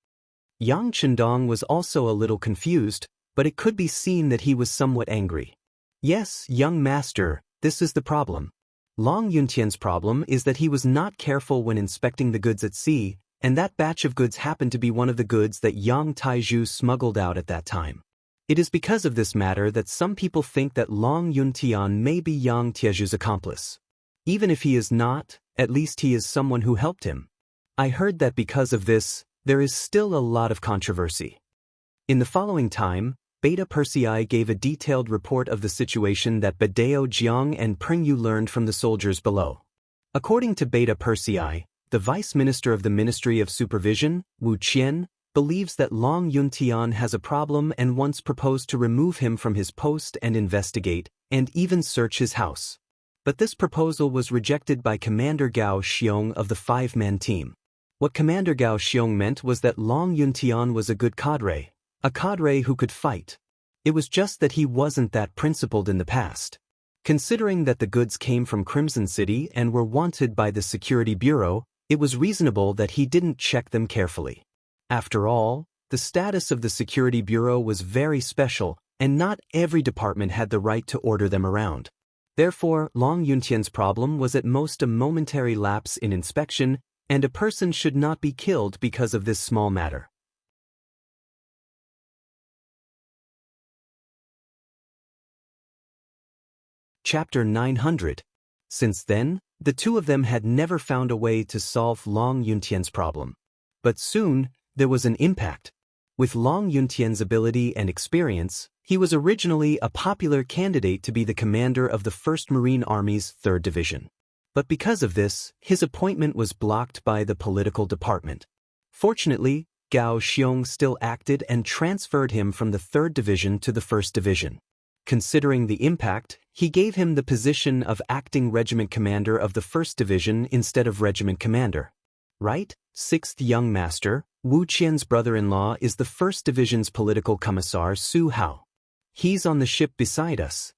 Yang Chendong was also a little confused, but it could be seen that he was somewhat angry. Yes, young master, this is the problem. Long Yuntian's problem is that he was not careful when inspecting the goods at sea, and that batch of goods happened to be one of the goods that Yang Taizhu smuggled out at that time. It is because of this matter that some people think that Long Yuntian may be Yang Taizhu's accomplice. Even if he is not, at least he is someone who helped him. I heard that because of this, there is still a lot of controversy. In the following time, Beta Persei gave a detailed report of the situation that Badao Jiang and Pringyu learned from the soldiers below. According to Beta Persei, the Vice Minister of the Ministry of Supervision, Wu Qian, believes that Long Yuntian has a problem and once proposed to remove him from his post and investigate, and even search his house. But this proposal was rejected by Commander Gao Xiong of the five-man team. What Commander Gao Xiong meant was that Long Yuntian was a good cadre, a cadre who could fight. It was just that he wasn't that principled in the past. Considering that the goods came from Crimson City and were wanted by the Security Bureau, it was reasonable that he didn't check them carefully. After all, the status of the Security Bureau was very special, and not every department had the right to order them around. Therefore, Long Yuntian's problem was at most a momentary lapse in inspection, and a person should not be killed because of this small matter. Chapter 900. Since then, the two of them had never found a way to solve Long Yuntian's problem. But soon, there was an impact. With Long Yuntian's ability and experience, he was originally a popular candidate to be the commander of the 1st Marine Army's 3rd Division. But because of this, his appointment was blocked by the political department. Fortunately, Gao Xiong still acted and transferred him from the 3rd Division to the 1st Division. Considering the impact, he gave him the position of acting regiment commander of the 1st Division instead of regiment commander. Right? 6th Young Master, Wu Qian's brother-in-law, is the 1st Division's political commissar Su Hao. He's on the ship beside us.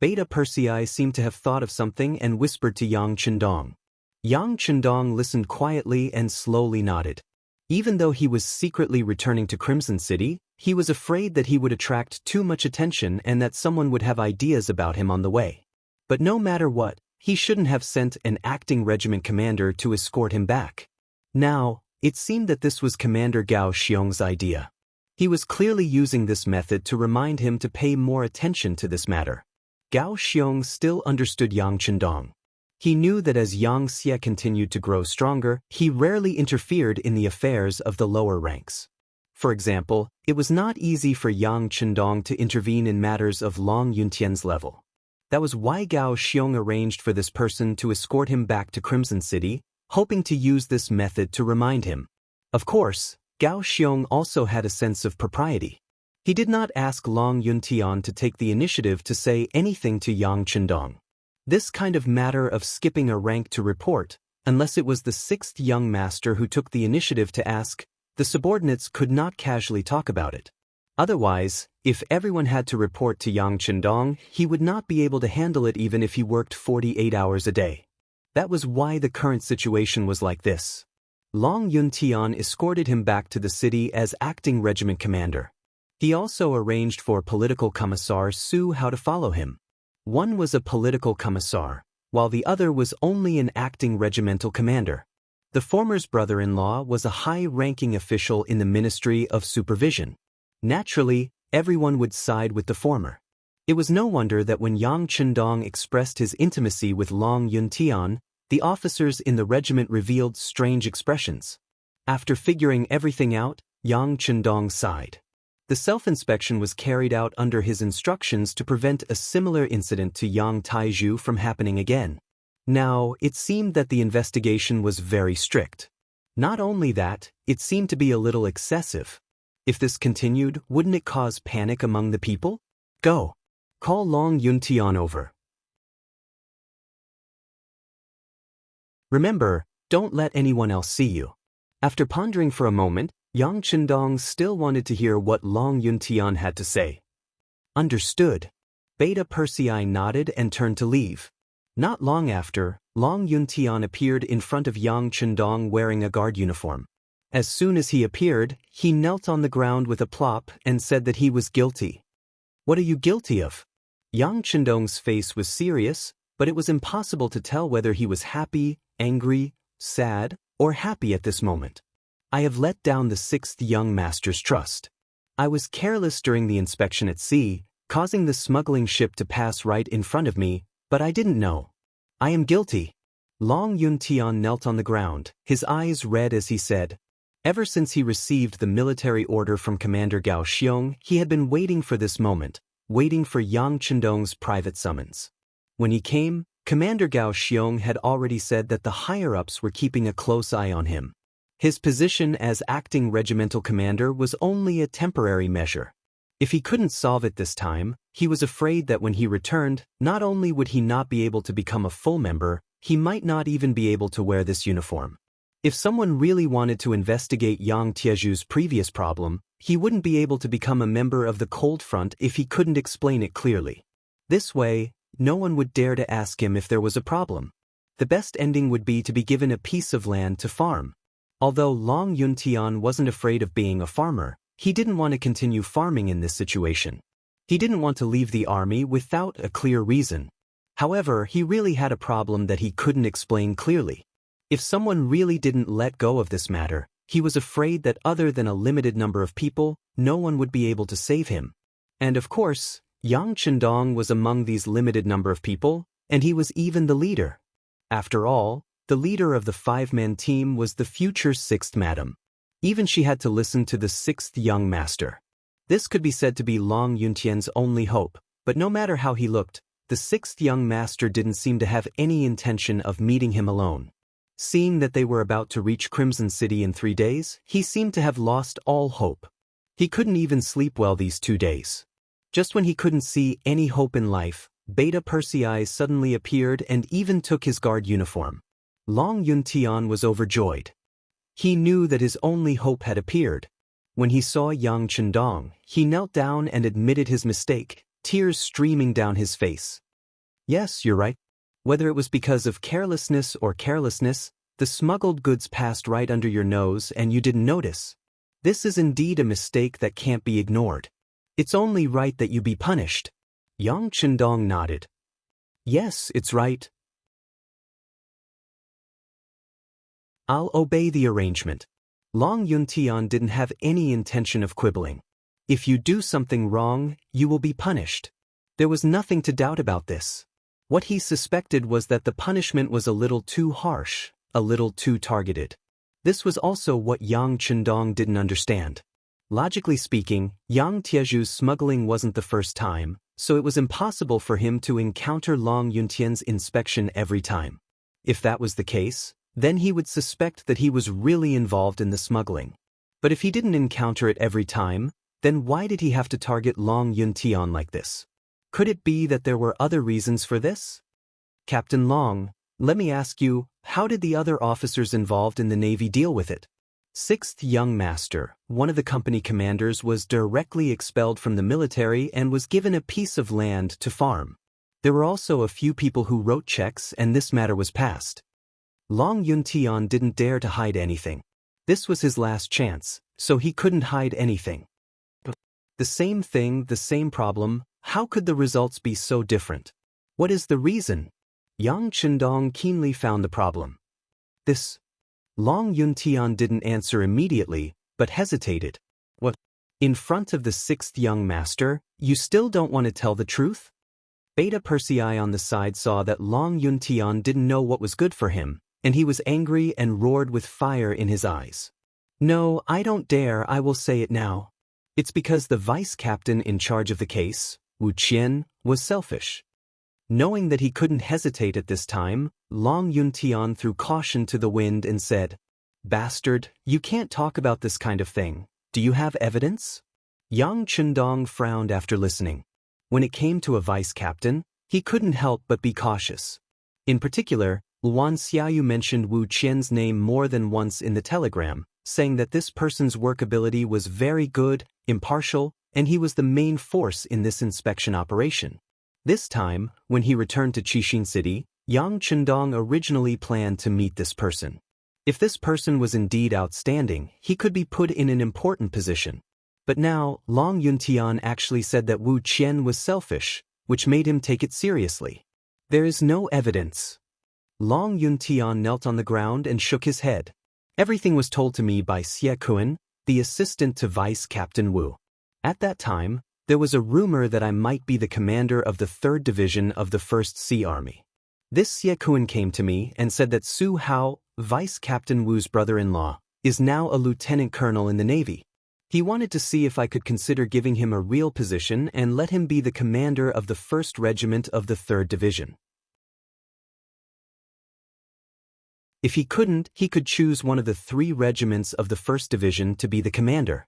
Beta Persei seemed to have thought of something and whispered to Yang Chendong. Yang Chendong listened quietly and slowly nodded. Even though he was secretly returning to Crimson City, he was afraid that he would attract too much attention and that someone would have ideas about him on the way. But no matter what, he shouldn't have sent an acting regiment commander to escort him back. Now, it seemed that this was Commander Gao Xiong's idea. He was clearly using this method to remind him to pay more attention to this matter. Gao Xiong still understood Yang Chendong. He knew that as Xianxia continued to grow stronger, he rarely interfered in the affairs of the lower ranks. For example, it was not easy for Yang Chendong to intervene in matters of Long Yuntian's level. That was why Gao Xiong arranged for this person to escort him back to Crimson City, hoping to use this method to remind him. Of course, Gao Xiong also had a sense of propriety. He did not ask Long Yuntian to take the initiative to say anything to Yang Chendong. This kind of matter of skipping a rank to report, unless it was the 6th young master who took the initiative to ask, the subordinates could not casually talk about it. Otherwise, if everyone had to report to Yang Chendong, he would not be able to handle it even if he worked 48 hours a day. That was why the current situation was like this. Long Yuntian escorted him back to the city as acting regiment commander. He also arranged for political commissar Su Hao to follow him. One was a political commissar, while the other was only an acting regimental commander. The former's brother-in-law was a high-ranking official in the Ministry of Supervision. Naturally, everyone would side with the former. It was no wonder that when Yang Chendong expressed his intimacy with Long Yuntian, the officers in the regiment revealed strange expressions. After figuring everything out, Yang Chendong sighed. The self-inspection was carried out under his instructions to prevent a similar incident to Yang Taizhu from happening again. Now, it seemed that the investigation was very strict. Not only that, it seemed to be a little excessive. If this continued, wouldn't it cause panic among the people? Go. Call Long Yuntian over. Remember, don't let anyone else see you. After pondering for a moment, Yang Chendong still wanted to hear what Long Yuntian had to say. Understood. Beta Persei nodded and turned to leave. Not long after, Long Yuntian appeared in front of Yang Chendong wearing a guard uniform. As soon as he appeared, he knelt on the ground with a plop and said that he was guilty. What are you guilty of? Yang Chendong's face was serious, but it was impossible to tell whether he was happy, angry, sad, or happy at this moment. I have let down the 6th young master's trust. I was careless during the inspection at sea, causing the smuggling ship to pass right in front of me, but I didn't know. I am guilty. Long Yuntian knelt on the ground, his eyes red as he said. Ever since he received the military order from Commander Gao Xiong, he had been waiting for this moment, waiting for Yang Chendong's private summons. When he came, Commander Gao Xiong had already said that the higher-ups were keeping a close eye on him. His position as acting regimental commander was only a temporary measure. If he couldn't solve it this time, he was afraid that when he returned, not only would he not be able to become a full member, he might not even be able to wear this uniform. If someone really wanted to investigate Yang Tiezhu's previous problem, he wouldn't be able to become a member of the Cold Front if he couldn't explain it clearly. This way, no one would dare to ask him if there was a problem. The best ending would be to be given a piece of land to farm. Although Long Yuntian wasn't afraid of being a farmer, he didn't want to continue farming in this situation. He didn't want to leave the army without a clear reason. However, he really had a problem that he couldn't explain clearly. If someone really didn't let go of this matter, he was afraid that other than a limited number of people, no one would be able to save him. And of course, Yang Chendong was among these limited number of people, and he was even the leader. After all, the leader of the 5-man team was the future 6th madam. Even she had to listen to the 6th young master. This could be said to be Long Yuntian's only hope, but no matter how he looked, the sixth young master didn't seem to have any intention of meeting him alone. Seeing that they were about to reach Crimson City in 3 days, he seemed to have lost all hope. He couldn't even sleep well these 2 days. Just when he couldn't see any hope in life, Beta Persei suddenly appeared and even took his guard uniform. Long Yuntian was overjoyed. He knew that his only hope had appeared. When he saw Yang Chendong, he knelt down and admitted his mistake, tears streaming down his face. Yes, you're right. Whether it was because of carelessness or carelessness, the smuggled goods passed right under your nose and you didn't notice. This is indeed a mistake that can't be ignored. It's only right that you be punished. Yang Chendong nodded. Yes, it's right. I'll obey the arrangement. Long Yuntian didn't have any intention of quibbling. If you do something wrong, you will be punished. There was nothing to doubt about this. What he suspected was that the punishment was a little too harsh, a little too targeted. This was also what Yang Chendong didn't understand. Logically speaking, Yang Tieju's smuggling wasn't the first time, so it was impossible for him to encounter Long Yuntian's inspection every time. If that was the case, then he would suspect that he was really involved in the smuggling. But if he didn't encounter it every time, then why did he have to target Long Yuntian like this? Could it be that there were other reasons for this? Captain Long, let me ask you, how did the other officers involved in the Navy deal with it? Sixth young master, one of the company commanders, was directly expelled from the military and was given a piece of land to farm. There were also a few people who wrote checks and this matter was passed. Long Yuntian didn't dare to hide anything. This was his last chance, so he couldn't hide anything. The same thing, the same problem, how could the results be so different? What is the reason? Yang Chendong keenly found the problem. This. Long Yuntian didn't answer immediately, but hesitated. What? In front of the sixth young master, you still don't want to tell the truth? Beta Persei on the side saw that Long Yuntian didn't know what was good for him, and he was angry and roared with fire in his eyes. No, I don't dare, I will say it now. It's because the vice captain in charge of the case, Wu Qian, was selfish. Knowing that he couldn't hesitate at this time, Long Yuntian threw caution to the wind and said, Bastard, you can't talk about this kind of thing. Do you have evidence? Yang Chendong frowned after listening. When it came to a vice captain, he couldn't help but be cautious. In particular, Luan Xiaoyu mentioned Wu Qian's name more than once in the telegram, saying that this person's workability was very good, impartial, and he was the main force in this inspection operation. This time, when he returned to Qixing City, Yang Chendong originally planned to meet this person. If this person was indeed outstanding, he could be put in an important position. But now, Long Yuntian actually said that Wu Qian was selfish, which made him take it seriously. There is no evidence. Long Yuntian knelt on the ground and shook his head. Everything was told to me by Xie Kuan, the assistant to Vice Captain Wu. At that time, there was a rumor that I might be the commander of the 3rd Division of the 1st Sea Army. This Xie Kuan came to me and said that Su Hao, Vice Captain Wu's brother-in-law, is now a lieutenant colonel in the Navy. He wanted to see if I could consider giving him a real position and let him be the commander of the 1st Regiment of the 3rd Division. If he couldn't, he could choose one of the 3 regiments of the 1st Division to be the commander.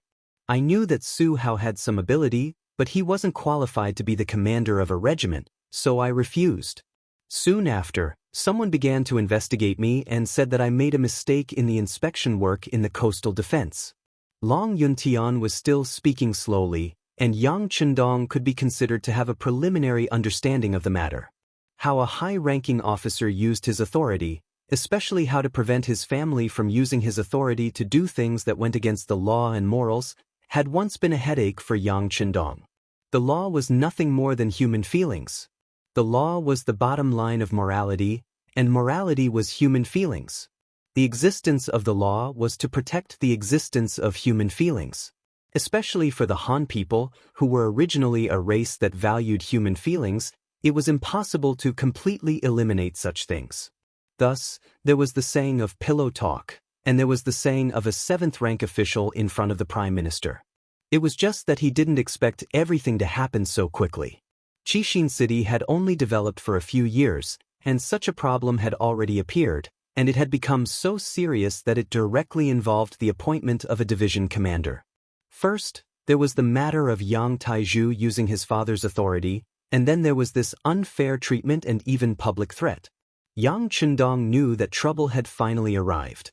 I knew that Su Hao had some ability, but he wasn't qualified to be the commander of a regiment, so I refused. Soon after, someone began to investigate me and said that I made a mistake in the inspection work in the coastal defense. Long Yuntian was still speaking slowly, and Yang Chendong could be considered to have a preliminary understanding of the matter. How a high-ranking officer used his authority, especially how to prevent his family from using his authority to do things that went against the law and morals, had once been a headache for Yang Chendong. The law was nothing more than human feelings. The law was the bottom line of morality, and morality was human feelings. The existence of the law was to protect the existence of human feelings. Especially for the Han people, who were originally a race that valued human feelings, it was impossible to completely eliminate such things. Thus, there was the saying of pillow talk, and there was the saying of a 7th-rank official in front of the Prime Minister. It was just that he didn't expect everything to happen so quickly. Qixin City had only developed for a few years, and such a problem had already appeared, and it had become so serious that it directly involved the appointment of a division commander. First, there was the matter of Yang Taizhu using his father's authority, and then there was this unfair treatment and even public threat. Yang Chendong knew that trouble had finally arrived.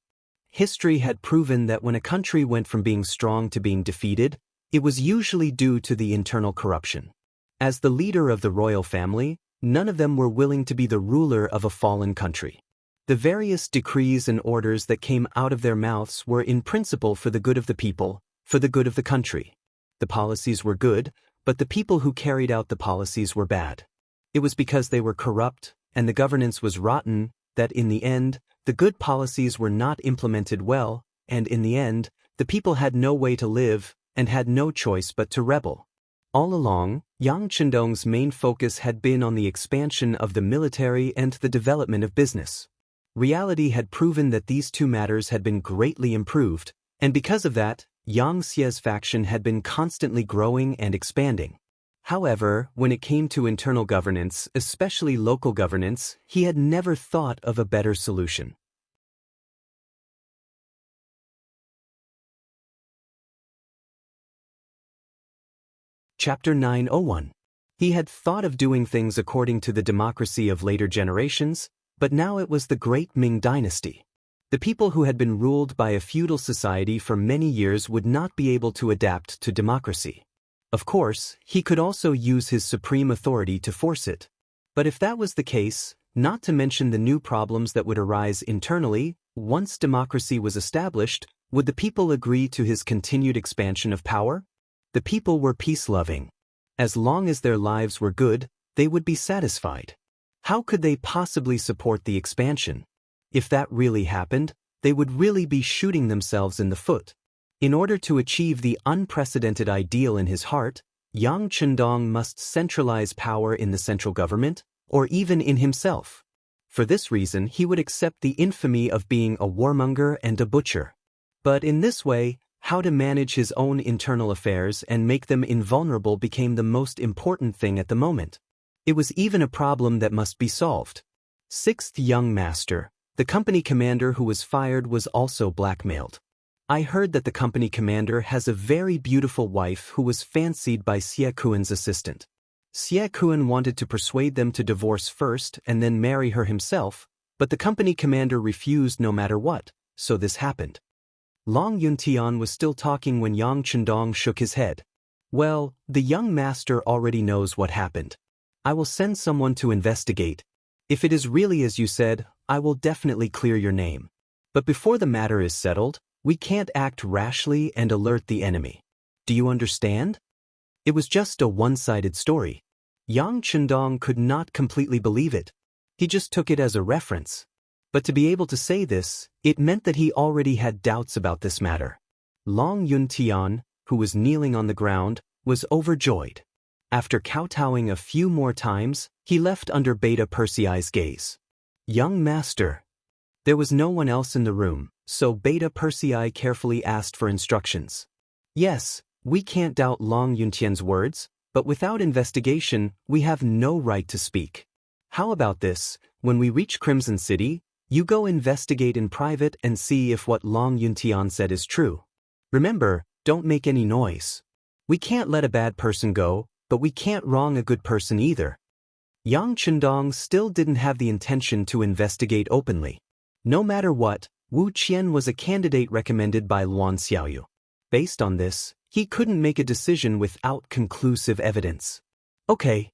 History had proven that when a country went from being strong to being defeated, it was usually due to the internal corruption. As the leader of the royal family, none of them were willing to be the ruler of a fallen country. The various decrees and orders that came out of their mouths were in principle for the good of the people, for the good of the country. The policies were good, but the people who carried out the policies were bad. It was because they were corrupt, and the governance was rotten, that in the end, the good policies were not implemented well, and in the end, the people had no way to live, and had no choice but to rebel. All along, Yang Chendong's main focus had been on the expansion of the military and the development of business. Reality had proven that these two matters had been greatly improved, and because of that, Yang Xie's faction had been constantly growing and expanding. However, when it came to internal governance, especially local governance, he had never thought of a better solution. Chapter 901. He had thought of doing things according to the democracy of later generations, but now it was the great Ming dynasty. The people who had been ruled by a feudal society for many years would not be able to adapt to democracy. Of course, he could also use his supreme authority to force it. But if that was the case, not to mention the new problems that would arise internally, once democracy was established, would the people agree to his continued expansion of power? The people were peace-loving. As long as their lives were good, they would be satisfied. How could they possibly support the expansion? If that really happened, they would really be shooting themselves in the foot. In order to achieve the unprecedented ideal in his heart, Yang Chendong must centralize power in the central government, or even in himself. For this reason, he would accept the infamy of being a warmonger and a butcher. But in this way, how to manage his own internal affairs and make them invulnerable became the most important thing at the moment. It was even a problem that must be solved. Sixth young master, the company commander who was fired, was also blackmailed. I heard that the company commander has a very beautiful wife who was fancied by Xie Kuan's assistant. Xie Kuan wanted to persuade them to divorce first and then marry her himself, but the company commander refused no matter what, so this happened. Long Yuntian was still talking when Yang Chendong shook his head. Well, the young master already knows what happened. I will send someone to investigate. If it is really as you said, I will definitely clear your name. But before the matter is settled, we can't act rashly and alert the enemy. Do you understand? It was just a one-sided story. Yang Chendong could not completely believe it. He just took it as a reference. But to be able to say this, it meant that he already had doubts about this matter. Long Yuntian, who was kneeling on the ground, was overjoyed. After kowtowing a few more times, he left under Beta Persei's gaze. Young master. There was no one else in the room, so Beta Persei carefully asked for instructions. Yes, we can't doubt Long Yuntian's words, but without investigation, we have no right to speak. How about this, when we reach Crimson City, you go investigate in private and see if what Long Yuntian said is true. Remember, don't make any noise. We can't let a bad person go, but we can't wrong a good person either. Yang Chendong still didn't have the intention to investigate openly. No matter what, Wu Qian was a candidate recommended by Luan Xiaoyu. Based on this, he couldn't make a decision without conclusive evidence. Okay.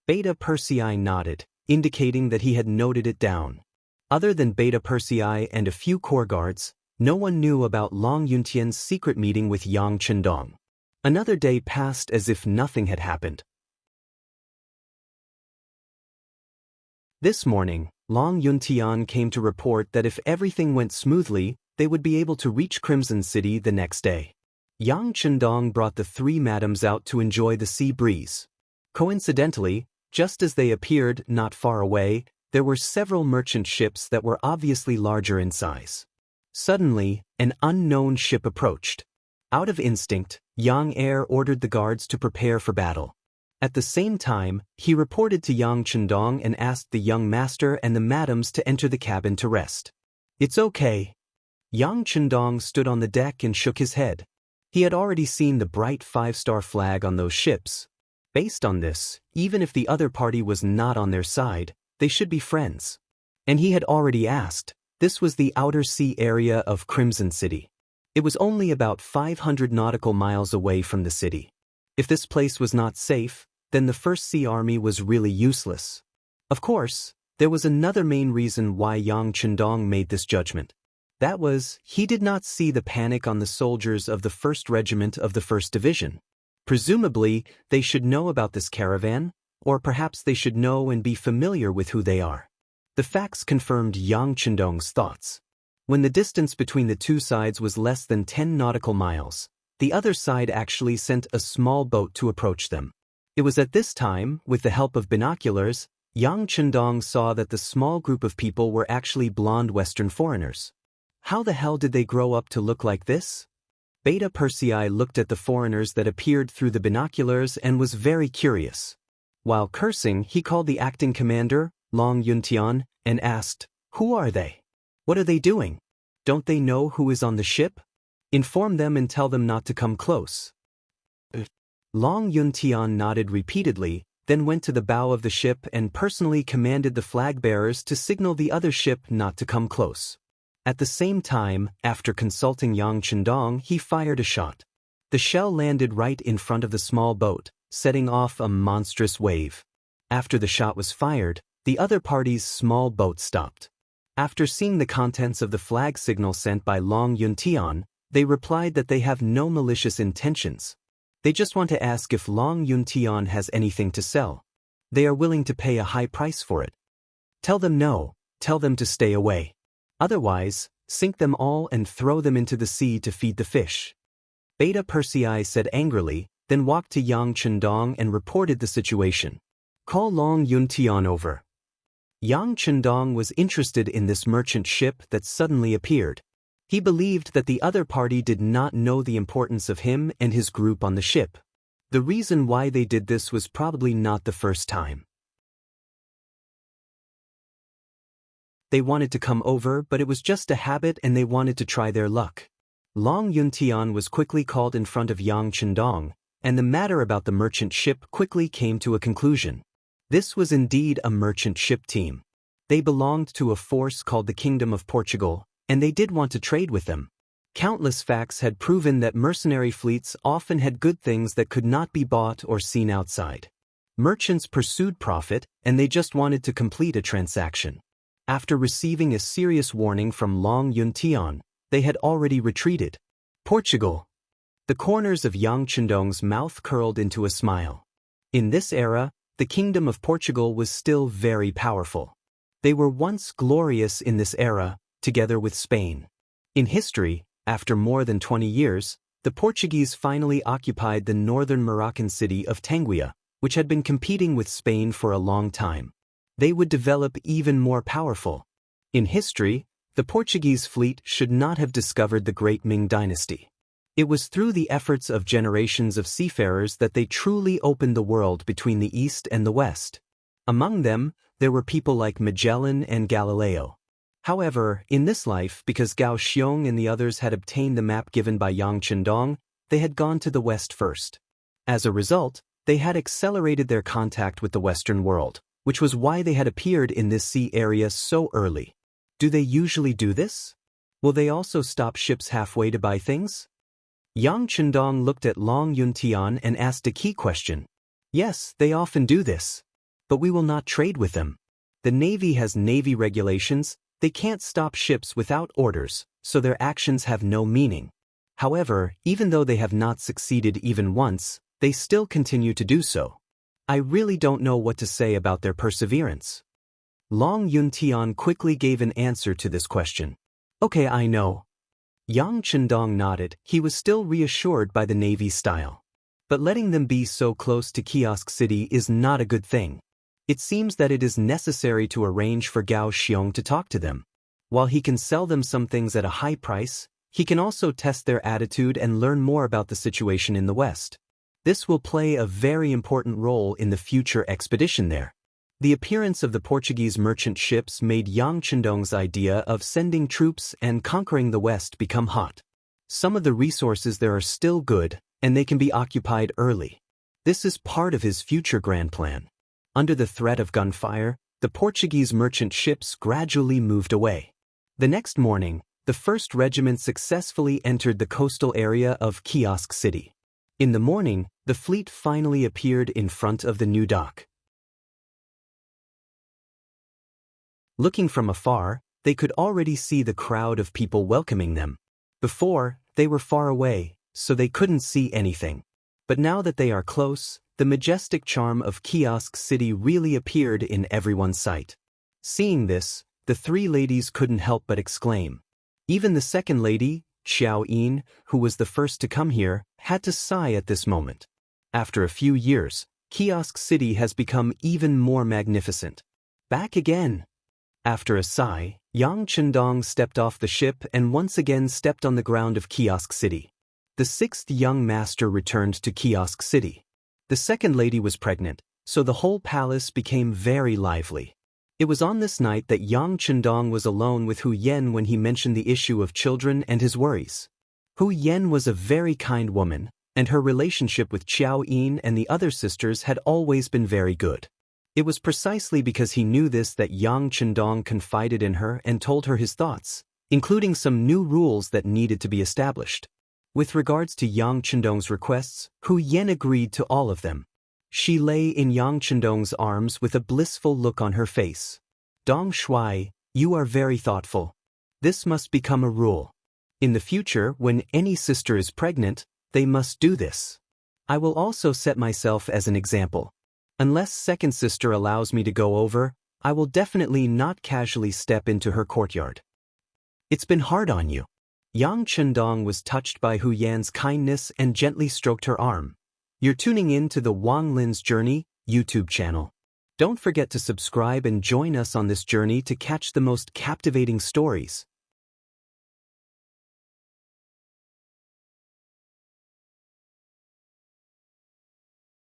Beta Persei nodded, indicating that he had noted it down. Other than Beta Persei and a few core guards, no one knew about Long Yuntian's secret meeting with Yang Chendong. Another day passed as if nothing had happened. This morning, Long Yuntian came to report that if everything went smoothly, they would be able to reach Crimson City the next day. Yang Chendong brought the three madams out to enjoy the sea breeze. Coincidentally, just as they appeared not far away, there were several merchant ships that were obviously larger in size. Suddenly, an unknown ship approached. Out of instinct, Yang Air ordered the guards to prepare for battle. At the same time, he reported to Yang Chendong and asked the young master and the madams to enter the cabin to rest. It's okay. Yang Chendong stood on the deck and shook his head. He had already seen the bright 5-star flag on those ships. Based on this, even if the other party was not on their side, they should be friends. And he had already asked. This was the outer sea area of Crimson City. It was only about 500 nautical miles away from the city. If this place was not safe, then the First Sea Army was really useless. Of course, there was another main reason why Yang Chendong made this judgment. That was, he did not see the panic on the soldiers of the 1st Regiment of the 1st Division. Presumably, they should know about this caravan, or perhaps they should know and be familiar with who they are. The facts confirmed Yang Chendong's thoughts. When the distance between the two sides was less than 10 nautical miles, the other side actually sent a small boat to approach them. It was at this time, with the help of binoculars, Yang Chendong saw that the small group of people were actually blonde Western foreigners. How the hell did they grow up to look like this? Beta Persei looked at the foreigners that appeared through the binoculars and was very curious. While cursing, he called the acting commander, Long Yuntian, and asked, "Who are they? What are they doing? Don't they know who is on the ship? Inform them and tell them not to come close." Long Yuntian nodded repeatedly, then went to the bow of the ship and personally commanded the flag bearers to signal the other ship not to come close. At the same time, after consulting Yang Chendong, he fired a shot. The shell landed right in front of the small boat, setting off a monstrous wave. After the shot was fired, the other party's small boat stopped. After seeing the contents of the flag signal sent by Long Yuntian, they replied that they have no malicious intentions. They just want to ask if Long Yuntian has anything to sell. They are willing to pay a high price for it. Tell them no, tell them to stay away. Otherwise, sink them all and throw them into the sea to feed the fish. Beta Persei said angrily, then walked to Yang Chendong and reported the situation. Call Long Yuntian over. Yang Chendong was interested in this merchant ship that suddenly appeared. He believed that the other party did not know the importance of him and his group on the ship. The reason why they did this was probably not the first time. They wanted to come over, but it was just a habit and they wanted to try their luck. Long Yuntian was quickly called in front of Yang Chendong, and the matter about the merchant ship quickly came to a conclusion. This was indeed a merchant ship team. They belonged to a force called the Kingdom of Portugal, and they did want to trade with them. Countless facts had proven that mercenary fleets often had good things that could not be bought or seen outside. Merchants pursued profit, and they just wanted to complete a transaction. After receiving a serious warning from Long Yuntian, they had already retreated. Portugal. The corners of Yang Chendong's mouth curled into a smile. In this era, the Kingdom of Portugal was still very powerful. They were once glorious in this era, together with Spain. In history, after more than 20 years, the Portuguese finally occupied the northern Moroccan city of Tangier, which had been competing with Spain for a long time. They would develop even more powerful. In history, the Portuguese fleet should not have discovered the Great Ming Dynasty. It was through the efforts of generations of seafarers that they truly opened the world between the East and the West. Among them, there were people like Magellan and Galileo. However, in this life, because Gao Xiong and the others had obtained the map given by Yang Chendong, they had gone to the West first. As a result, they had accelerated their contact with the Western world, which was why they had appeared in this sea area so early. Do they usually do this? Will they also stop ships halfway to buy things? Yang Chendong looked at Long Yuntian and asked a key question. Yes, they often do this. But we will not trade with them. The Navy has Navy regulations. They can't stop ships without orders, so their actions have no meaning. However, even though they have not succeeded even once, they still continue to do so. I really don't know what to say about their perseverance. Long Yuntian quickly gave an answer to this question. Okay, I know. Yang Chendong nodded. He was still reassured by the Navy style. But letting them be so close to Kiosk City is not a good thing. It seems that it is necessary to arrange for Gao Xiong to talk to them. While he can sell them some things at a high price, he can also test their attitude and learn more about the situation in the West. This will play a very important role in the future expedition there. The appearance of the Portuguese merchant ships made Yang Chendong's idea of sending troops and conquering the West become hot. Some of the resources there are still good, and they can be occupied early. This is part of his future grand plan. Under the threat of gunfire, the Portuguese merchant ships gradually moved away. The next morning, the 1st Regiment successfully entered the coastal area of Kiosk City. In the morning, the fleet finally appeared in front of the new dock. Looking from afar, they could already see the crowd of people welcoming them. Before, they were far away, so they couldn't see anything. But now that they are close, the majestic charm of Kiosk City really appeared in everyone's sight. Seeing this, the 3 ladies couldn't help but exclaim. Even the 2nd lady, Xiao Yin, who was the first to come here, had to sigh at this moment. After a few years, Kiosk City has become even more magnificent. Back again! After a sigh, Yang Chendong stepped off the ship and once again stepped on the ground of Kiosk City. The 6th young master returned to Kiosk City. The 2nd lady was pregnant, so the whole palace became very lively. It was on this night that Yang Chendong was alone with Hu Yen when he mentioned the issue of children and his worries. Hu Yen was a very kind woman, and her relationship with Xiao Yin and the other sisters had always been very good. It was precisely because he knew this that Yang Chendong confided in her and told her his thoughts, including some new rules that needed to be established. With regards to Yang Chendong's requests, Hu Yen agreed to all of them. She lay in Yang Chendong's arms with a blissful look on her face. Dong Shuai, you are very thoughtful. This must become a rule. In the future, when any sister is pregnant, they must do this. I will also set myself as an example. Unless 2nd sister allows me to go over, I will definitely not casually step into her courtyard. It's been hard on you. Yang Chendong was touched by Hu Yan's kindness and gently stroked her arm. You're tuning in to the Wang Lin's Journey YouTube channel. Don't forget to subscribe and join us on this journey to catch the most captivating stories.